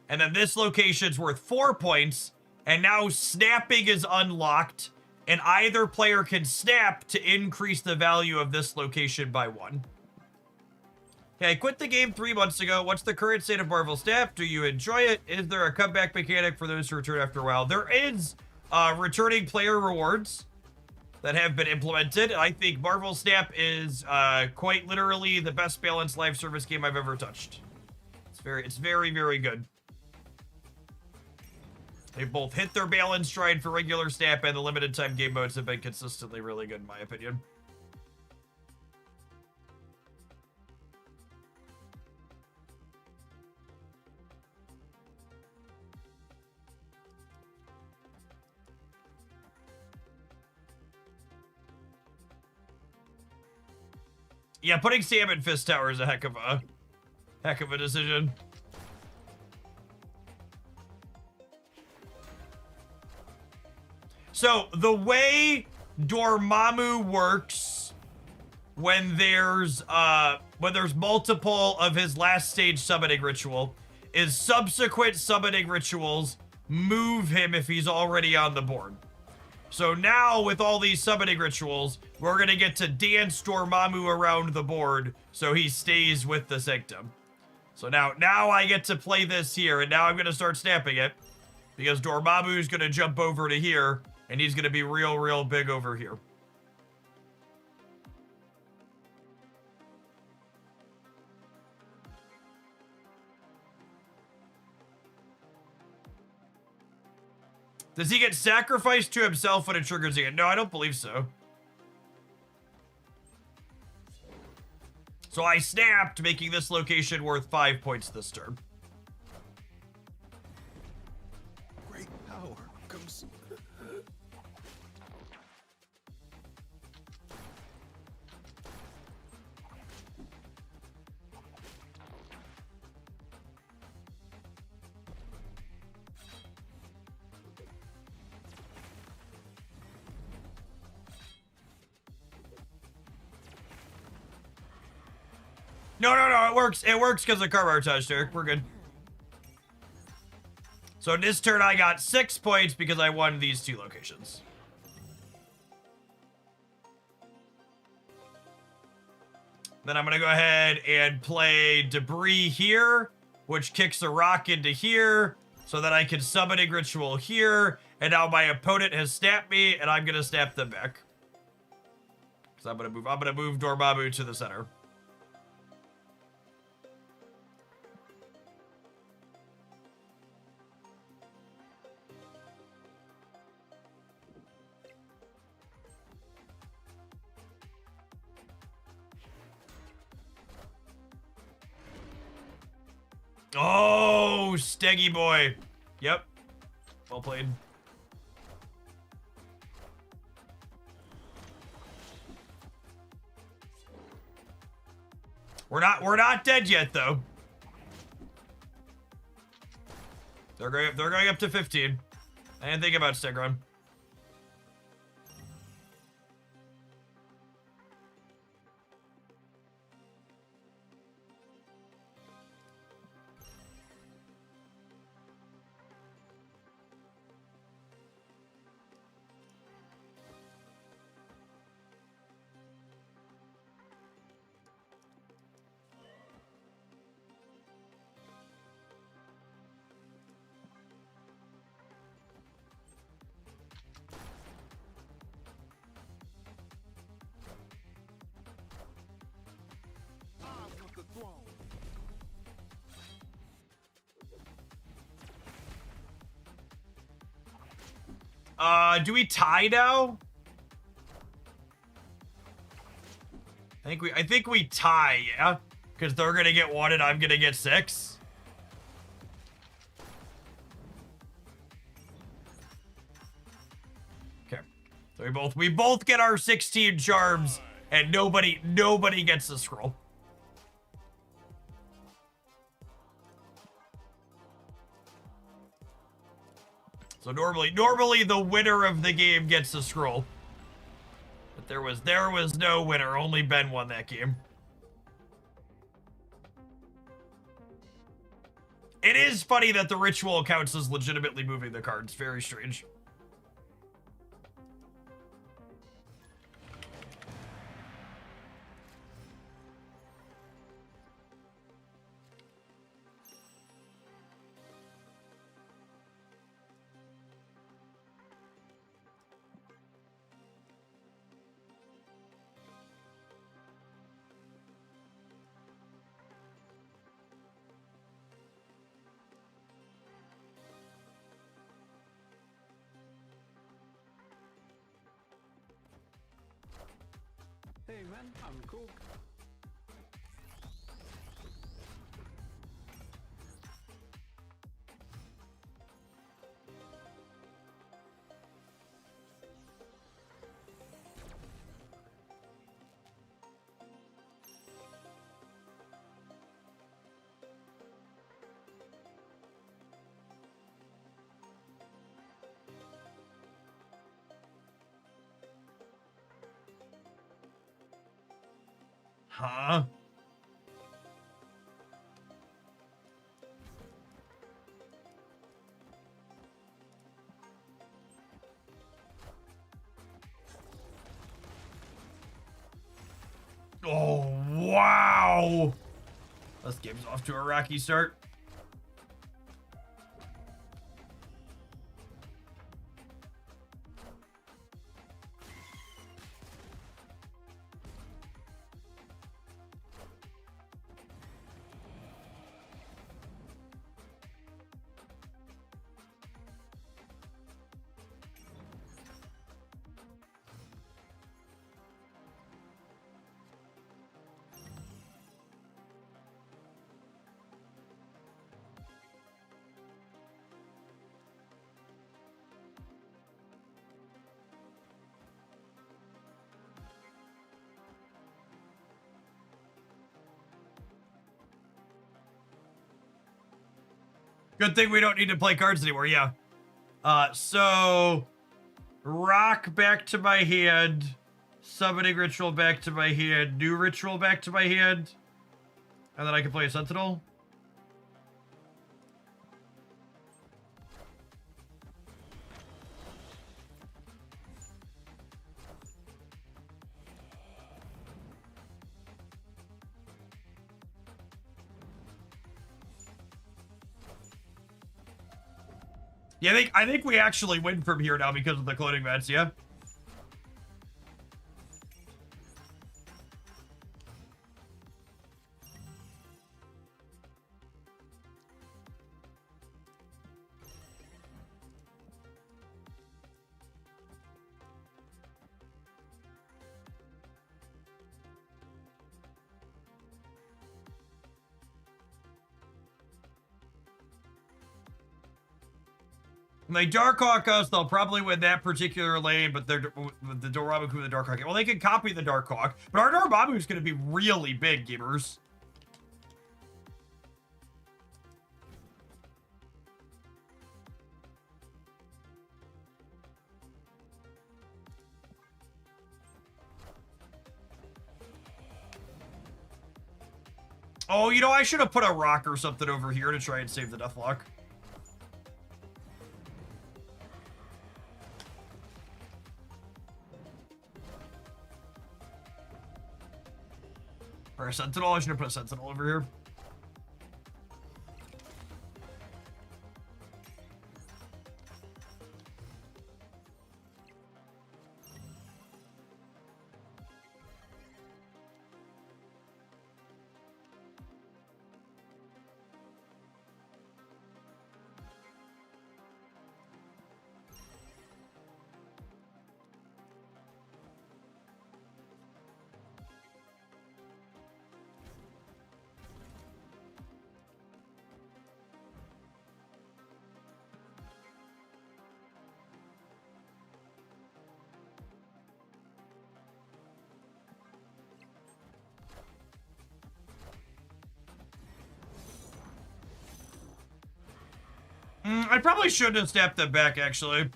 And then this location's worth 4 points. And now snapping is unlocked, and either player can snap to increase the value of this location by 1. Okay, I quit the game 3 months ago. What's the current state of Marvel Snap? Do you enjoy it? Is there a comeback mechanic for those who return after a while? There is returning player rewards that have been implemented. I think Marvel Snap is quite literally the best balanced live service game I've ever touched. It's very, very good. They've both hit their balance stride for regular Snap, and the limited time game modes have been consistently really good in my opinion. Yeah, putting Sam in Fist Tower is a heck of a decision. So the way Dormammu works when there's multiple of his last stage summoning ritual is subsequent summoning rituals move him if he's already on the board. So now, with all these summoning rituals, we're gonna get to dance Dormammu around the board so he stays with the Sanctum. So now I get to play this here, and now I'm gonna start snapping it. Because Dormammu's gonna jump over to here, and he's gonna be real big over here. Does he get sacrificed to himself when it triggers again? No, I don't believe so. So I snapped, making this location worth 5 points this turn. Great power comes. No, it works. It works because of Karma Touch, Derek. We're good. So this turn I got 6 points because I won these 2 locations. Then I'm going to go ahead and play Debris here, which kicks a rock into here, so that I can summoning ritual here, and now my opponent has snapped me, and I'm going to snap them back. Because I'm going to move Dormammu to the center. Oh, Steggy boy. Yep. Well played. We're not dead yet though. They're going up to 15. I didn't think about Stegron. I want the throne. Do we tie now? I think we tie, yeah? Because they're gonna get 1 and I'm gonna get 6. Okay. So we both get our 16 charms, and nobody gets the scroll. So normally the winner of the game gets the scroll. But there was no winner, only Ben won that game. It is funny that the ritual counts as legitimately moving the cards. Very strange. Hey man, I'm cool. Huh? Wow. This game's off to a rocky start. Good thing we don't need to play cards anymore, yeah. So rock back to my hand, summoning ritual back to my hand, new ritual back to my hand, and then I can play a sentinel. Yeah, I think we actually win from here now because of the cloning vents, yeah? When they Darkhawk us, they'll probably win that particular lane, but they're the Dormammu with the Darkhawk. Well, they can copy the Darkhawk, but our Dormammu is going to be really big, gamers. Oh, you know, I should have put a rock or something over here to try and save the Deathlock. Or a sentinel. I should have put a sentinel over here. I probably shouldn't have snapped them back, actually.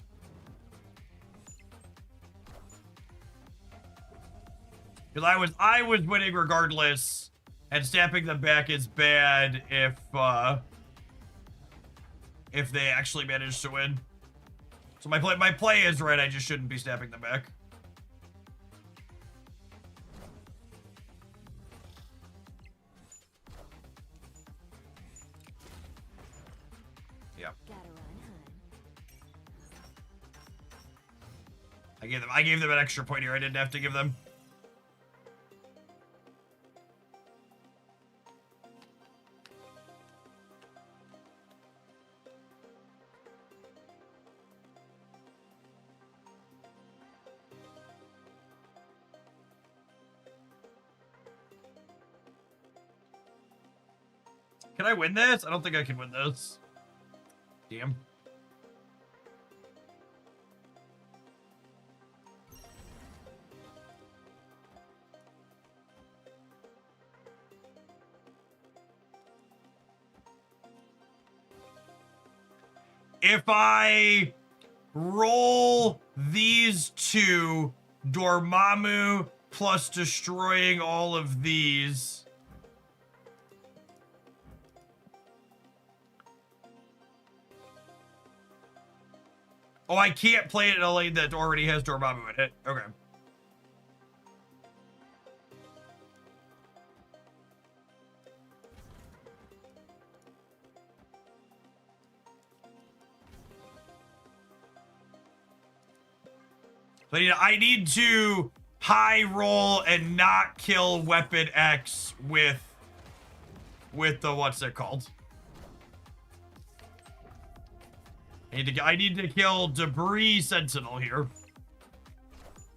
Because I was winning regardless, and snapping them back is bad if they actually manage to win. So my play is right, I just shouldn't be snapping them back. I gave them an extra point here. I didn't have to give them. Can I win this? I don't think I can win this. Damn. If I roll these two, Dormammu plus destroying all of these. Oh, I can't play it in a lane that already has Dormammu in it. Okay. But you know, I need to high roll and not kill weapon X with the, what's it called? I need to kill debris sentinel here.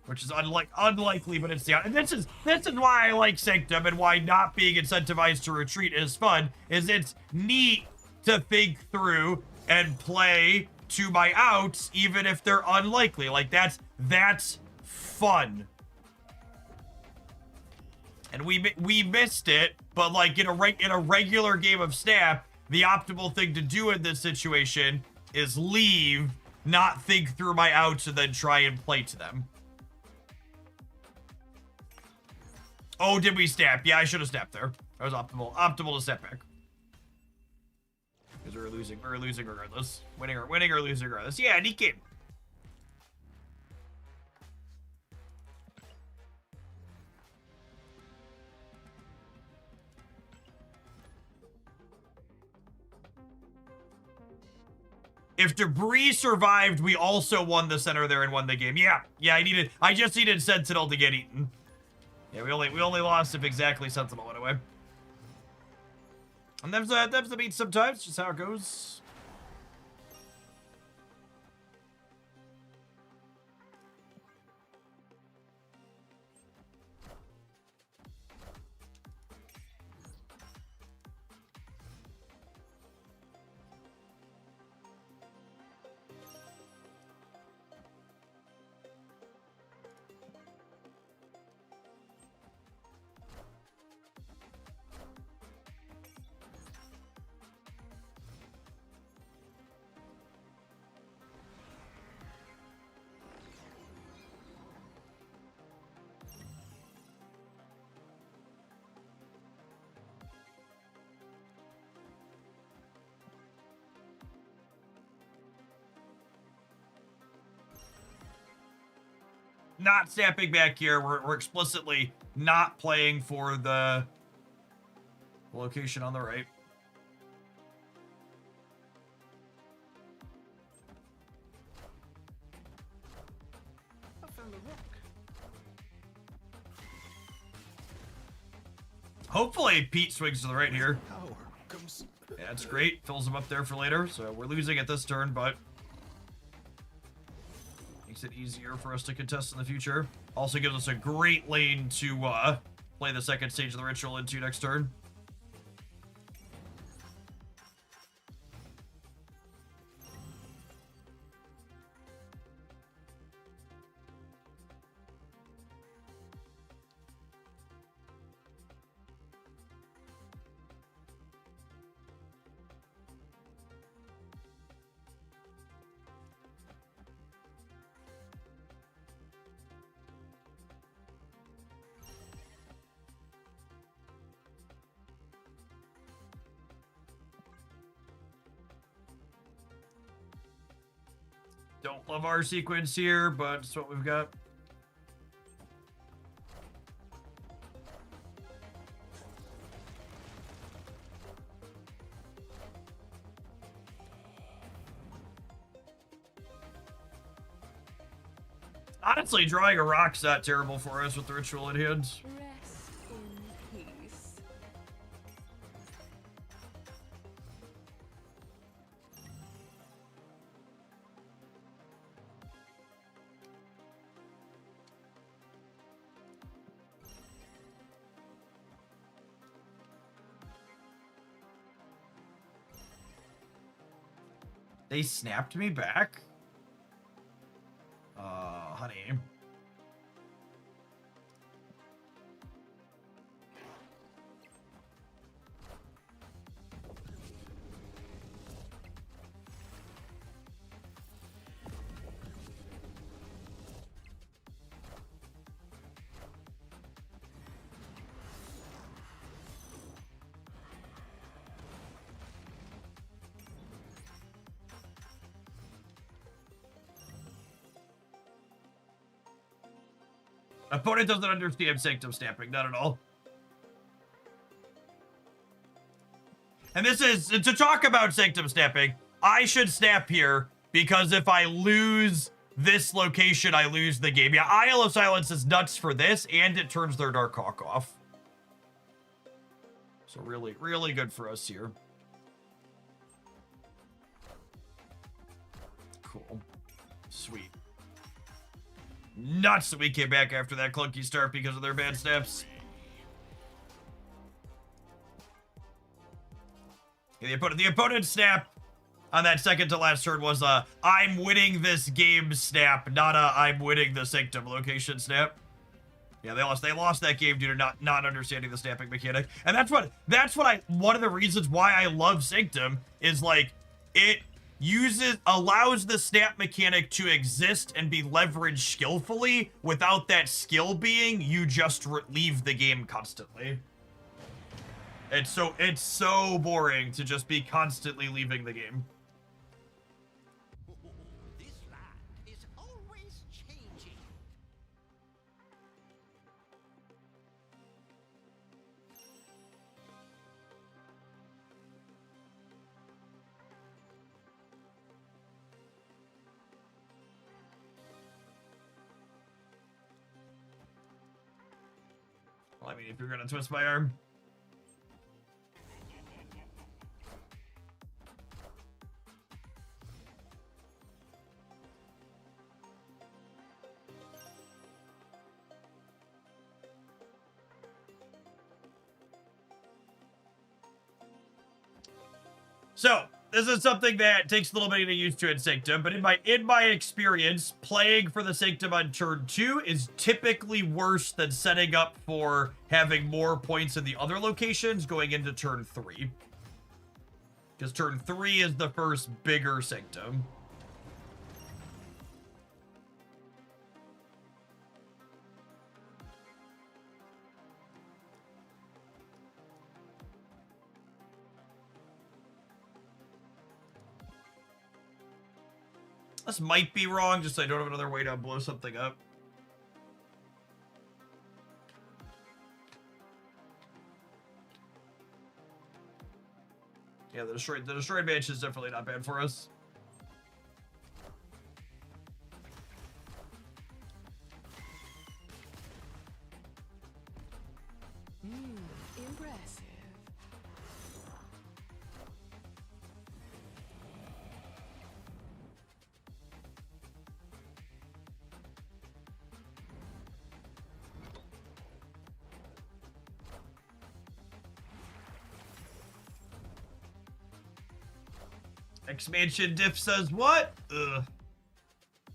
Which is unlikely, but it's the, and this is why I like Sanctum and why not being incentivized to retreat is fun, is it's neat to think through and play to my outs, even if they're unlikely. Like that's fun. And we missed it, but like in a regular game of Snap, the optimal thing to do in this situation is leave, not think through my outs, and then try and play to them. Oh, did we snap? Yeah, I should have snapped there. That was optimal. Optimal to step back. Because we're losing regardless. Winning or losing regardless. Yeah, neat game. If debris survived, we also won the center there and won the game. Yeah, I just needed Sentinel to get eaten. Yeah, we only lost if exactly Sentinel went away. And them's the beat sometimes, just how it goes. Not snapping back here. We're explicitly not playing for the location on the right. I found a rock. Hopefully Pete swings to the right here. Power comes. Yeah, that's great. Fills him up there for later. So we're losing at this turn, but makes it easier for us to contest in the future. Also gives us a great lane to play the second stage of the ritual into next turn. Don't love our sequence here, but it's what we've got. Honestly, drawing a rock's not terrible for us with the ritual in hand. Rest in peace. They snapped me back? Honey. Opponent doesn't understand Sanctum snapping, not at all. And this is, to talk about Sanctum snapping, I should snap here, because if I lose this location, I lose the game. Yeah, Isle of Silence is nuts for this, and it turns their Dark Hawk off. So really, really good for us here. Cool. Sweet. Nuts that we came back after that clunky start because of their bad snaps. Yeah, the opponent's snap on that second to last turn was a I'm winning this game snap, not a I'm winning the Sanctum location snap. Yeah, they lost that game due to not understanding the snapping mechanic. And one of the reasons why I love Sanctum is like it allows the snap mechanic to exist and be leveraged skillfully without that skill being you just leave the game constantly. It's so boring to just be constantly leaving the game. This land is always changing. Well, I mean, if you're gonna twist my arm. So, this is something that takes a little bit of getting used to in Sanctum, but in my experience, playing for the Sanctum on turn 2 is typically worse than setting up for having more points in the other locations going into turn 3. Because turn 3 is the first bigger Sanctum. This might be wrong, just so I don't have another way to blow something up. Yeah, the destroyed mansion is definitely not bad for us. Impressive. Expansion diff says what? Ugh.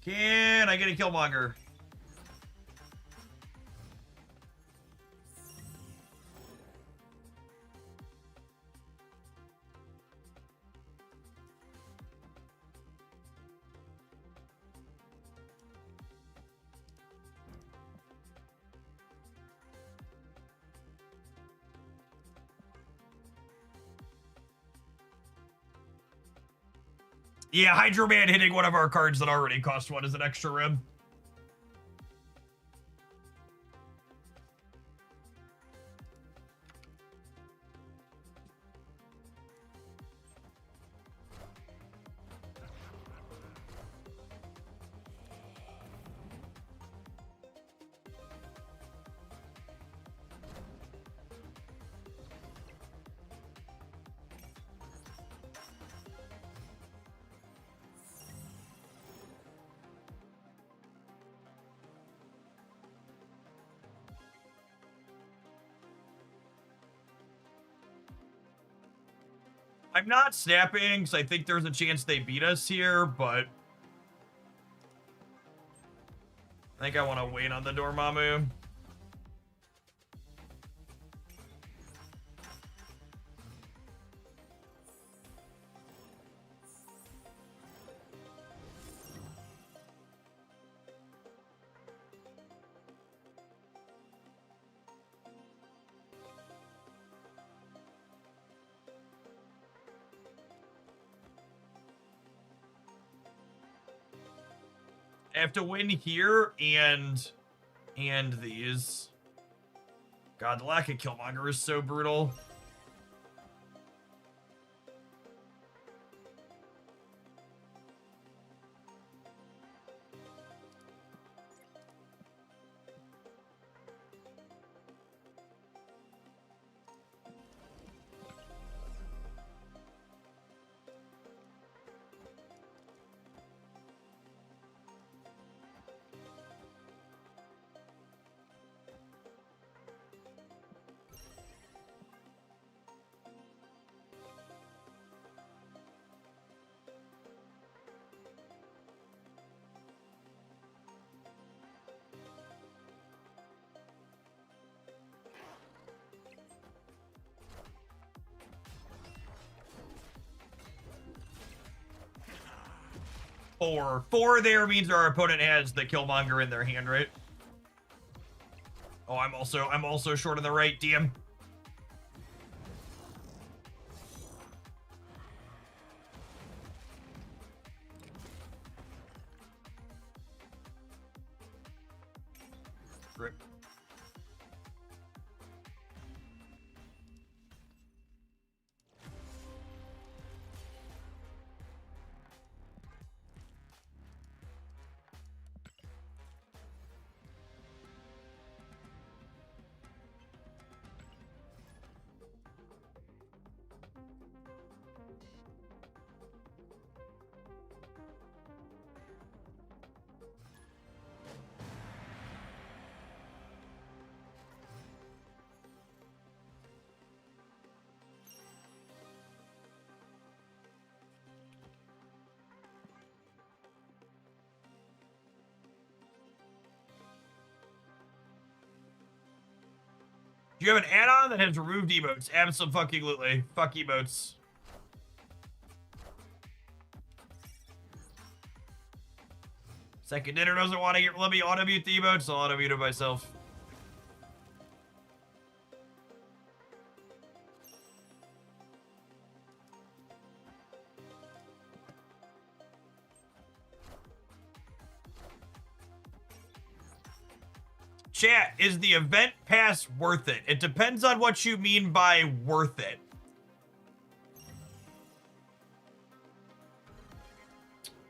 Can I get a Killmonger? Yeah, Hydro Man hitting one of our cards that already cost one is an extra rib. I'm not snapping, because I think there's a chance they beat us here, but I think I want to wait on the Dormammu. I have to win here and these. God, the lack of Killmonger is so brutal. 4. 4 there means our opponent has the Killmonger in their hand, right? Oh, I'm also short on the right, DM. Rip. Do you have an add-on that has removed emotes? Absolutely. Fuck emotes. Second dinner doesn't want to let me auto-mute the emotes, so I'll auto-mute it myself. Chat, is the event pass worth it? It depends on what you mean by worth it.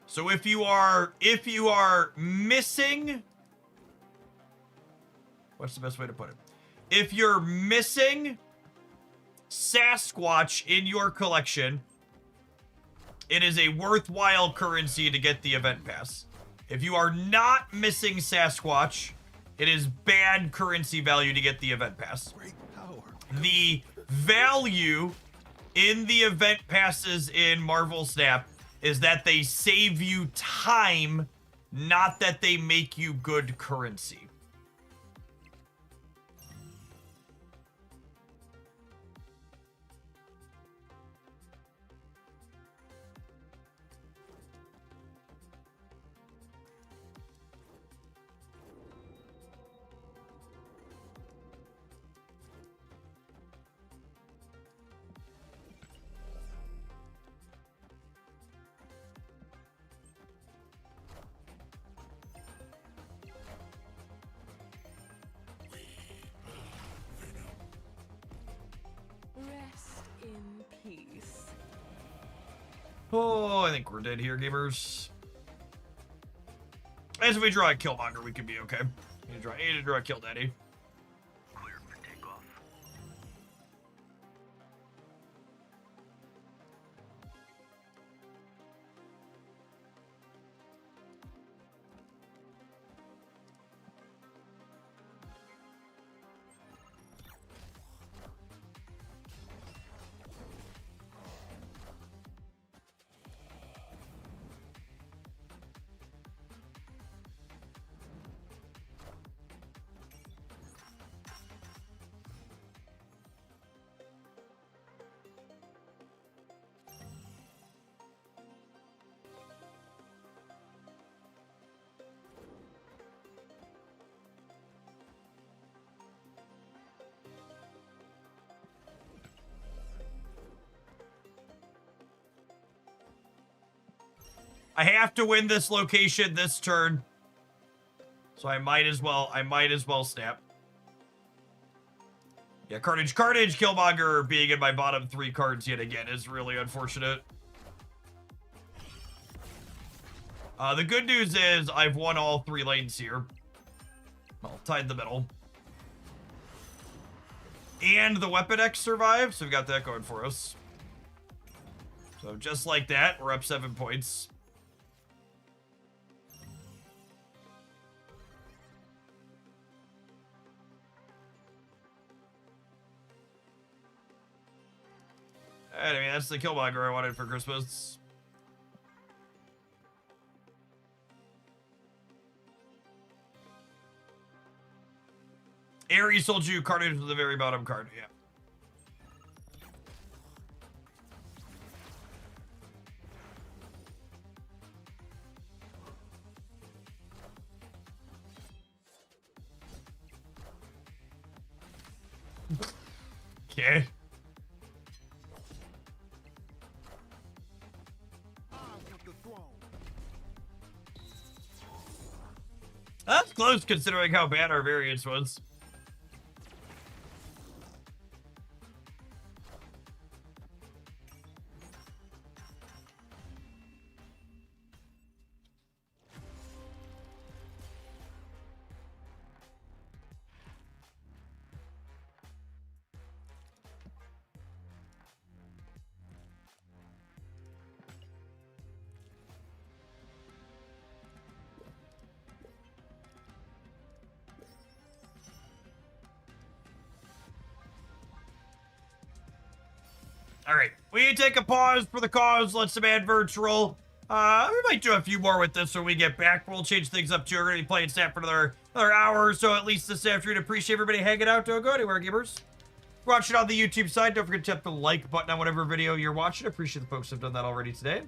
So if you are missing, what's the best way to put it? If you're missing Sasquatch in your collection, it is a worthwhile currency to get the event pass. If you are not missing Sasquatch, it is bad currency value to get the event pass. Great power. The value in the event passes in Marvel Snap is that they save you time, not that they make you good currency. Rest in peace. Oh, I think we're dead here, gamers. As if we draw a Killmonger, we could be okay. I need to draw a Kill Daddy. Clear for takeoff. I have to win this location this turn. So I might as well snap. Yeah, Carnage, Killmonger being in my bottom 3 cards yet again is really unfortunate. The good news is I've won all 3 lanes here. Well, tied the middle. And the Weapon X survived, so we've got that going for us. So just like that, we're up 7 points. And I mean, that's the Killmonger I wanted for Christmas. Ares told you Carnage was the very bottom card, yeah. Okay. I want the throne. That's close considering how bad our variance was. All right, we take a pause for the cause. Let some adverts roll. We might do a few more with this when we get back. We'll change things up too. We're gonna be playing Snap for another hour or so at least this afternoon. Appreciate everybody hanging out. Don't go anywhere, gamers. Watching on the YouTube side, don't forget to tap the like button on whatever video you're watching. Appreciate the folks who've done that already today.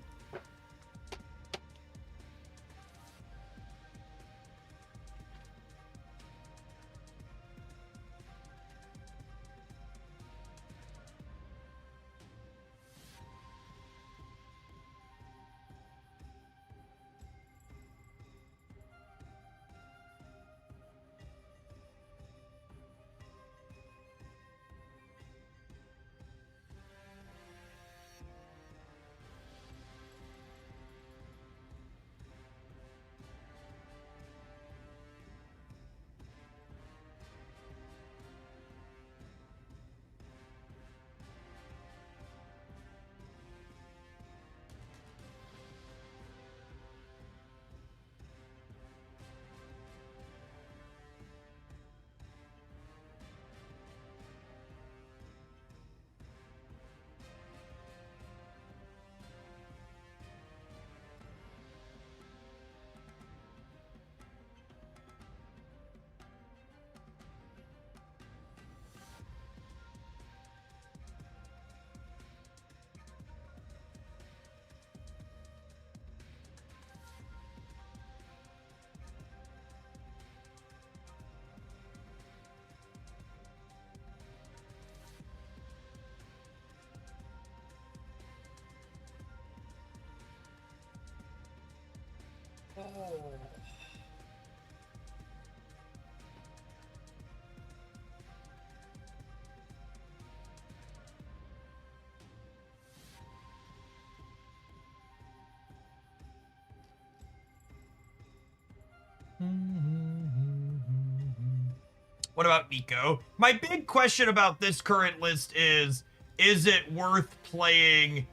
What about Nico? My big question about this current list is it worth playing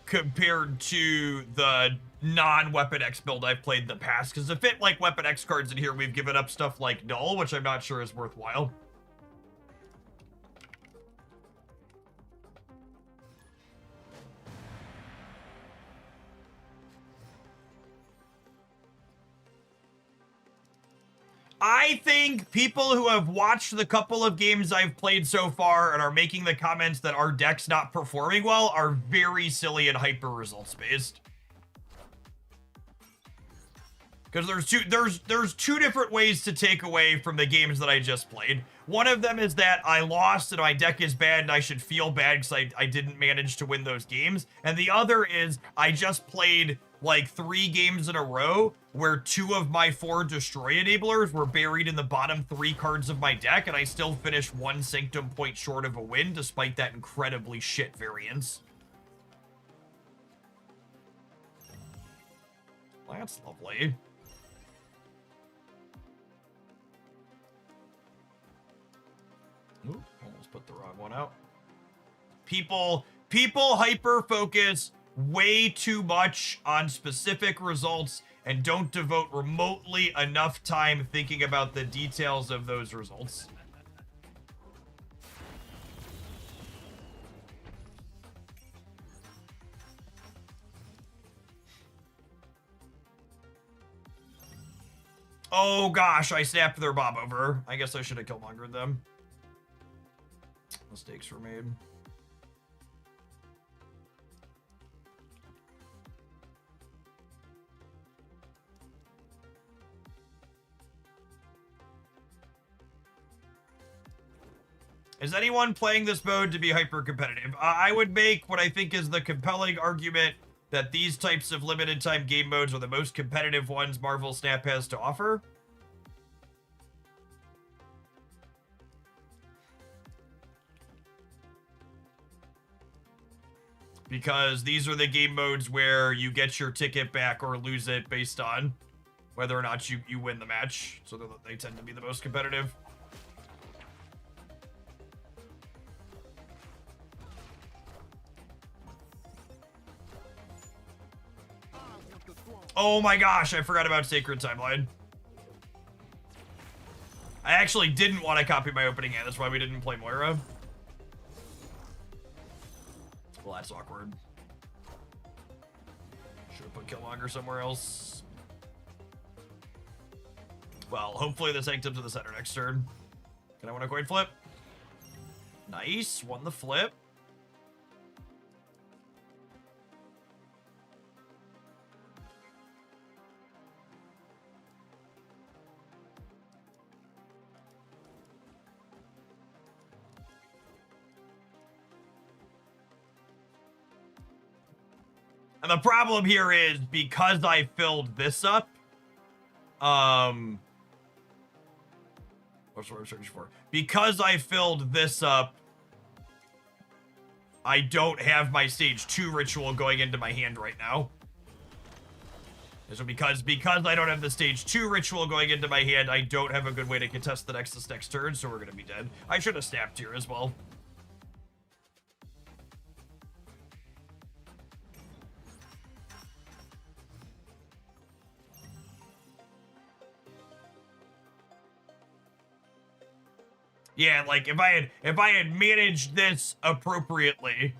compared to the non-Weapon X build I've played in the past? Because if it like Weapon X cards in here, we've given up stuff like Null, which I'm not sure is worthwhile. I think people who have watched the couple of games I've played so far and are making the comments that our deck's not performing well are very silly and hyper results based. Because there's two different ways to take away from the games that I just played. One of them is that I lost and my deck is bad and I should feel bad because I didn't manage to win those games. And the other is I just played like 3 games in a row where 2 of my 4 destroy enablers were buried in the bottom 3 cards of my deck, and I still finished 1 Sanctum point short of a win despite that incredibly shit variance. Well, that's lovely. Ooh, almost put the wrong one out. People hyper focus way too much on specific results and don't devote remotely enough time thinking about the details of those results. Oh gosh, I snapped their bob over. I guess I should have killmongered them. Mistakes were made. Is anyone playing this mode to be hyper-competitive? I would make what I think is the compelling argument that these types of limited-time game modes are the most competitive ones Marvel Snap has to offer. Because these are the game modes where you get your ticket back or lose it based on whether or not you win the match. So they tend to be the most competitive. Oh my gosh, I forgot about Sacred Timeline. I actually didn't want to copy my opening hand. That's why we didn't play Moira. Well, that's awkward. Should have put Killmonger somewhere else. Well, hopefully the Sanctum to the center next turn. Can I win a coin flip? Nice. Won the flip. And the problem here is because I filled this up, what's what I'm searching for? Because I filled this up, I don't have my stage 2 ritual going into my hand right now. So because I don't have the stage 2 ritual going into my hand, I don't have a good way to contest the Nexus next turn, so we're gonna be dead. I should have snapped here as well. Yeah, like if I had managed this appropriately,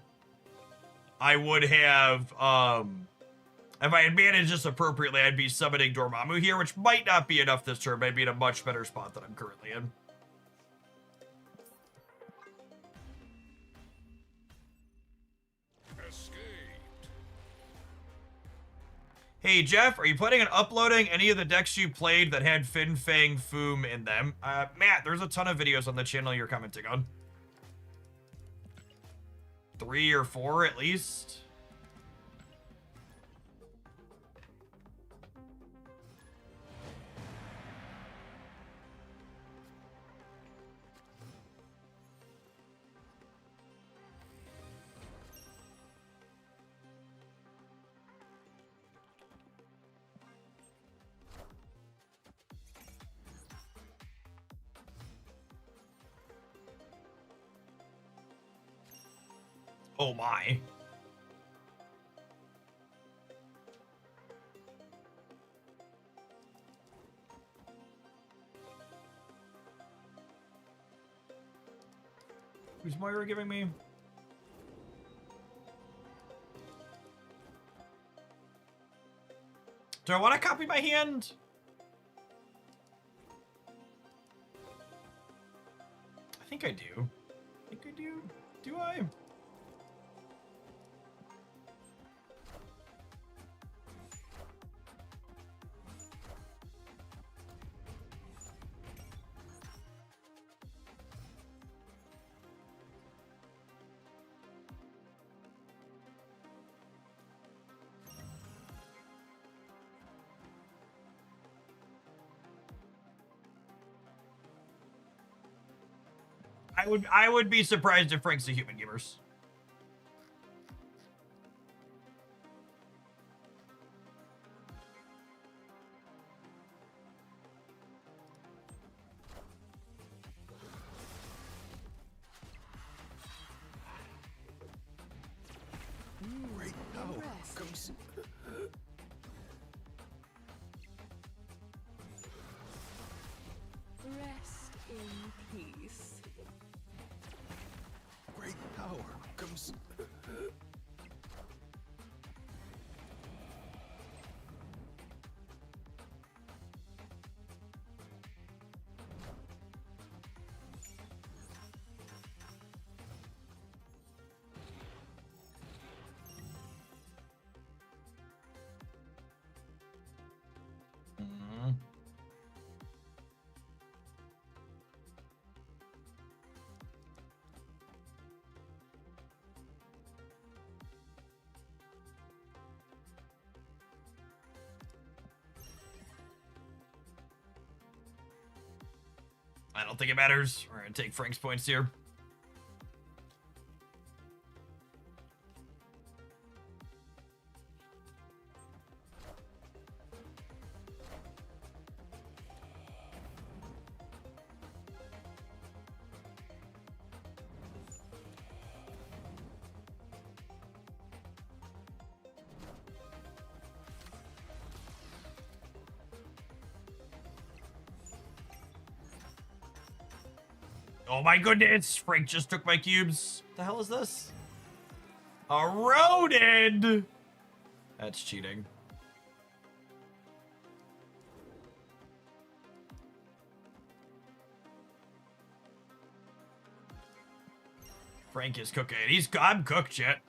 I would have if I had managed this appropriately, I'd be summoning Dormammu here, which might not be enough this turn. I'd be in a much better spot than I'm currently in. Escaped. Hey Jeff, are you planning on uploading any of the decks you played that had Fin Fang Foom in them? Matt, there's a ton of videos on the channel you're commenting on. 3 or 4 at least. Oh my. Who's Moira giving me? Do I want to copy my hand? I think I do. I think I do. Do I? I would be surprised if Frank's a human gamers. Great power Rest. comes. Rest in peace. Great power comes. I don't think it matters. We're gonna take Frank's points here. Oh my goodness! Frank just took my cubes. What the hell is this? A rodent! That's cheating. Frank is cooking. I'm cooked yet.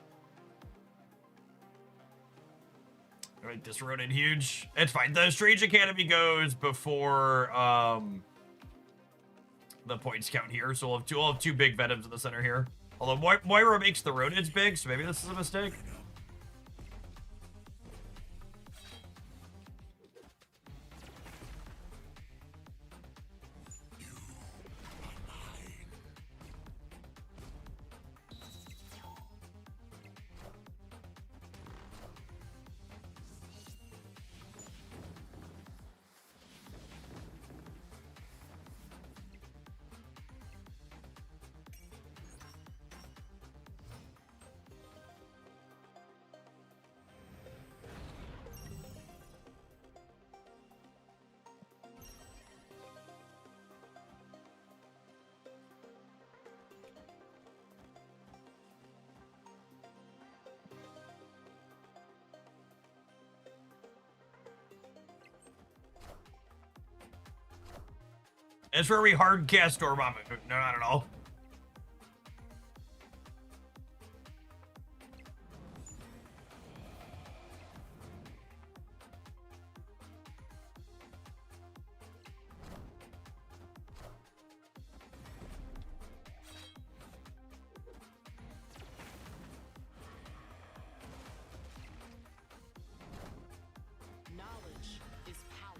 Alright, this rodent huge. It's fine. The Strange Academy goes before the points count here, so we'll have two big Venoms in the center here. Although Moira makes the rodents big, so maybe this is a mistake. It's where we hard cast Dormammu. No, not at all. Knowledge is power.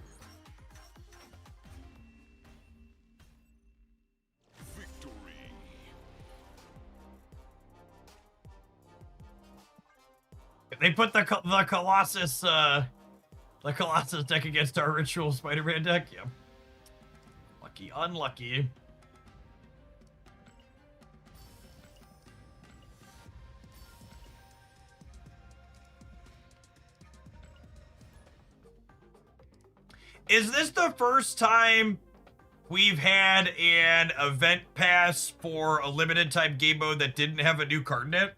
Victory. They put the Colossus deck against our Ritual Spider-Man deck. Yeah. Lucky, unlucky. Is this the first time we've had an event pass for a limited time game mode that didn't have a new card in it?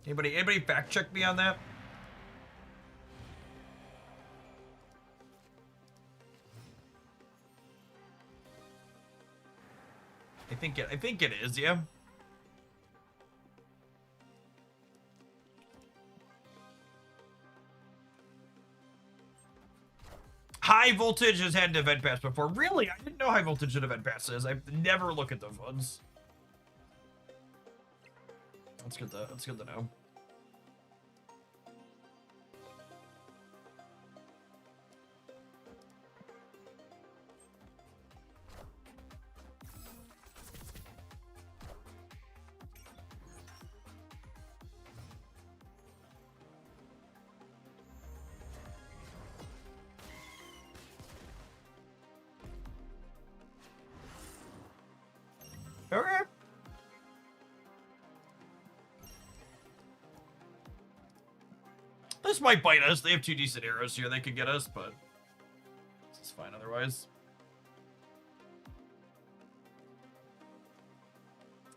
Anybody fact check me on that? I think it is, yeah. High Voltage has had an event pass before. Really? I didn't know High Voltage had event passes. I never look at those ones. That's good to know. Okay. This might bite us. They have two decent arrows here. They could get us, but this is fine otherwise.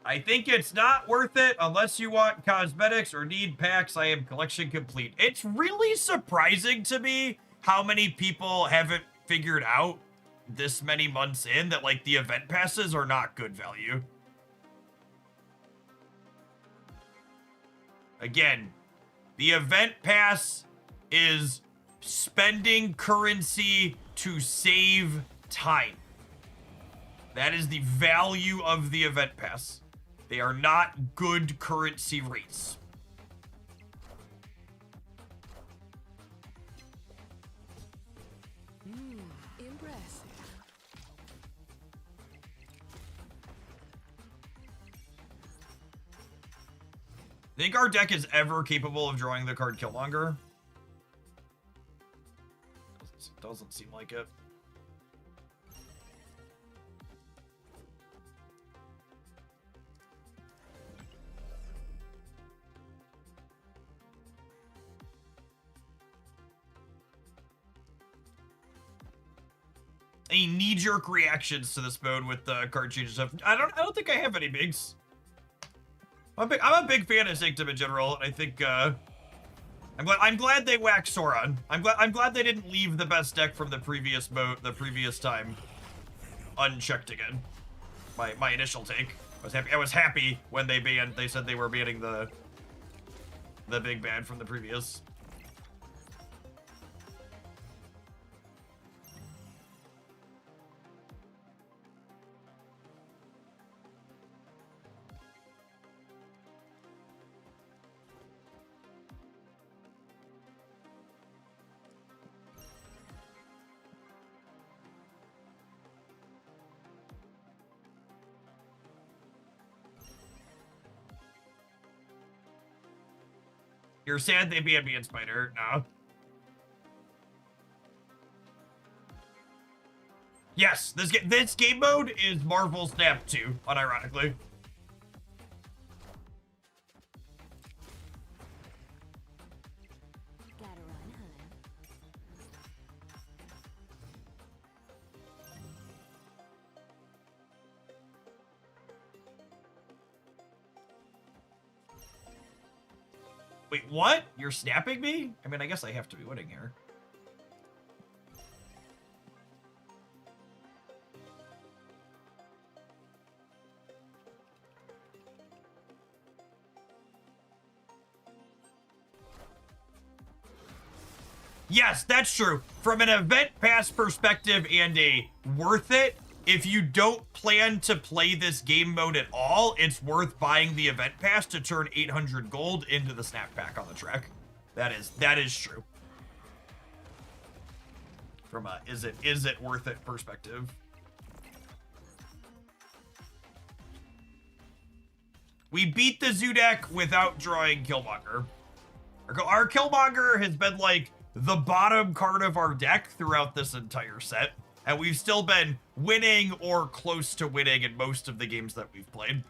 I think it's not worth it unless you want cosmetics or need packs. I am collection complete. It's really surprising to me how many people haven't figured out this many months in that, like, the event passes are not good value. Again, the event pass is spending currency to save time. That is the value of the event pass. They are not good currency rates. Impressive. Think our deck is ever capable of drawing the card Killmonger? Doesn't seem like it. Any knee-jerk reactions to this mode with the card change stuff? I don't think I have any bigs. I'm a big fan of Sanctum in general, and I think I'm glad they whacked Sauron. I'm glad they didn't leave the best deck from the previous mode, the previous time, unchecked again. My initial take. I was happy when they said they were banning the big bad from the previous. You're sad they banned me in Spider? No. Yes, this game mode is Marvel Snap 2, unironically. Gotta run, hun. Wait, what? You're snapping me? I mean, I guess I have to be winning here. Yes, that's true. From an event pass perspective and a worth it, if you don't plan to play this game mode at all, it's worth buying the event pass to turn 800 gold into the snap pack on the track. That is true. From a is it worth it perspective. We beat the Zoo deck without drawing Killmonger. Our Killmonger has been like the bottom card of our deck throughout this entire set, and we've still been winning or close to winning in most of the games that we've played.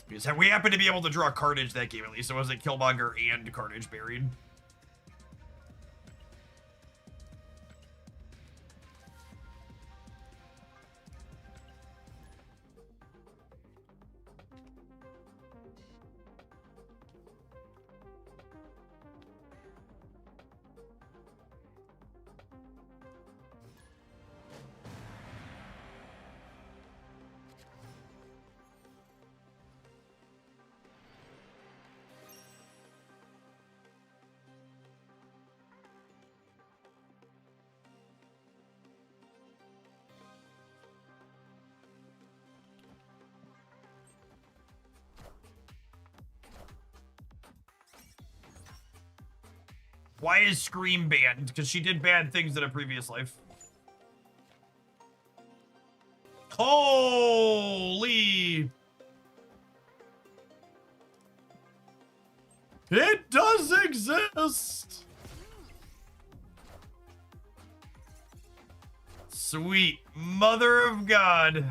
Because we happened to be able to draw Carnage that game at least. It wasn't Killmonger and Carnage buried. Why is Scream banned? Because she did bad things in a previous life. Holy! It does exist! Sweet mother of God.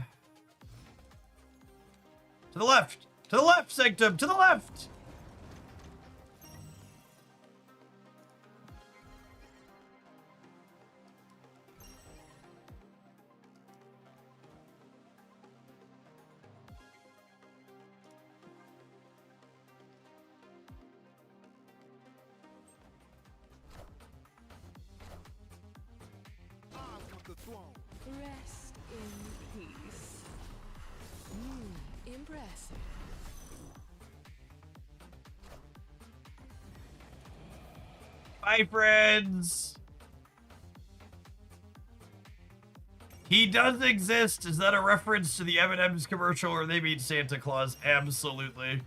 To the left! To the left, Sanctum! To the left! Rest in peace. Impressive. Bye, friends. He does exist. Is that a reference to the M&M's commercial or they mean Santa Claus? Absolutely.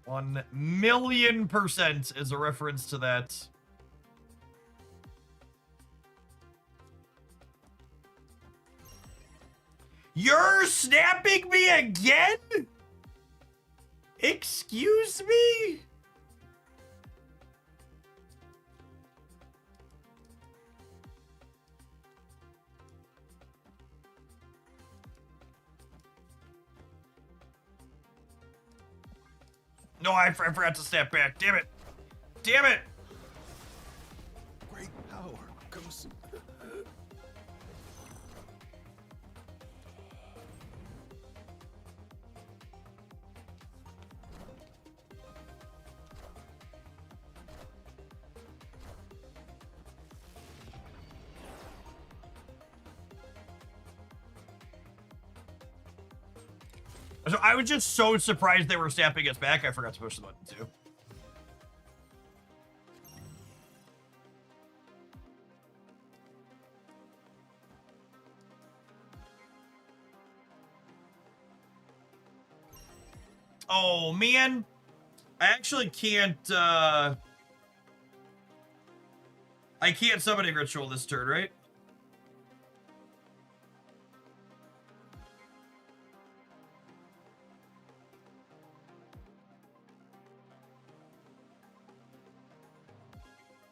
1,000,000% is a reference to that. You're snapping me again? Excuse me? No, I forgot to snap back. Damn it. Damn it. Great power comes. So I was just so surprised they were snapping us back, I forgot to push the button too. Oh, man. I actually can't, I can't summoning ritual this turn, right?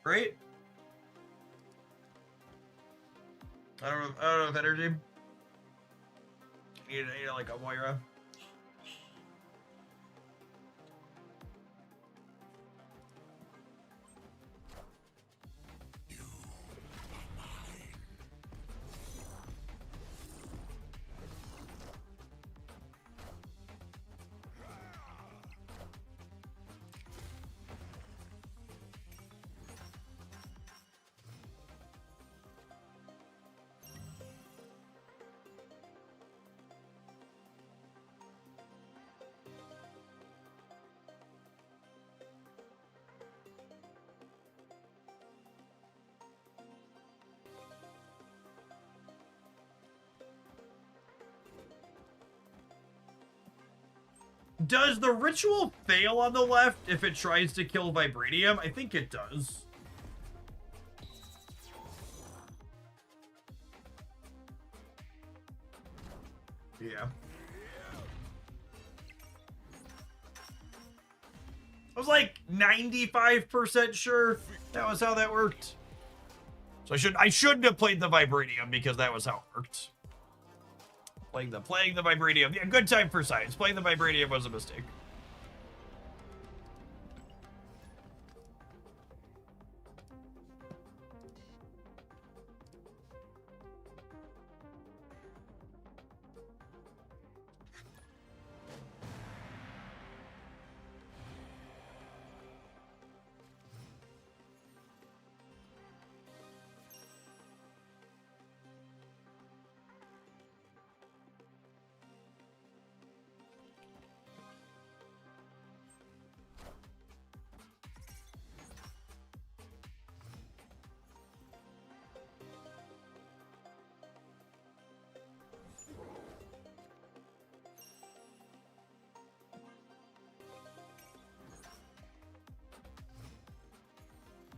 Right? I don't know if energy. I need like a Moira. Does the ritual fail on the left if it tries to kill Vibranium? I think it does. Yeah. I was like 95% sure that was how that worked. So I shouldn't have played the Vibranium because that was how it worked. Playing the Vibranium. Yeah, good time for science. Playing the Vibranium was a mistake.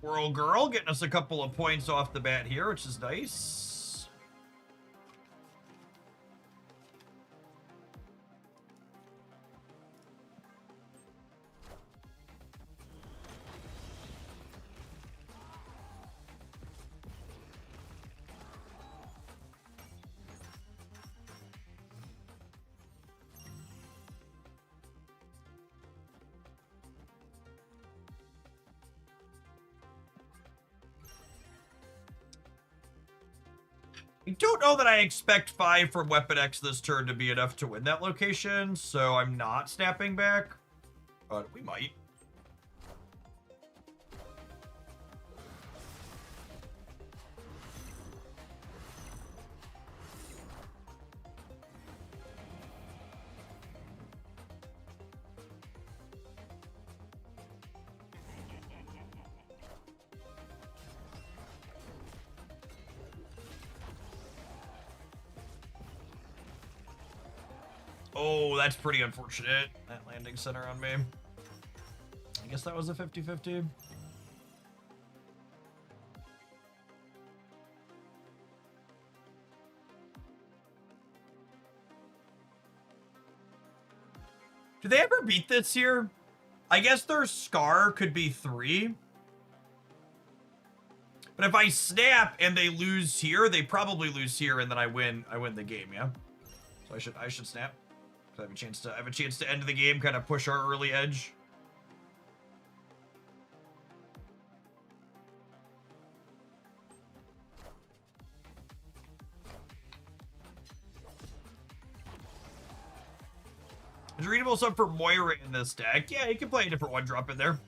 Whirl Girl getting us a couple of points off the bat here, which is nice. I don't know that I expect 5 from Weapon X this turn to be enough to win that location, so I'm not snapping back. But we might. Oh, that's pretty unfortunate. That landing center on me. I guess that was a 50-50. Did they ever beat this here? I guess their Scar could be 3. But if I snap and they lose here, they probably lose here, and then I win the game, yeah? So I should snap. So I have a chance to end the game, kind of push our early edge. There's a readable sub for Moira in this deck. Yeah, you can play a different 1-drop in there.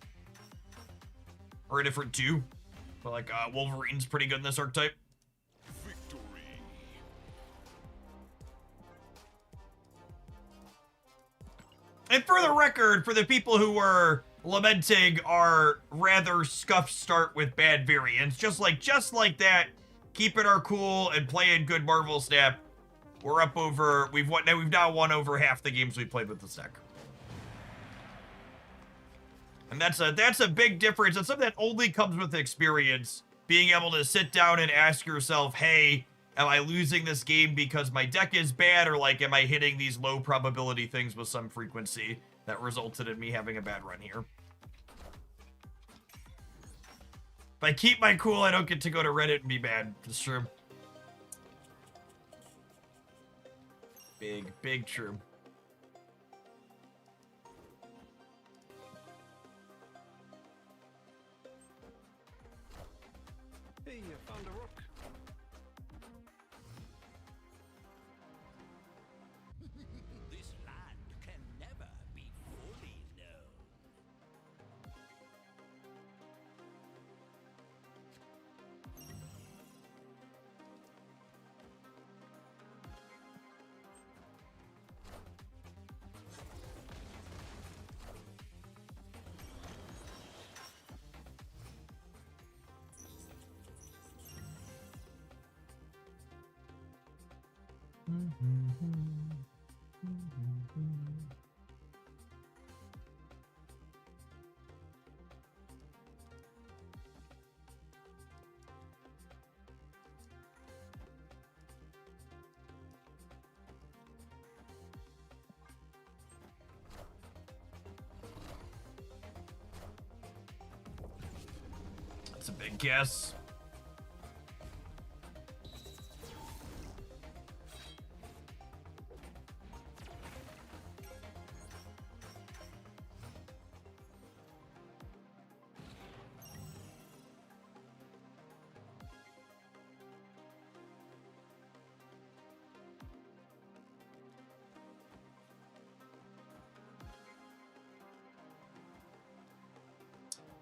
Or a different 2. But like, Wolverine's pretty good in this archetype. Victory. And for the record, for the people who were lamenting our rather scuffed start with bad variants, just like that, keeping our cool and playing good Marvel Snap, we're up over, we've now won over half the games we played with this deck. And that's a big difference. It's something that only comes with experience. Being able to sit down and ask yourself, hey, am I losing this game because my deck is bad, or like, am I hitting these low probability things with some frequency that resulted in me having a bad run here? If I keep my cool, I don't get to go to Reddit and be bad. That's true. Big true. Hey, I found a rook. This land can never be fully known. That's a big guess.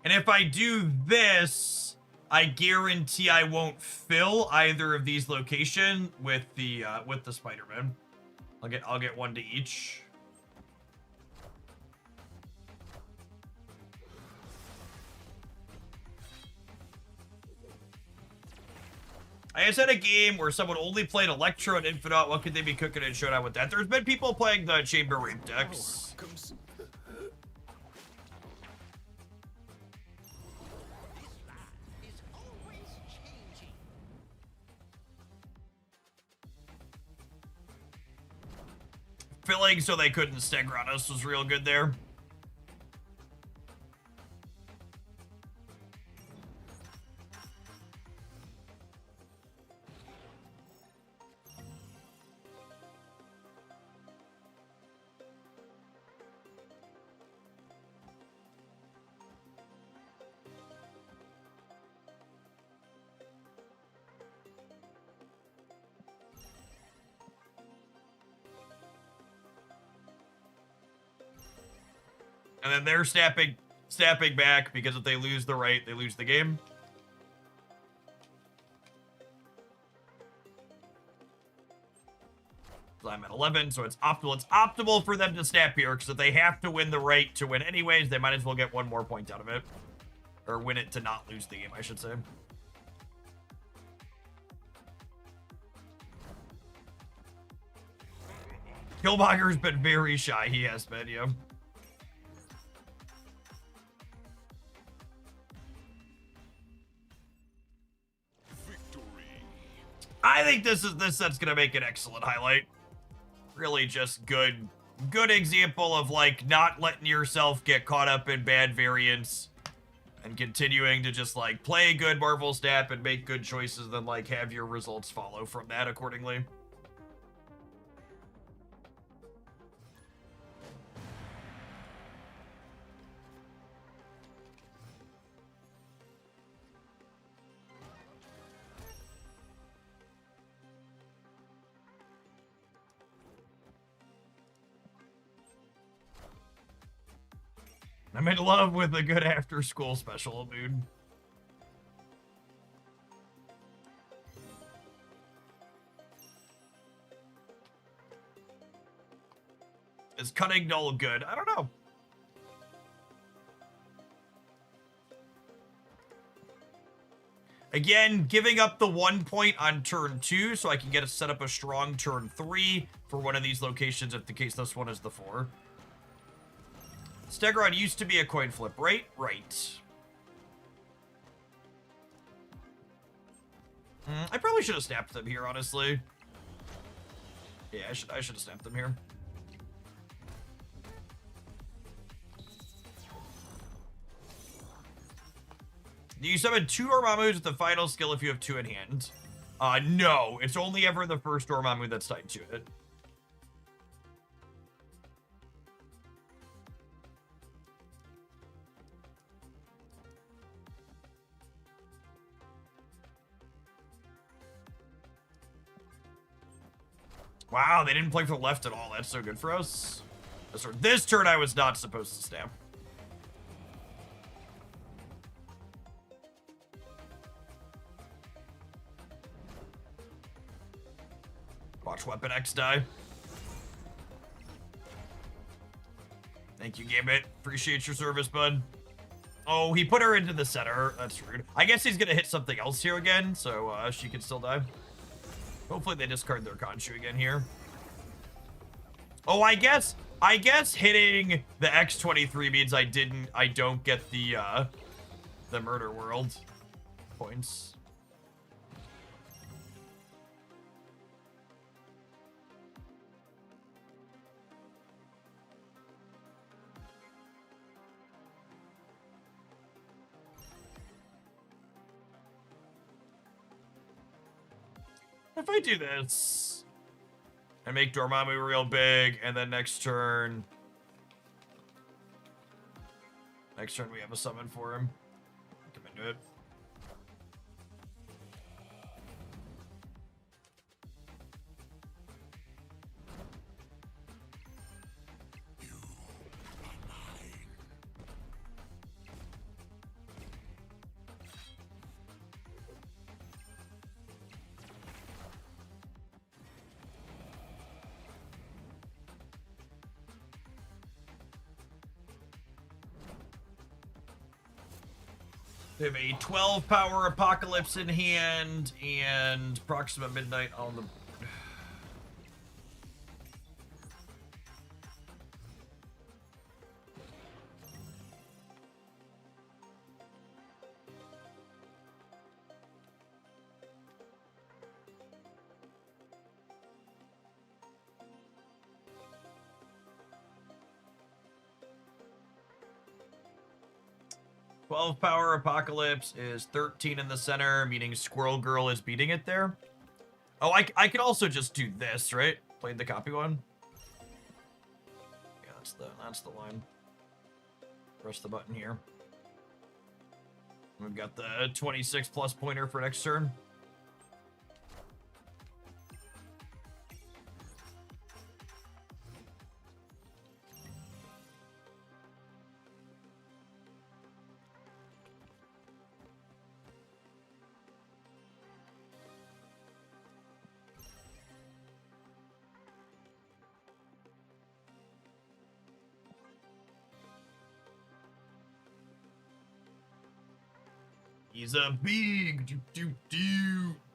And if I do this, I guarantee I won't fill either of these location with the Spider-Man. I'll get one to each. I just had a game where someone only played Electro and Infinite. What could they be cooking in Showdown with that? There's been people playing the Chamber Rape decks. Filling so they couldn't stagger on us was real good there. And then they're snapping back, because if they lose the right, they lose the game. So I'm at 11, so it's optimal. It's optimal for them to snap here, because if they have to win the right to win anyways, they might as well get one more point out of it. Or win it to not lose the game, I should say. Killmonger's been very shy. He has been, yeah. I think this set's gonna make an excellent highlight. Really just good good example of, like, not letting yourself get caught up in bad variants and continuing to just, like, play a good Marvel snap and make good choices, then, like, have your results follow from that accordingly. I'm in love with a good after-school special, dude. Is Cunning Null good? I don't know. Again, giving up the 1 point on turn 2 so I can set up a strong turn 3 for one of these locations if the case this one is the 4. Stegron used to be a coin flip, right? Right. I probably should have snapped them here, honestly. Yeah, I should have snapped them here. Do you summon 2 Dormammus with the final skill if you have 2 in hand? No. It's only ever the first Dormammu that's tied to it. Wow, they didn't play for the left at all. That's so good for us. This turn I was not supposed to snap. Watch Weapon X die. Thank you, Gambit. Appreciate your service, bud. Oh, he put her into the center. That's rude. I guess he's gonna hit something else here again, so she can still die. Hopefully they discard their Khonshu again here. Oh, I guess hitting the X-23 means I don't get the Murder World points. If I do this and make Dormammu real big, and then next turn we have a summon for him. Come into it. They have a 12 power Apocalypse in hand and Proxima Midnight on the... 12 power Apocalypse is 13 in the center, meaning Squirrel Girl is beating it there. Oh, I could also just do this, right? Played the copy one. Yeah, that's the line. Press the button here. We've got the 26 plus pointer for next turn. He's a big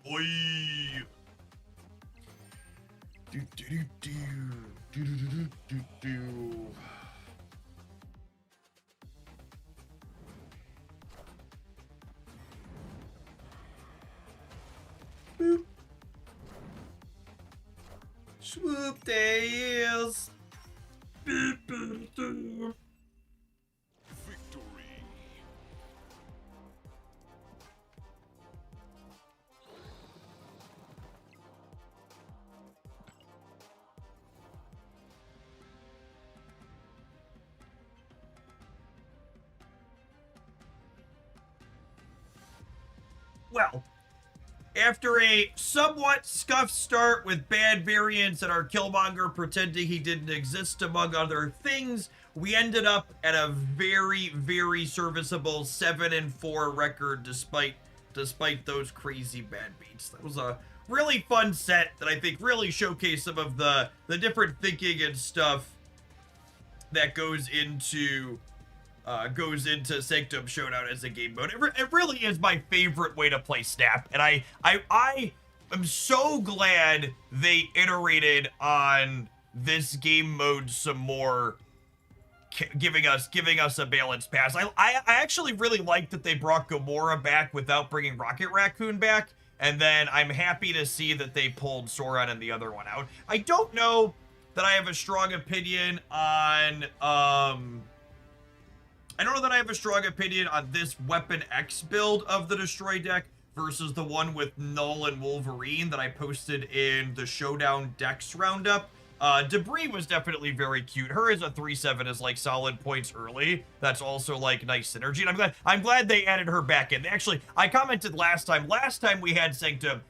boy. Boop. Swoop, there he is. Victory. Well, after a somewhat scuffed start with bad variants and our Killmonger pretending he didn't exist, among other things, we ended up at a very, very serviceable 7-4 record despite those crazy bad beats. That was a really fun set that I think really showcased some of the different thinking and stuff that goes into Sanctum Showdown as a game mode. It really is my favorite way to play Snap, and I am so glad they iterated on this game mode some more, giving us a balance pass. I actually really like that they brought Gamora back without bringing Rocket Raccoon back, and then I'm happy to see that they pulled Sauron and the other one out. I don't know that I have a strong opinion on I don't know that I have a strong opinion on this Weapon X build of the Destroy deck versus the one with Null and Wolverine that I posted in the Showdown Decks Roundup. Debris was definitely very cute. Her as a 3/7 is like solid points early. That's also like nice synergy, and I'm glad they added her back in. Actually, I commented last time we had Sanctum,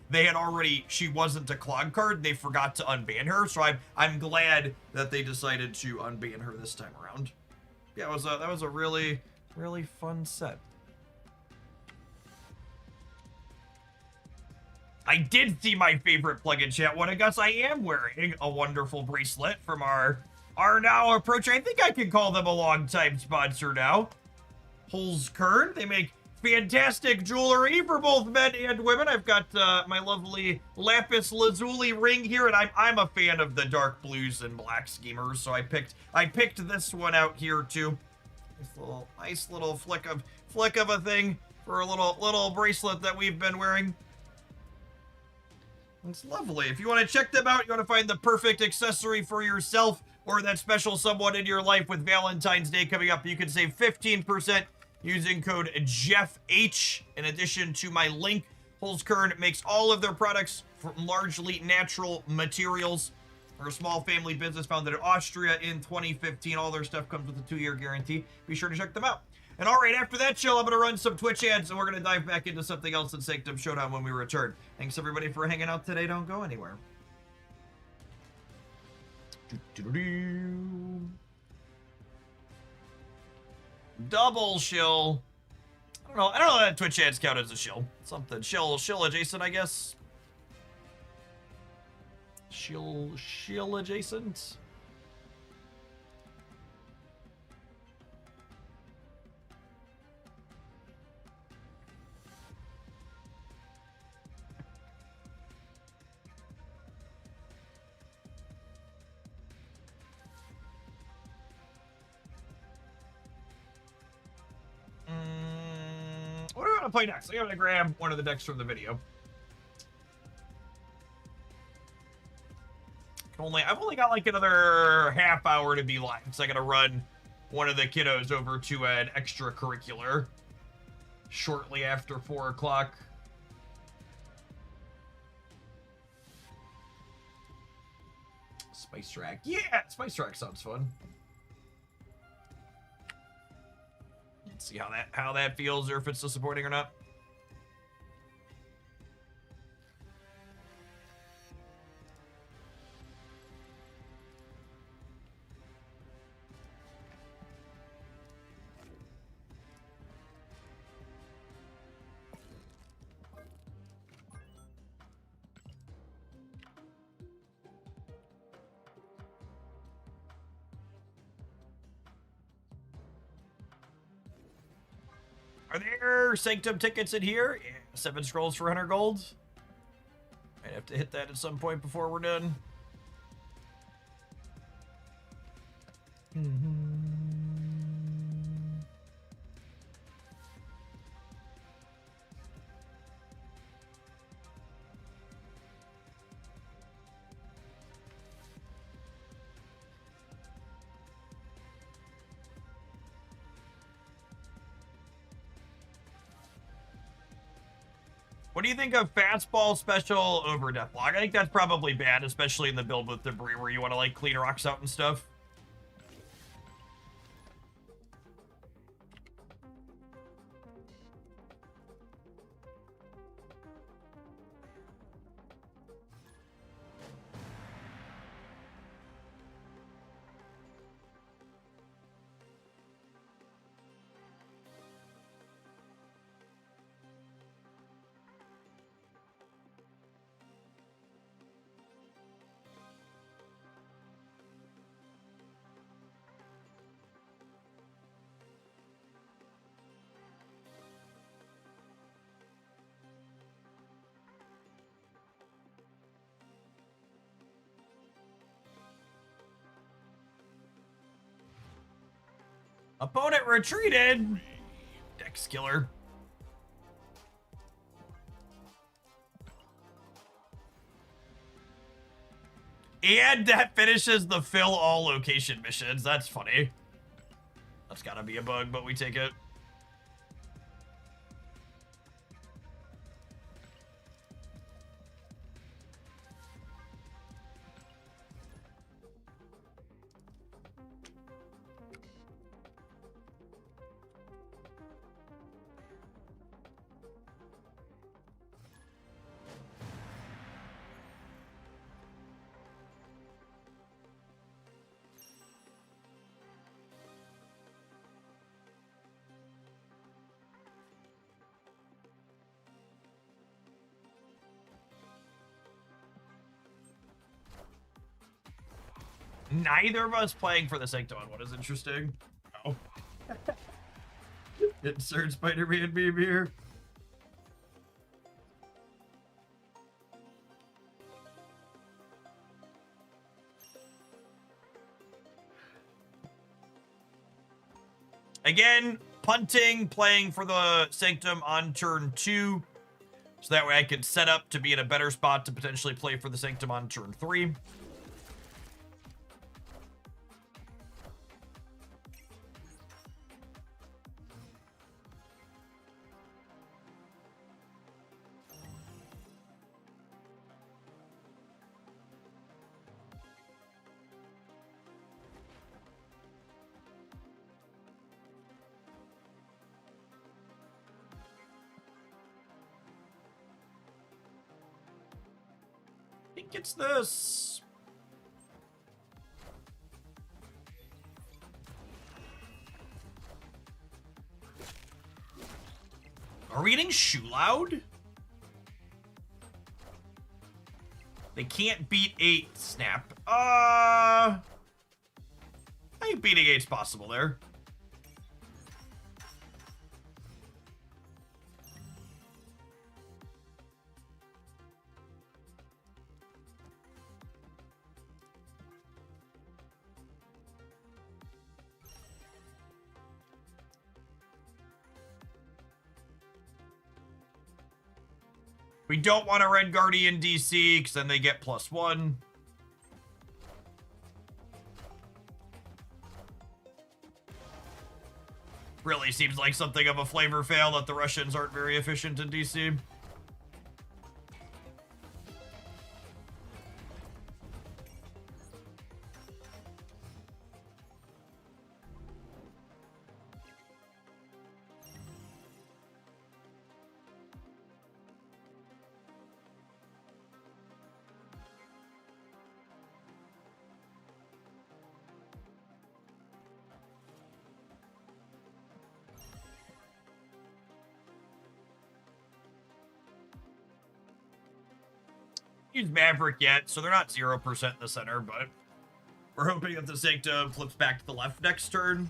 she wasn't a clog card, and they forgot to unban her, so I'm glad that they decided to unban her this time around. Yeah, that was a really, really fun set. I did see my favorite plug-in chat one. I guess I am wearing a wonderful bracelet from our now approaching. I think I can call them a long-time sponsor now. Holzkern. They make fantastic jewelry for both men and women. I've got my lovely lapis lazuli ring here, and I'm a fan of the dark blues and black schemers, so I picked this one out here too. Nice little flick of a thing for a little bracelet that we've been wearing. It's lovely. If you want to check them out, you want to find the perfect accessory for yourself or that special someone in your life with Valentine's Day coming up, you can save 15% using code JEFFH. In addition to my link, Holzkern makes all of their products from largely natural materials. They're a small family business founded in Austria in 2015. All their stuff comes with a 2-year guarantee. Be sure to check them out. And all right, after that show, I'm going to run some Twitch ads, and we're going to dive back into something else in Sanctum Showdown when we return. Thanks, everybody, for hanging out today. Don't go anywhere. Double shill. I don't know that Twitch ads count as a shill. Something shill adjacent, I guess. Shill adjacent. What do I want to play next? I'm going to grab one of the decks from the video. I've only got like another half hour to be live, so I got to run one of the kiddos over to an extracurricular shortly after 4 o'clock. Spice Rack. Yeah, Spice Rack sounds fun. Let's see how that feels, or if it's still supporting or not. Are there Sanctum tickets in here? Yeah, 7 scrolls for 100 gold. Might have to hit that at some point before we're done. What do you think of fastball special over deathlock? I think that's probably bad, especially in the build with debris where you want to like clean rocks out and stuff. Opponent retreated. Dex killer. And that finishes the fill all location missions. That's funny. That's gotta be a bug, but we take it. Neither of us playing for the Sanctum on what is interesting. Oh. Insert Spider-Man meme here. Again, punting, playing for the Sanctum on turn 2. So that way I can set up to be in a better spot to potentially play for the Sanctum on turn 3. I think it's this. Are we getting Shoe Loud? They can't beat 8 snap. I think beating 8's possible there. We don't want a Red Guardian DC, because then they get +1. Really seems like something of a flavor fail that the Russians aren't very efficient in DC. Use Maverick yet, so they're not 0% in the center, but we're hoping that the Sanctum flips back to the left next turn.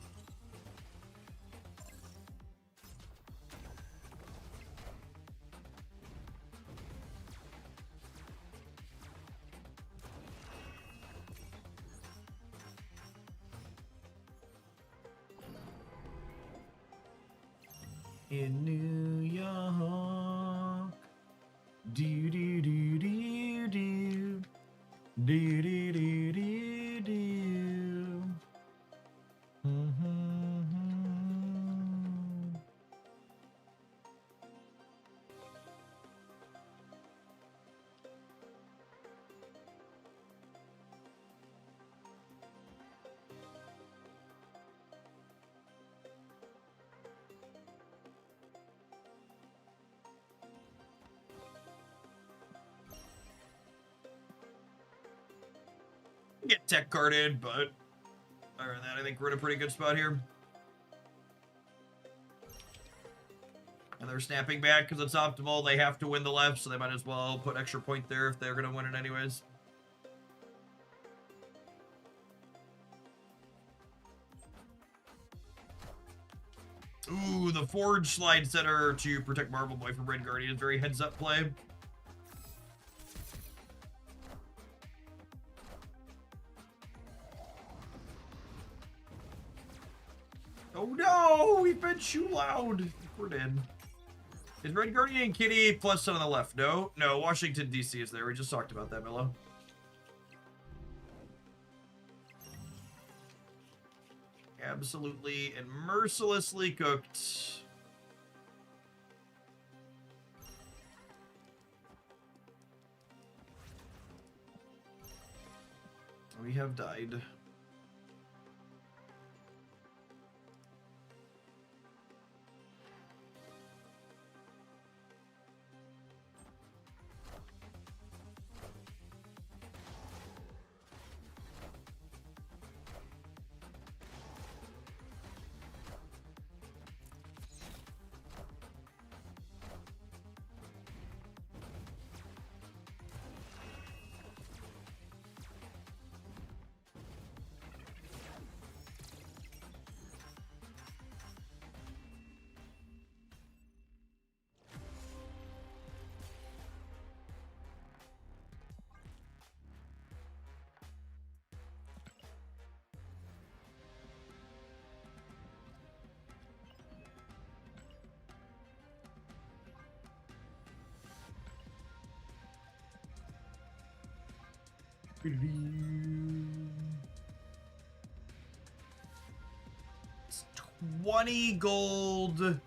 In New York, do do do do do, do do do do do. Get tech carded, but other than that, I think we're in a pretty good spot here. And they're snapping back because it's optimal. They have to win the left, so they might as well put extra point there if they're going to win it anyways. Ooh, the Forge slide center to protect Marble Boy from Red Guardian is very heads-up play. Oh no, we've been too loud. We're dead. Is Red Guardian and Kitty plus on the left? No, no, Washington, D.C. is there. We just talked about that, Milo. Absolutely and mercilessly cooked. We have died. It's 20 gold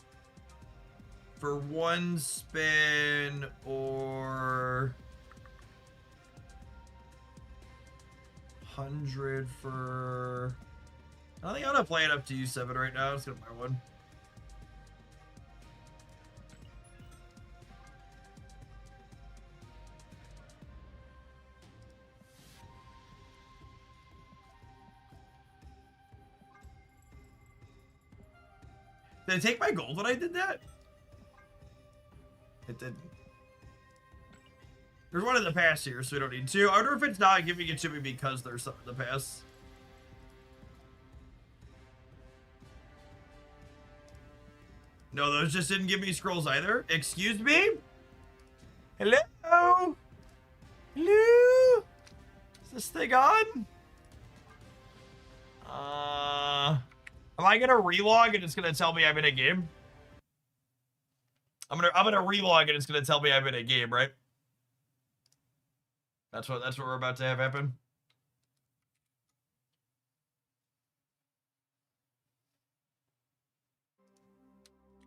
for one spin, or 100 for... I think I'm gonna play it up to U7 right now. I'm just gonna buy one. Did it take my gold when I did that? It didn't. There's one in the pass here, so we don't need two. I wonder if it's not giving it to me because there's some in the pass. No, those just didn't give me scrolls either. Excuse me? Hello? Hello? Is this thing on? Am I gonna relog and it's gonna tell me I'm in a game? I'm gonna relog and it's gonna tell me I'm in a game, right? That's what we're about to have happen.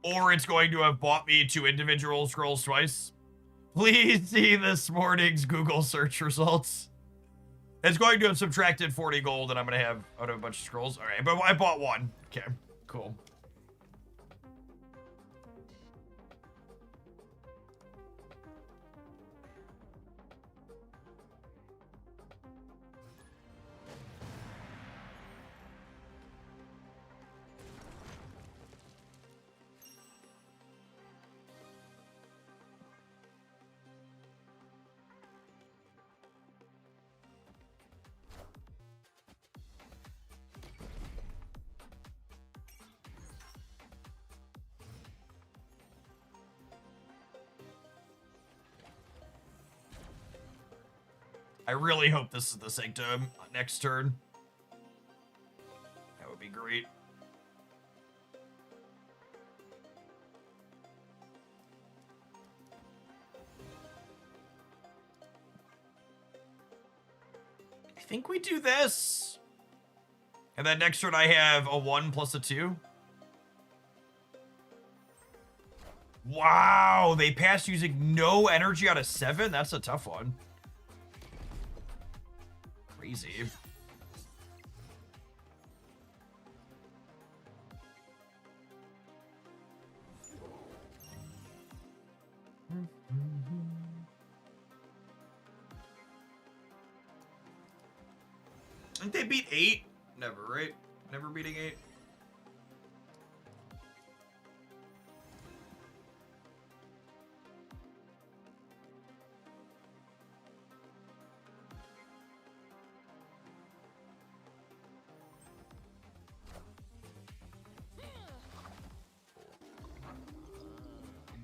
Or it's going to have bought me 2 individual scrolls twice. Please see this morning's Google search results. It's going to have subtracted 40 gold and I'm gonna have a bunch of scrolls. All right, but I bought one. Okay, cool. I really hope this is the Sanctum next turn. That would be great. I think we do this. And then next turn I have a 1 plus a 2. Wow, they passed using no energy out of 7? That's a tough one. Crazy. I think they beat 8. Never, right? Never beating 8.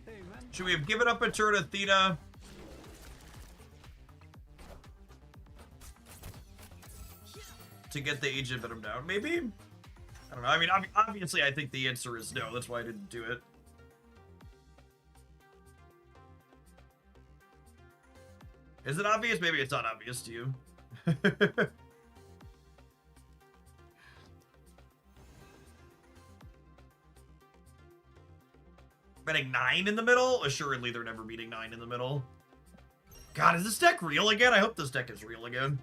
Hey, man. Should we have given up a turn to Theta? To get the agent venom down, maybe? I don't know. I mean, obviously, I think the answer is no. That's why I didn't do it. Is it obvious? Maybe it's not obvious to you. Betting 9 in the middle? Assuredly, they're never beating 9 in the middle. God, is this deck real again? I hope this deck is real again.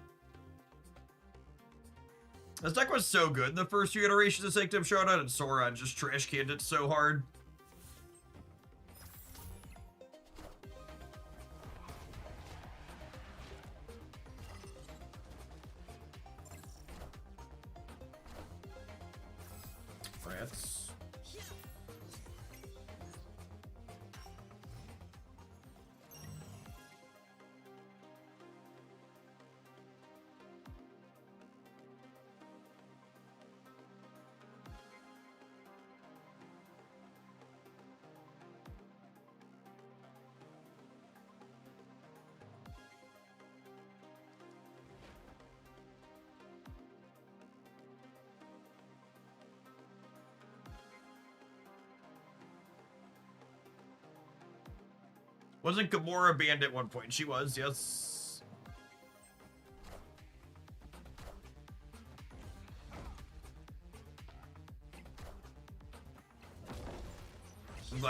This deck was so good in the first few iterations of Sanctum Showdown, and Sauron just trash canned it so hard. France. Wasn't Gamora banned at one point? She was, yes.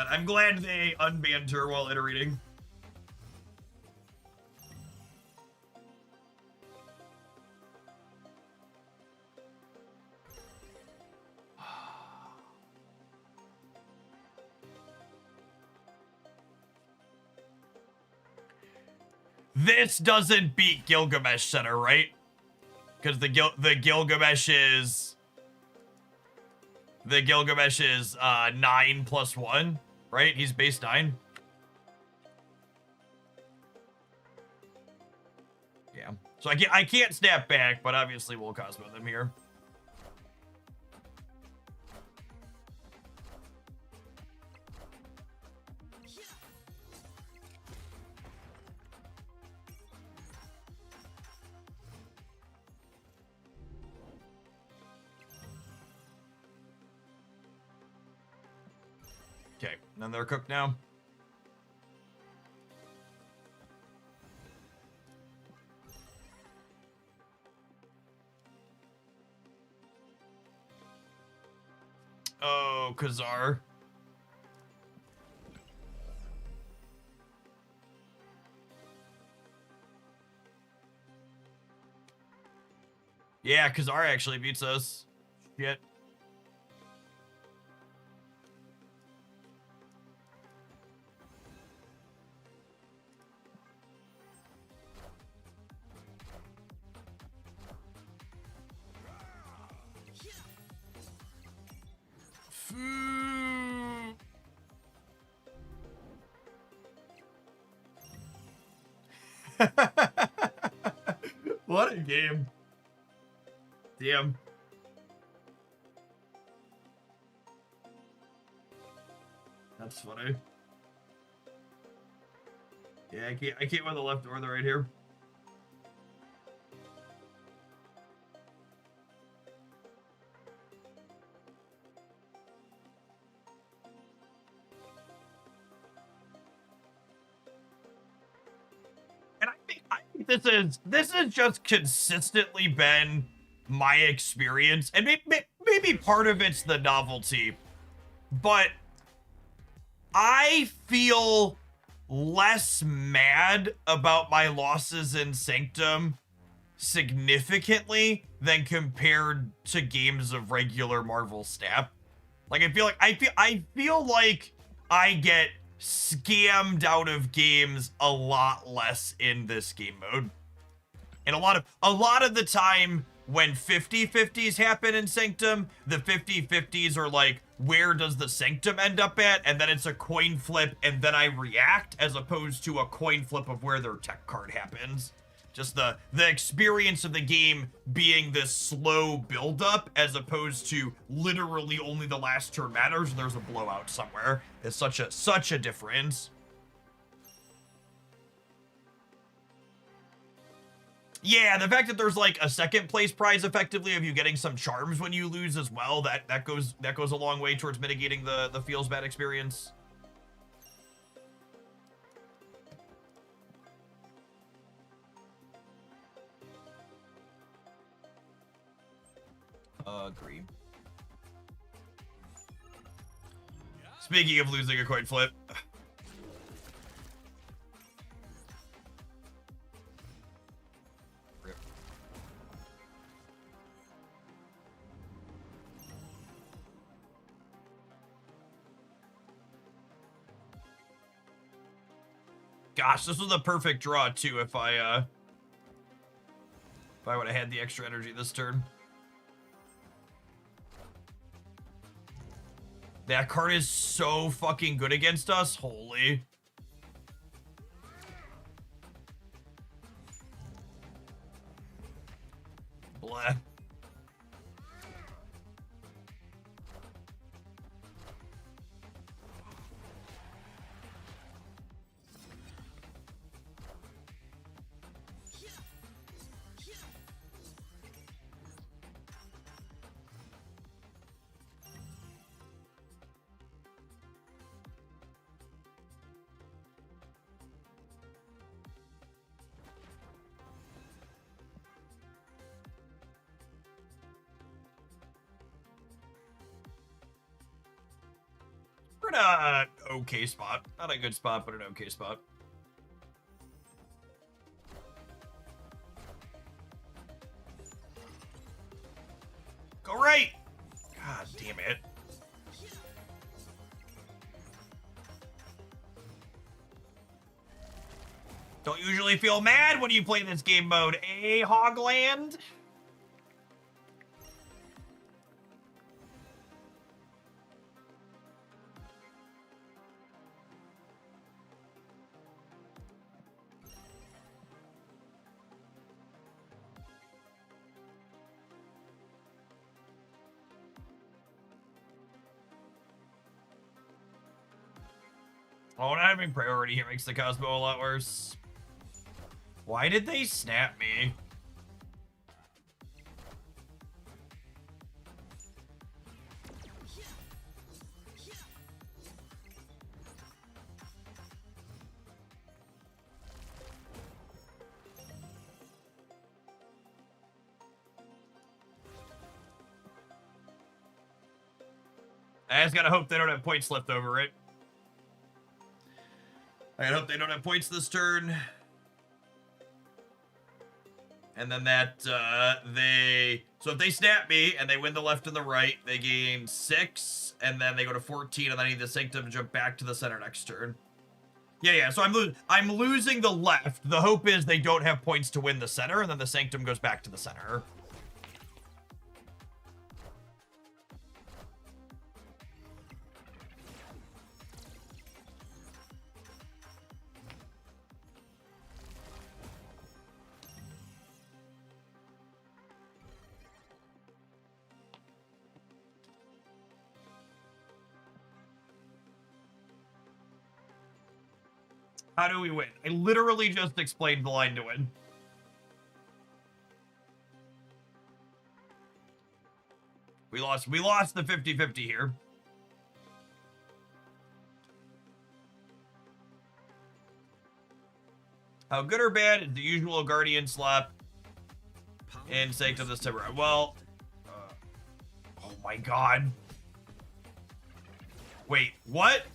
I'm glad they unbanned her while iterating. This doesn't beat Gilgamesh Center, right? Because the Gilgamesh is 9 plus 1, right? He's base 9. Yeah. So I can't snap back, but obviously we'll Cosmo them here. Okay, and then they're cooked now. Oh, Khazar. Yeah, Khazar actually beats us. Shit. What a game. Damn. That's funny. Yeah, I can't win the left or the right here. And I think this has just consistently been my experience, and maybe part of it's the novelty, but I feel less mad about my losses in Sanctum significantly than compared to games of regular Marvel Snap. Like I feel like I get scammed out of games a lot less in this game mode. And a lot of the time when 50-50s happen in Sanctum, the 50-50s are like, where does the Sanctum end up at? And then it's a coin flip, and then I react, as opposed to a coin flip of where their tech card happens. Just the experience of the game being this slow build-up, as opposed to literally only the last turn matters and there's a blowout somewhere. It's such a difference. Yeah, the fact that there's like a second place prize effectively of you getting some charms when you lose as well, that goes a long way towards mitigating the feels bad experience. Agree. Speaking of losing a coin flip. Rip. Gosh, this was a perfect draw too if I would have had the extra energy this turn. That card is so fucking good against us. Holy. Blah. We're in a okay spot. Not a good spot, but an okay spot. Go right! God damn it. Don't usually feel mad when you play this game mode, eh, Hogland? Oh, not having priority here makes the Cosmo a lot worse. Why did they snap me? I just gotta hope they don't have points left over, right? I hope they don't have points this turn. And then that, so if they snap me and they win the left and the right, they gain 6, and then they go to 14, and then I need the Sanctum to jump back to the center next turn. Yeah, so I'm losing the left. The hope is they don't have points to win the center, and then the Sanctum goes back to the center. How do we win? I literally just explained the line to win. We lost the 50-50 here. How good or bad is the usual Guardian slap in Sanctum this time around? Well, oh my god. Wait, what?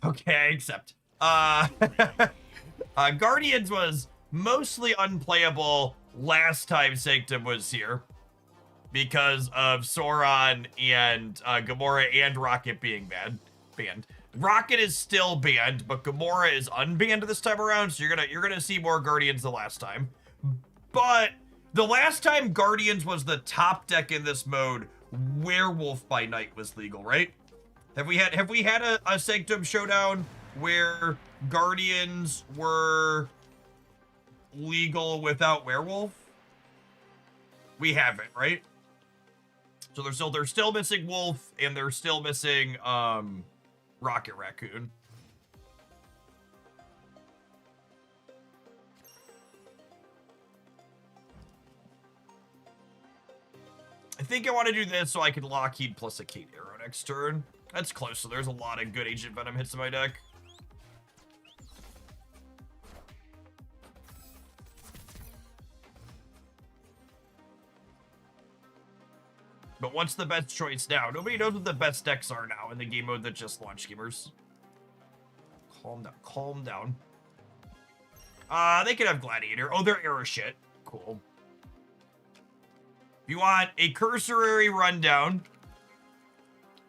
Okay, I accept. Guardians was mostly unplayable last time Sanctum was here because of Sauron and Gamora and Rocket being banned. Rocket is still banned, but Gamora is unbanned this time around, so you're gonna see more Guardians the last time. But the last time Guardians was the top deck in this mode, Werewolf by Night was legal, right? Have we had a Sanctum showdown where Guardians were legal without Werewolf? We haven't, right? So they're still missing Wolf, and they're still missing Rocket Raccoon. I think I want to do this so I can Lockheed plus a Kate Arrow next turn. That's close, so there's a lot of good Agent Venom hits in my deck. But what's the best choice now? Nobody knows what the best decks are now in the game mode that just launched, gamers. Calm down, calm down. They could have Gladiator. Oh, they're arrow shit. Cool. If you want a cursory rundown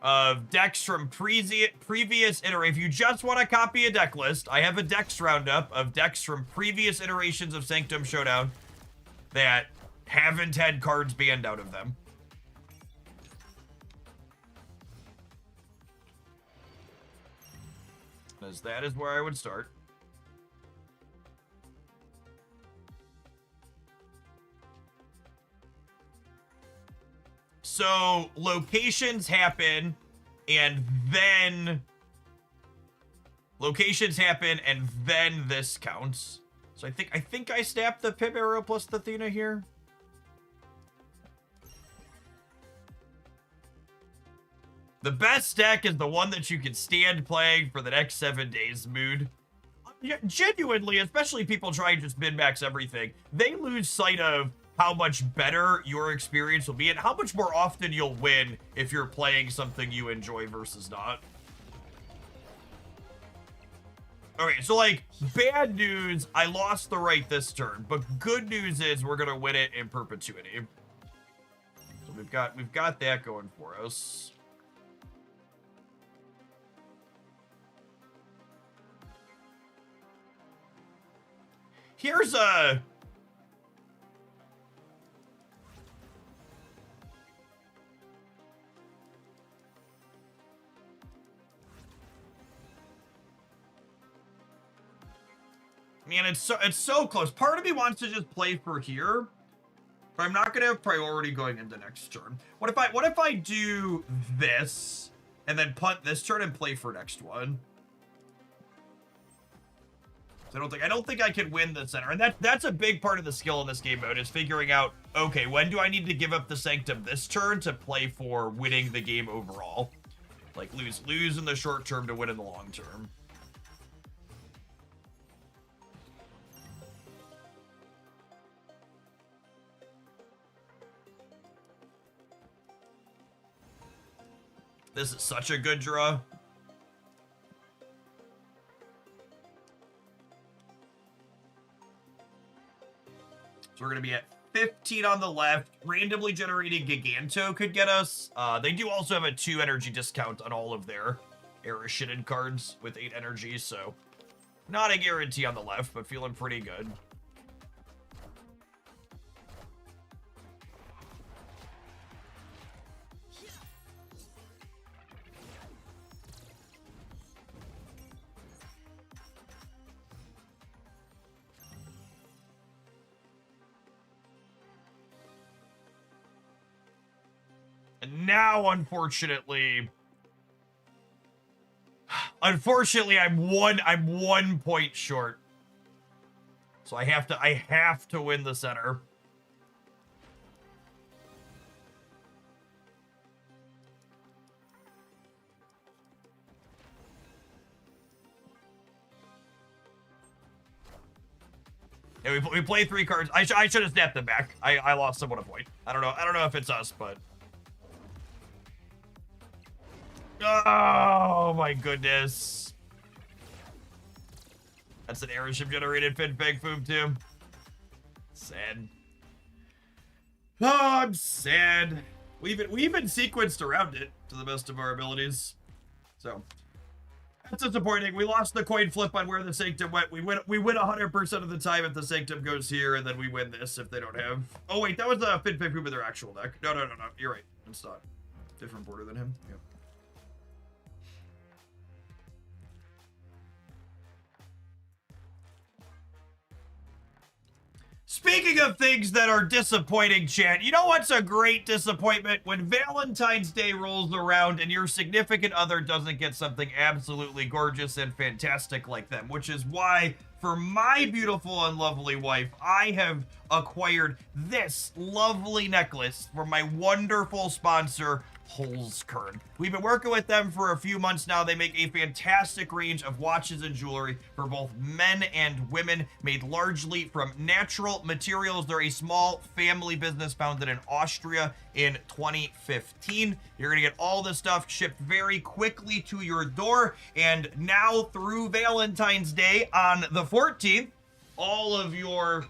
of decks from previous iteration, if you just want to copy a deck list, I have a decks roundup of decks from previous iterations of Sanctum Showdown that haven't had cards banned out of them. As that is where I would start. So locations happen, and then this counts. So I think I snapped the Pip Arrow plus the Athena here. The best deck is the one that you can stand playing for the next 7 days mood. Genuinely, especially people trying to just min-max everything, they lose sight of how much better your experience will be and how much more often you'll win if you're playing something you enjoy versus not. Okay, so like, bad news, I lost the right this turn, but good news is we're gonna win it in perpetuity. So we've got that going for us. Here's a... Man, it's so close. Part of me wants to just play for here, but I'm not gonna have priority going into next turn. What if I do this and then punt this turn and play for next one? So I don't think I can win the center, and that's a big part of the skill in this game mode is figuring out, okay, when do I need to give up the Sanctum this turn to play for winning the game overall? Like lose in the short term to win in the long term. This is such a good draw. So we're going to be at 15 on the left. Randomly generating Giganto could get us. They do also have a 2 energy discount on all of their Arashidden cards with 8 energy, so not a guarantee on the left, but feeling pretty good. And now, unfortunately, I'm 1 point short. So I have to win the center. Yeah, we play 3 cards. I should have snapped them back. I lost someone a point. I don't know if it's us, but oh my goodness. That's an airship generated Fin Fang Foom too. Sad. Oh, I'm sad. We even sequenced around it to the best of our abilities. So That's disappointing. We lost the coin flip on where the Sanctum went. We win 100% of the time if the Sanctum goes here, and then we win this if they don't have... Oh, wait, that was a Fin Pei Puma, their actual deck. No. You're right. It's not. Different border than him. Yep. Speaking of things that are disappointing, chat, you know what's a great disappointment? When Valentine's Day rolls around and your significant other doesn't get something absolutely gorgeous and fantastic like them, which is why, for my beautiful and lovely wife, I have acquired this lovely necklace from my wonderful sponsor, Holzkern. We've been working with them for a few months now. They make a fantastic range of watches and jewelry for both men and women, made largely from natural materials. They're a small family business founded in Austria in 2015. You're gonna get all this stuff shipped very quickly to your door, and now through Valentine's Day on the 14th, all of your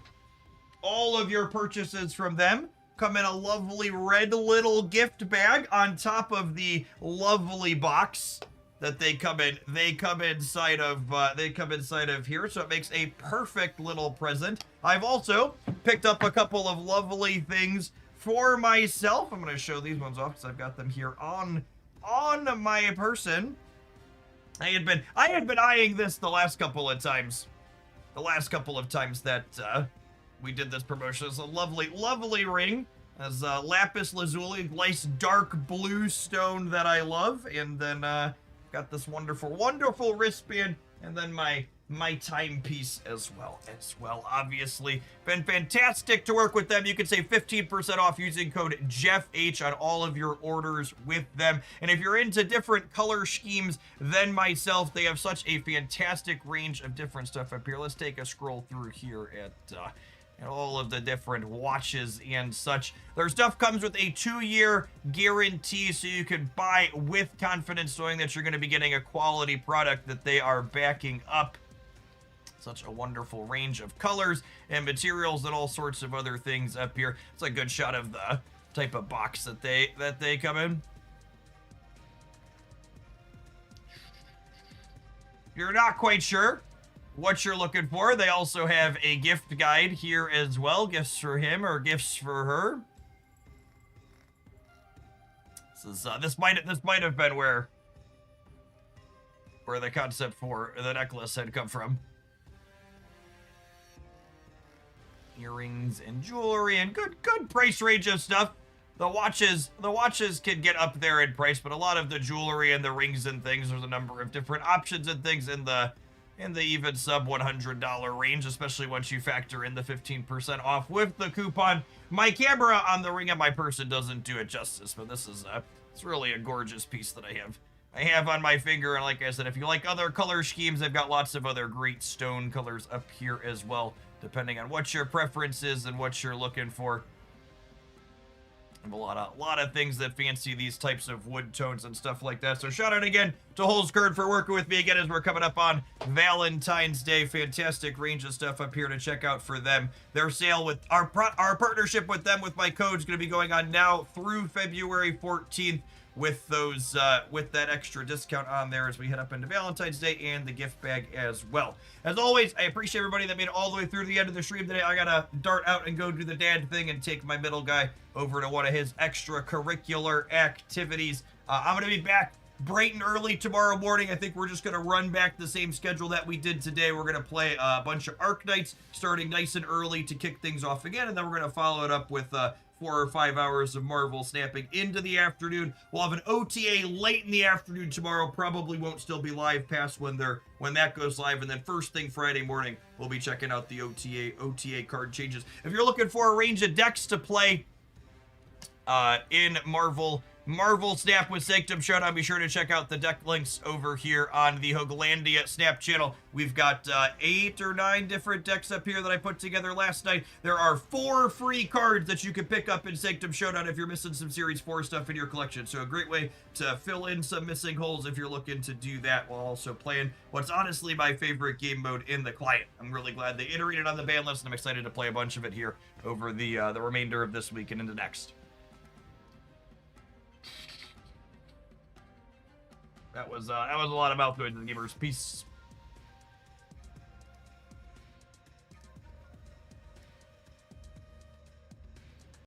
purchases from them come in a lovely red little gift bag on top of the lovely box that they come in. They come inside of here, so it makes a perfect little present. I've also picked up a couple of lovely things for myself. I'm going to show these ones off because I've got them here on my person. I had been eyeing this the last couple of times. That we did this promotion. It's a lovely ring. As lapis lazuli, nice dark blue stone that I love, and then got this wonderful wristband, and then my timepiece as well. Obviously, been fantastic to work with them. You can save 15% off using code JeffH on all of your orders with them. And if you're into different color schemes than myself, they have such a fantastic range of different stuff up here. Let's take a scroll through here at all of the different watches and such. Their stuff comes with a 2-year guarantee, so you can buy with confidence knowing that you're going to be getting a quality product that they are backing up. Such a wonderful range of colors and materials and all sorts of other things up here. It's a good shot of the type of box that they come in. You're not quite sure what you're looking for, they also have a gift guide here as well. Gifts for him or gifts for her. This might have been where the concept for the necklace had come from. Earrings and jewelry and good price range of stuff. The watches can get up there in price, but a lot of the jewelry and the rings and things, there's a number of different options and things in the even sub $100 range, especially once you factor in the 15% off with the coupon. My camera on the ring of my person doesn't do it justice, but this is it's really a gorgeous piece that I have on my finger. And like I said, if you like other color schemes, I've got lots of other great stone colors up here as well, depending on what your preference is and what you're looking for. I have a lot of things that fancy these types of wood tones and stuff like that. So shout out again to Holzkern for working with me again as we're coming up on Valentine's Day. Fantastic range of stuff up here to check out for them. Their sale with our partnership with them with my code is going to be going on now through February 14th with those with that extra discount on there as we head up into Valentine's Day and the gift bag as well. As always, I appreciate everybody that made it all the way through the end of the stream today. I gotta dart out and go do the dad thing and take my middle guy over to one of his extracurricular activities. I'm gonna be back bright and early tomorrow morning. I think we're just gonna run back the same schedule that we did today. We're gonna play a bunch of Arc Knights starting nice and early to kick things off again, and then we're gonna follow it up with 4 or 5 hours of Marvel snapping into the afternoon. We'll have an OTA late in the afternoon tomorrow. Probably won't still be live past when that goes live. And then first thing Friday morning, we'll be checking out the OTA card changes. If you're looking for a range of decks to play in Marvel Snap with Sanctum Showdown, be sure to check out the deck links over here on the Hoaglandia Snap channel. We've got 8 or 9 different decks up here that I put together last night. There are 4 free cards that you can pick up in Sanctum Showdown if you're missing some Series 4 stuff in your collection. So a great way to fill in some missing holes if you're looking to do that while also playing what's honestly my favorite game mode in the client. I'm really glad they iterated on the ban list, and I'm excited to play a bunch of it here over the remainder of this week and into next. That was a lot of mouth noises, gamers. Peace.